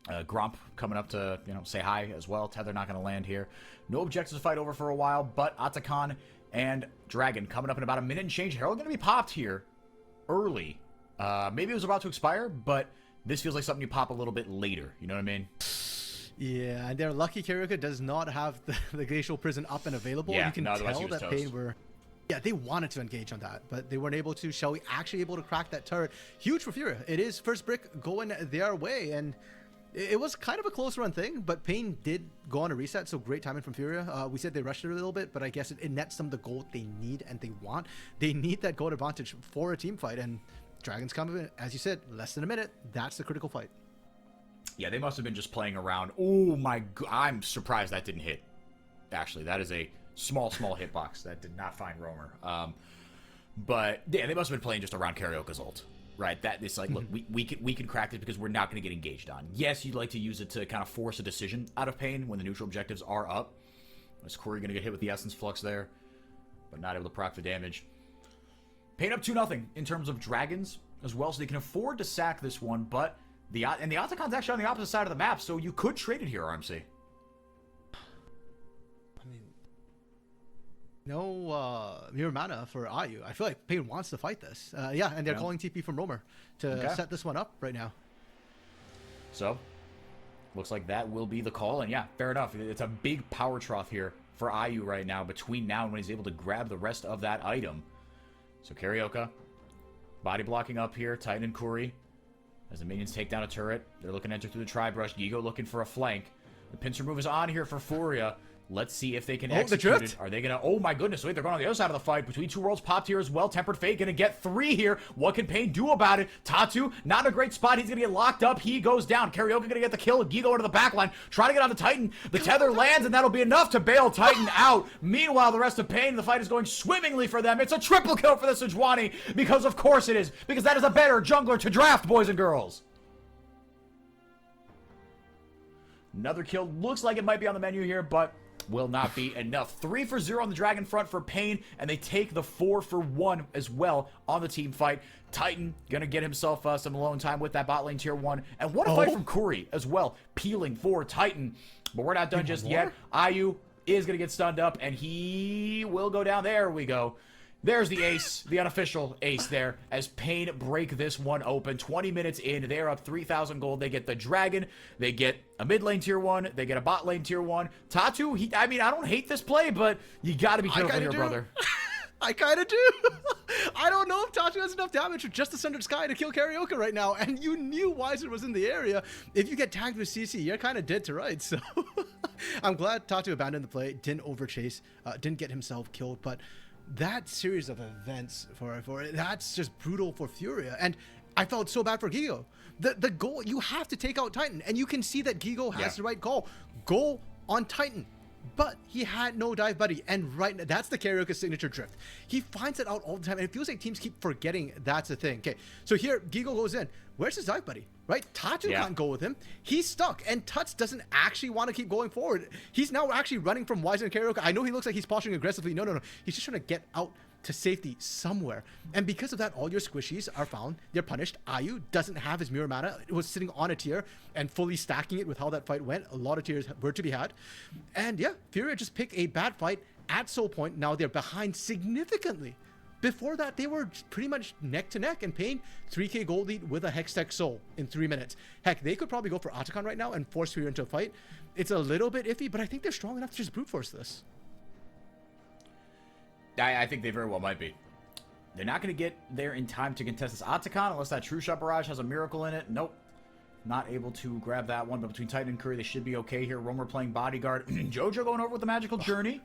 Gromp coming up to, you know, say hi as well. Tether not going to land here. No objectives to fight over for a while, but Atakan and Dragon coming up in about a minute and change. Herald going to be popped here early. Maybe it was about to expire, but this feels like something you pop a little bit later. You know what I mean? Yeah, and they're lucky Karioka does not have the Glacial Prison up and available. Yeah, you can no, tell that paiN were... Yeah, they wanted to engage on that, but they weren't able to. Shelly actually able to crack that turret. Huge for Furia. It is first brick going their way, and it was kind of a close run thing, but paiN did go on a reset, so great timing from Furia. We said they rushed it a little bit, but I guess it nets them the gold they need and they want. They need that gold advantage for a team fight, and Dragon's coming in, as you said, less than a minute. That's the critical fight. Yeah, they must have been just playing around. Oh my god, I'm surprised that didn't hit. Actually, that is a small hitbox that did not find Roamer. But yeah, they must have been playing just around Karioka's ult, right? That it's like, look, we can crack this because we're not going to get engaged on. Yes, you'd like to use it to kind of force a decision out of paiN when the neutral objectives are up. Is Corey going to get hit with the Essence Flux there, but not able to proc the damage. paiN up 2-0 in terms of dragons as well, so they can afford to sack this one, but the Atakan's actually on the opposite side of the map, so you could trade it here, RMC. I mean, no mirror mana for Ayu. I feel like paiN wants to fight this. Yeah, and they're calling TP from Roamer to set this one up right now. So, looks like that will be the call, and yeah, fair enough. It's a big power trough here for Ayu right now, between now and when he's able to grab the rest of that item. So Karioka, body blocking up here, Titan and Kuri. As the minions take down a turret, they're looking to enter through the Tri-Brush. Gigo looking for a flank. The pincer move is on here for Furia. Let's see if they can execute it. Are they going to... Oh my goodness, wait, they're going on the other side of the fight. Between Two Worlds popped here as well. Tempered Fate going to get 3 here. What can paiN do about it? Tatu, not in a great spot. He's going to get locked up. He goes down. Karioka going to get the kill. Gigo into the backline. Trying to get on the Titan. The tether lands, and that'll be enough to bail Titan out. Meanwhile, the rest of paiN, the fight is going swimmingly for them. It's a triple kill for the Sejuani, because of course it is. Because that is a better jungler to draft, boys and girls. Another kill. Looks like it might be on the menu here, but will not be enough. 3 for 0 on the Dragon front for paiN, and they take the 4 for 1 as well on the team fight. Titan gonna get himself some alone time with that bot lane tier 1. And what a fight from Kuri as well, peeling for Titan. But we're not done just yet. Ayu is gonna get stunned up, and he will go down. There we go. There's the ace, the unofficial ace there, as paiN break this one open. 20 minutes in, they're up 3,000 gold. They get the Dragon, they get a mid lane tier 1, they get a bot lane tier 1. Tatu, I mean, I don't hate this play, but you gotta be careful here, brother. I kind of do. I don't know if Tatu has enough damage with just the Sundered Sky to kill Karioka right now, and you knew Wiser was in the area. If you get tagged with CC, you're kind of dead to rights, so... I'm glad Tatu abandoned the play, didn't overchase, didn't get himself killed, but that series of events for that's just brutal for Furia. And I felt so bad for Gigo. The goal, you have to take out Titan, and you can see that Gigo has the right call. Go on Titan. But he had no dive buddy, and right now, that's the Karaoke signature drift. He finds it out all the time, and it feels like teams keep forgetting that's a thing. Okay, so here, Gigo goes in. Where's his dive buddy, right? Tatu can't go with him. He's stuck, and Tuts doesn't actually want to keep going forward. He's now actually running from Wiser and Karaoke. I know he looks like he's posturing aggressively. No. He's just trying to get out to safety somewhere. And because of that, all your squishies are found. They're punished. Ayu doesn't have his mirror mana. It was sitting on a tier and fully stacking it with how that fight went. A lot of tiers were to be had. And yeah, Furia just picked a bad fight at Soul Point. Now they're behind significantly. Before that, they were pretty much neck to neck, and paiN 3k gold lead with a Hextech Soul in 3 minutes. Heck, they could probably go for Atakan right now and force Furia into a fight. It's a little bit iffy, but I think they're strong enough to just brute force this. I think they very well might be. They're not going to get there in time to contest this Atakan unless that True Shot Barrage has a miracle in it. Nope. Not able to grab that one, but between Titan and Curry, they should be okay here. Romer playing bodyguard. Jojo going over with the Magical Journey.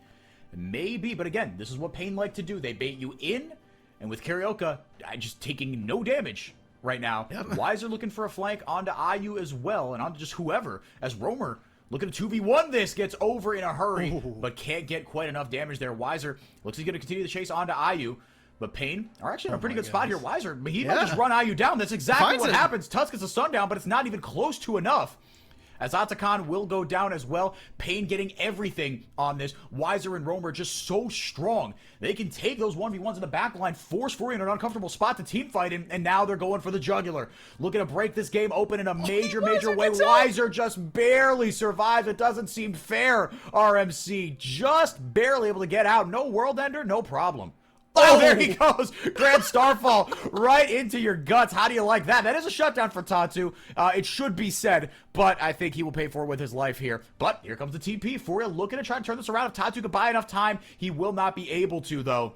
Maybe, but again, this is what paiN like to do. They bait you in, and with Karaoke, just taking no damage right now. Yep. Wiser looking for a flank onto Ayu as well, and onto just whoever, as Romer looking to 2v1 this, gets over in a hurry, but can't get quite enough damage there. Wiser looks like he's going to continue the chase onto Ayu, but paiN are actually in a pretty good spot here. Wiser, but he might just run Ayu down. That's exactly what happens. Tuts gets a stun down, but it's not even close to enough, as Atakan will go down as well. paiN getting everything on this. Wiser and Romer just so strong. They can take those 1v1s in the backline, force Furia in an uncomfortable spot to team fight him, and now they're going for the jugular. Looking to break this game open in a major way. Wiser just barely survives. It doesn't seem fair, RMC. Just barely able to get out. No World Ender, no problem. Oh, there he goes. Grand Starfall right into your guts. How do you like that? That is a shutdown for Tatu. It should be said, but I think he will pay for it with his life here. But here comes the TP. Furia looking to try to turn this around. If Tatu could buy enough time, he will not be able to, though.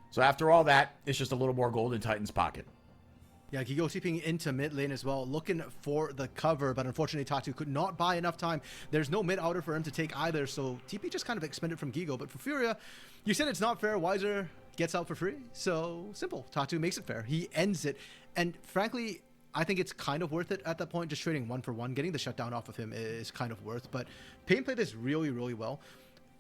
So after all that, it's just a little more gold in Titan's pocket. Yeah, Gigo TPing into mid lane as well, looking for the cover, but unfortunately Tatu could not buy enough time. There's no mid outer for him to take either, so TP just kind of expended from Gigo. But for Furia, you said it's not fair. Wiser gets out for free, so simple. Tatu makes it fair. He ends it, and frankly, I think it's kind of worth it at that point. Just trading 1-for-1, getting the shutdown off of him is kind of worth. But paiN played this really well.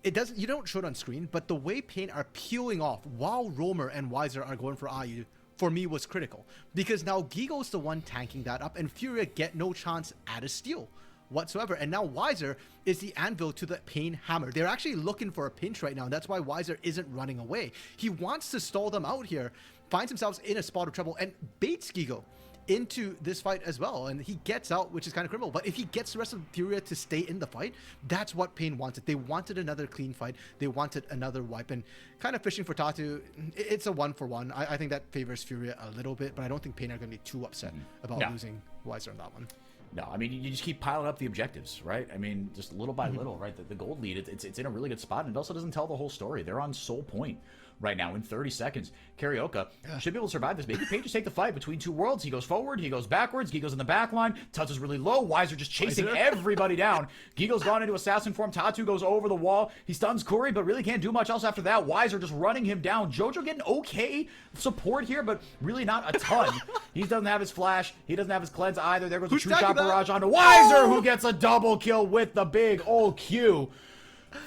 It doesn't, you don't show it on screen, but the way paiN are peeling off while Romer and Wiser are going for Ayu, for me, was critical, because now Gigo's the one tanking that up, and Furia get no chance at a steal whatsoever. And now Wiser is the anvil to the paiN hammer. They're actually looking for a pinch right now, and that's why Wiser isn't running away. He wants to stall them out here, finds himself in a spot of trouble, and baits Gigo into this fight as well, and he gets out, which is kind of criminal. But if he gets the rest of Furia to stay in the fight, that's what paiN wanted. They wanted another clean fight. They wanted another wipe, and kind of fishing for Tatu, it's a 1-for-1. I think that favors Furia a little bit, but I don't think paiN are going to be too upset about losing Wiser on that one. No, I mean, you just keep piling up the objectives, right? I mean, just little by little, right? The gold lead, it's in a really good spot, and it also doesn't tell the whole story. They're on Soul Point right now in 30 seconds. Karaoke should be able to survive this. Maybe paiN just take the fight between two worlds. He goes forward, he goes backwards, Gigo's in the back line, Tuts is really low, Wiser just chasing everybody down. Gigo's gone into assassin form, Tatu goes over the wall, he stuns Curry, but really can't do much else after that. Wiser just running him down. Jojo getting okay support here, but really not a ton. He doesn't have his flash, he doesn't have his cleanse either. There goes the True Shot Barrage onto Wiser, who gets a double kill with the big old Q.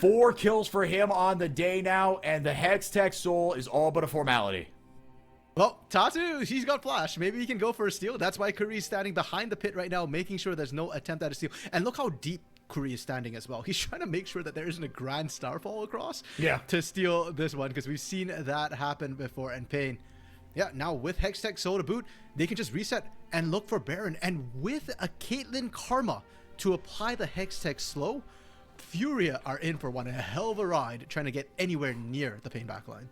4 kills for him on the day now, and the Hextech Soul is all but a formality. Well, Tatu, he's got flash. Maybe he can go for a steal. That's why Curry's standing behind the pit right now, making sure there's no attempt at a steal. And look how deep Curry is standing as well. He's trying to make sure that there isn't a grand starfall across to steal this one, because we've seen that happen before. And paiN, now with Hextech Soul to boot, they can just reset and look for Baron. And with a Caitlyn Karma to apply the Hextech slow, Furia are in for one hell of a ride trying to get anywhere near the paiN backline.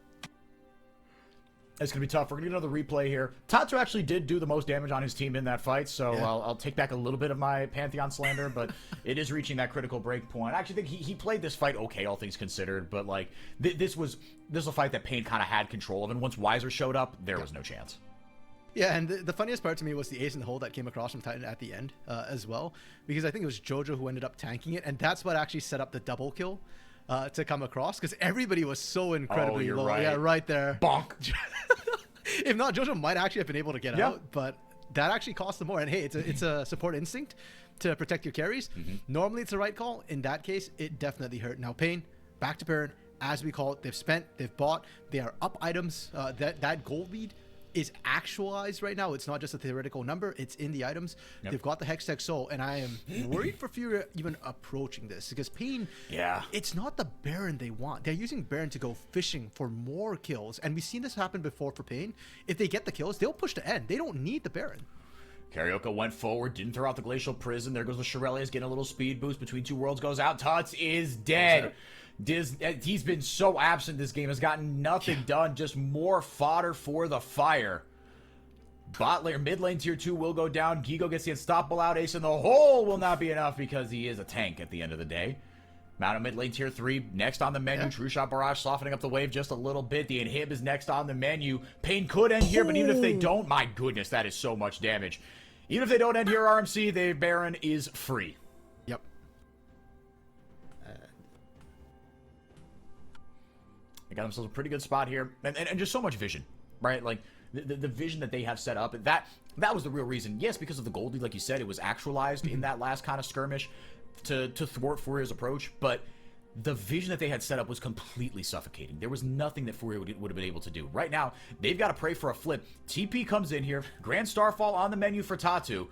It's going to be tough. We're going to get another replay here. Tatu actually did do the most damage on his team in that fight, so I'll take back a little bit of my Pantheon slander, but it is reaching that critical break point. I actually think he played this fight okay, all things considered, but like this was a fight that paiN kind of had control of, and once Wiser showed up, there was no chance. Yeah, and the funniest part to me was the ace in the hole that came across from Titan at the end as well, because I think it was Jojo who ended up tanking it, and that's what actually set up the double kill to come across, because everybody was so incredibly low. Right. Yeah, right there. Bonk. If not, Jojo might actually have been able to get out, but that actually cost them more. And hey, it's a support instinct to protect your carries. Normally it's the right call. In that case, it definitely hurt. Now paiN, back to paiN, as we call it. They've spent, they've bought, they are up items. That gold lead is actualized right now. It's not just a theoretical number, it's in the items. They've got the Hextech Soul, and I am worried for Furia even approaching this, because paiN, it's not the Baron they want. They're using Baron to go fishing for more kills, and we've seen this happen before for paiN. If they get the kills, they'll push to end. They don't need the Baron. Karaoke went forward, didn't throw out the Glacial Prison. There goes the Shirelius, getting a little speed boost. Between two worlds goes out. Tuts is dead. He's been so absent this game, has gotten nothing done, just more fodder for the fire. Bot lane, mid lane tier 2 will go down. Gigo gets the unstoppable out. Ace in the hole will not be enough because he is a tank at the end of the day. Mount of mid lane tier 3 next on the menu. True Shot Barrage softening up the wave just a little bit. The inhib is next on the menu. paiN could end here, but even if they don't, my goodness, that is so much damage. Even if they don't end here, RMC, the Baron is free. Yep. They got themselves a pretty good spot here, and just so much vision, right? Like the vision that they have set up, that was the real reason. Yes, because of the gold lead, like you said, it was actualized in that last kind of skirmish to thwart Furia's approach, but the vision that they had set up was completely suffocating. There was nothing that Furia would have been able to do. Right now, they've got to pray for a flip. TP comes in here, Grand Starfall on the menu for Tatu,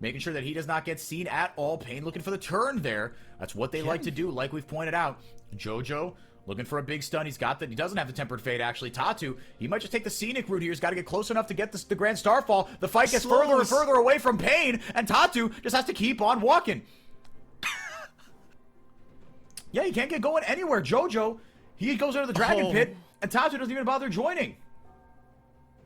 making sure that he does not get seen at all. paiN looking for the turn there. That's what they like to do, like we've pointed out. Jojo looking for a big stun. He doesn't have the Tempered Fate, actually. Tatu, he might just take the scenic route here. He's got to get close enough to get the Grand Starfall. The fight gets further and further away from paiN, and Tatu just has to keep on walking. Yeah, he can't get going anywhere. Jojo, he goes into the Dragon Pit, and Tatu doesn't even bother joining.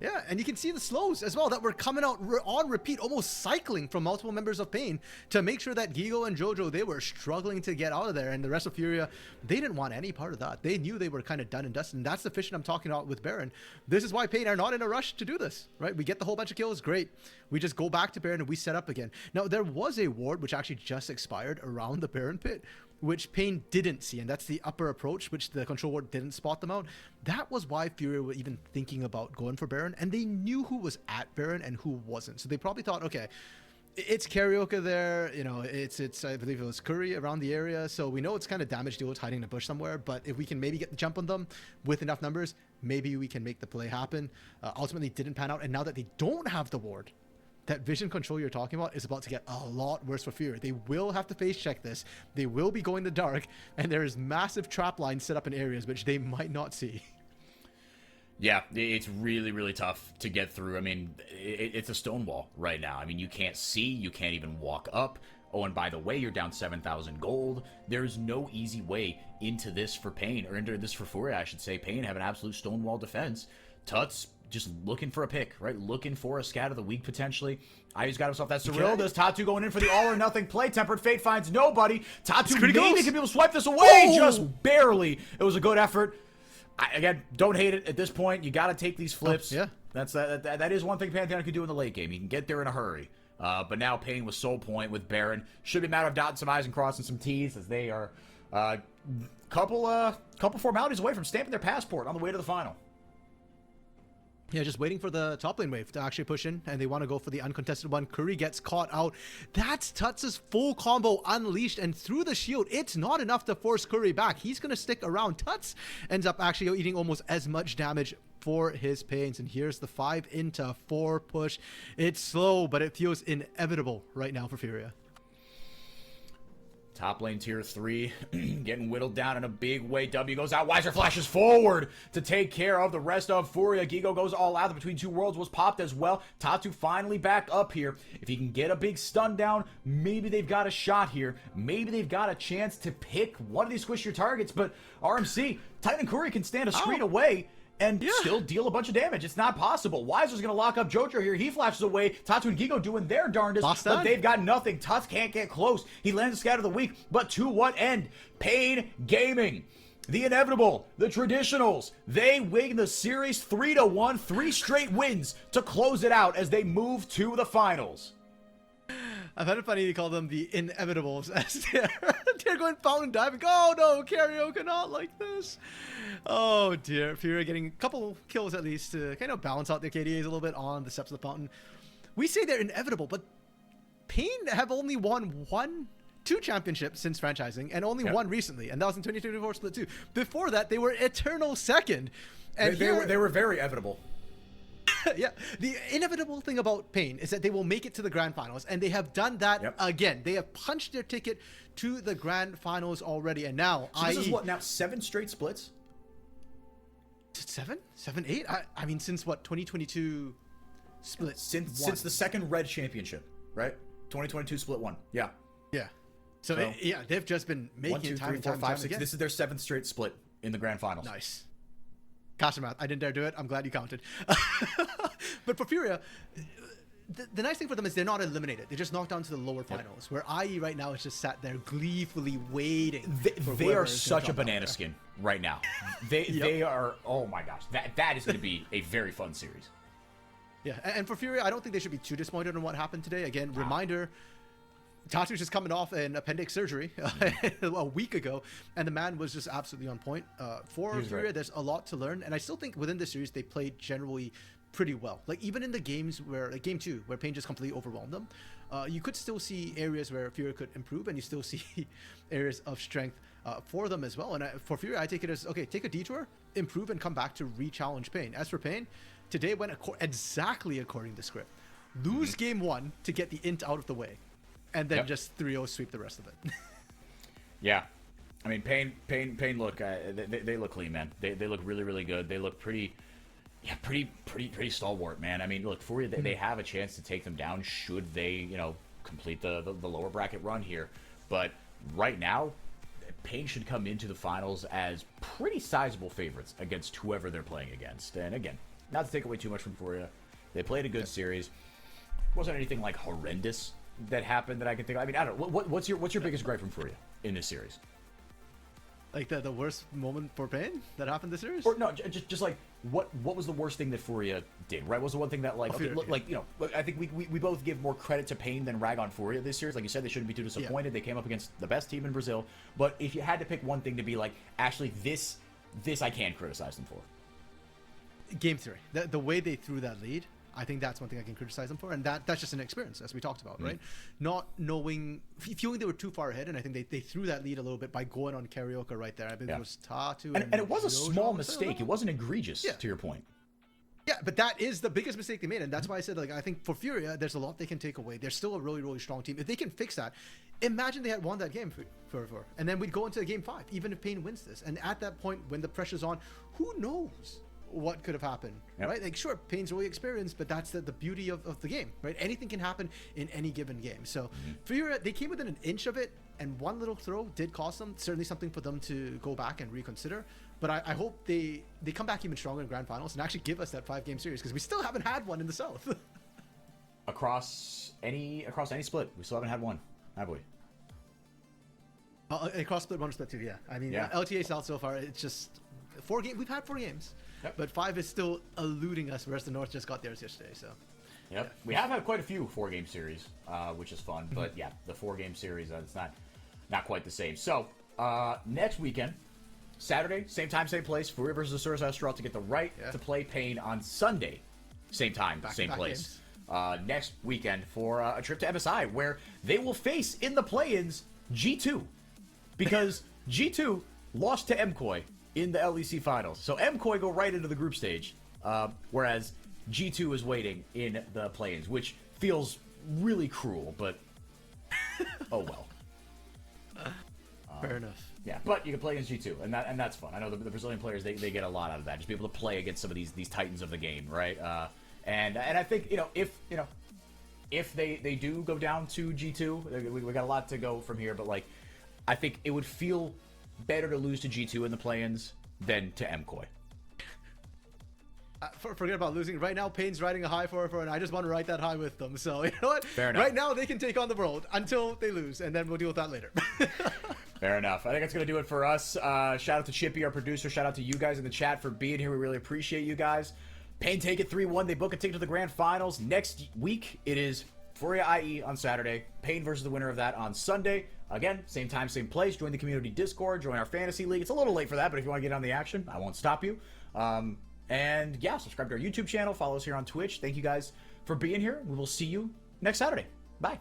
Yeah, and you can see the slows as well that were coming out on repeat, almost cycling from multiple members of paiN to make sure that Gigo and Jojo, they were struggling to get out of there. And the rest of Furia, they didn't want any part of that. They knew they were kind of done and dusted. And that's the fishing I'm talking about with Baron. This is why paiN are not in a rush to do this, right? We get the whole bunch of kills, great. We just go back to Baron and we set up again. Now, there was a ward which actually just expired around the Baron pit, which paiN didn't see, and that's the upper approach, which the control ward didn't spot them out. That was why Furia were even thinking about going for Baron, and they knew who was at Baron and who wasn't. So they probably thought, okay, it's Karaoke there, you know, it's I believe it was Curry around the area, so we know it's kind of damage dealers hiding in a bush somewhere, but if we can maybe get the jump on them with enough numbers, maybe we can make the play happen. Ultimately didn't pan out, and now that they don't have the ward, that vision control you're talking about is about to get a lot worse for Furia. They will have to face check this. They will be going to dark, and there is massive trap lines set up in areas which they might not see. Yeah, it's really, really tough to get through. I mean, it's a stone wall right now. I mean, you can't see, you can't even walk up. Oh, and by the way, you're down 7,000 gold. There's no easy way into this for paiN, or into this for Furia, I should say. paiN have an absolute stonewall defense. Tuts just looking for a pick, right? Looking for a scat of the week, potentially. He's got himself that Surreal. Does Tatu going in for the all-or-nothing play. Tempered Fate finds nobody. Tatu maybe can be able to swipe this away, just barely. It was a good effort. Again, don't hate it at this point. You got to take these flips. Yeah. That is one thing Pantheon can do in the late game. You can get there in a hurry. But now paiN with Soul Point with Baron. Should be a matter of dotting some I's and crossing some T's, as they are couple formalities away from stamping their passport on the way to the final. Yeah, just waiting for the top lane wave to actually push in, and they want to go for the uncontested one. Curry gets caught out. That's Tuts' full combo unleashed, and through the shield, it's not enough to force Curry back. He's going to stick around. Tuts ends up actually eating almost as much damage for his pains, and here's the 5 into 4 push. It's slow, but it feels inevitable right now for Furia. Top lane tier 3 getting whittled down in a big way. W goes out. Weiser flashes forward to take care of the rest of Furia. Gigo goes all out. The Between Two Worlds was popped as well. Tatu finally back up here. If he can get a big stun down, maybe they've got a shot here. Maybe they've got a chance to pick one of these squishier targets. But RMC, Titan and Curry can stand a screen away and still deal a bunch of damage. It's not possible. Weiser's going to lock up Jojo here. He flashes away. Tatu and Gigo doing their darndest, but they've got nothing. Tuts can't get close. He lands a scat of the week, but to what end? paiN Gaming. The inevitable, the traditionals, they win the series 3-1, 3 straight wins to close it out as they move to the finals. I've had it funny to call them the inevitables as they're going fountain diving. Oh no, karaoke not like this. Oh dear, Furia getting a couple kills at least to kind of balance out their KDAs a little bit on the steps of the fountain. We say they're inevitable, but paiN have only won 2 championships since franchising, and only one recently, and that was in 2024 Split 2. Before that, they were eternal second. And they were very inevitable. Yeah, the inevitable thing about paiN is that they will make it to the grand finals, and they have done that again. They have punched their ticket to the grand finals already, and now, so this is what, now 7 straight splits? 7, 8? I mean, since what, 2022 split? Since the second Red Championship, right? 2022 split 1. Yeah. Yeah. So yeah, they've just been making 1, 2, 3, 4, 5, 6. This is their 7th straight split in the grand finals. Nice. Caster math. I didn't dare do it. I'm glad you counted. But for Furia, the nice thing for them is they're not eliminated. They're just knocked down to the lower finals, where IE right now is just sat there gleefully waiting. They are such a banana skin right now. They are, oh my gosh, that is going to be a very fun series. Yeah, and for Furia, I don't think they should be too disappointed in what happened today. Again, reminder, Tatu's just coming off an appendix surgery a week ago, and the man was just absolutely on point. For Furia, there's a lot to learn, and I still think within the series they played generally pretty well. Like even in the games where, like game 2, where paiN just completely overwhelmed them, you could still see areas where Furia could improve, and you still see areas of strength for them as well. And for Furia, I take it as, okay, take a detour, improve, and come back to re-challenge paiN. As for paiN, today went exactly according to script. Lose game 1 to get the int out of the way, and then just 3-0 sweep the rest of it. Yeah. I mean, paiN look, they look clean, man. They look really, really good. They look pretty stalwart, man. I mean, look, Furia, they have a chance to take them down should they, you know, complete the lower bracket run here. But right now, paiN should come into the finals as pretty sizable favorites against whoever they're playing against. And again, not to take away too much from Furia, they played a good series. Wasn't anything like horrendous that happened that I can think of. I mean, I don't know. What's your biggest gripe from Furia in this series? Like the worst moment for paiN that happened this series? Or no, just like what was the worst thing that Furia did? Right? What was the one thing that like like, you know, I think we both give more credit to paiN than rag on Furia this series. Like you said, they shouldn't be too disappointed. They came up against the best team in Brazil. But if you had to pick one thing to be like, actually, this I can criticize them for. Game 3, the way they threw that lead, I think that's one thing I can criticize them for, and that's just an experience, as we talked about, right? Not knowing, feeling they were too far ahead, and I think they threw that lead a little bit by going on karaoke right there. I think it was Tatu, and it was a small mistake. It wasn't egregious, to your point. Yeah, but that is the biggest mistake they made, and that's why I said, like, I think for Furia, there's a lot they can take away. They're still a really, really strong team. If they can fix that, imagine they had won that game for and then we'd go into game 5, even if paiN wins this. And at that point, when the pressure's on, who knows what could have happened, right? Like, sure, paiN's really experienced, but that's the beauty of the game, right? Anything can happen in any given game. So Furia, they came within an inch of it, and one little throw did cost them. Certainly something for them to go back and reconsider. But I hope they come back even stronger in grand finals and actually give us that 5-game series, because we still haven't had one in the South. across any split, we still haven't had one, have we? Across split 1 or split 2, yeah. I mean, LTA South so far, it's just 4 games. We've had 4 games. But 5 is still eluding us, whereas the North just got theirs yesterday. So, we have had quite a few 4-game series, which is fun. But yeah, the 4-game series, it's not quite the same. So next weekend, Saturday, same time, same place, Furia versus Asurus Astral to get the right to play paiN on Sunday, same time, same place. Next weekend for a trip to MSI, where they will face in the play-ins G2, because G2 lost to MKOI in the LEC finals. So MKOI go right into the group stage, whereas G2 is waiting in the play-ins, which feels really cruel, but oh well. Fair enough. Yeah, but you can play against G2, and that's fun. I know the Brazilian players, they get a lot out of that, just be able to play against some of these titans of the game, right? And I think, if they do go down to G2, we got a lot to go from here, but like, I think it would feel better to lose to G2 in the play-ins than to MKOI. Forget about losing. Right now, paiN's riding a high for, and I just want to ride that high with them. So, you know what? Fair enough. Right now, they can take on the world until they lose, and then we'll deal with that later. Fair enough. I think that's going to do it for us. Shout out to Chippy, our producer. Shout out to you guys in the chat for being here. We really appreciate you guys. paiN take it 3-1. They book a ticket to the grand finals. Next week, it is Furia IE on Saturday. paiN versus the winner of that on Sunday. Again, same time, same place. Join the community Discord. Join our fantasy league. It's a little late for that, but if you want to get on the action, I won't stop you. And yeah, subscribe to our YouTube channel. Follow us here on Twitch. Thank you guys for being here. We will see you next Saturday. Bye.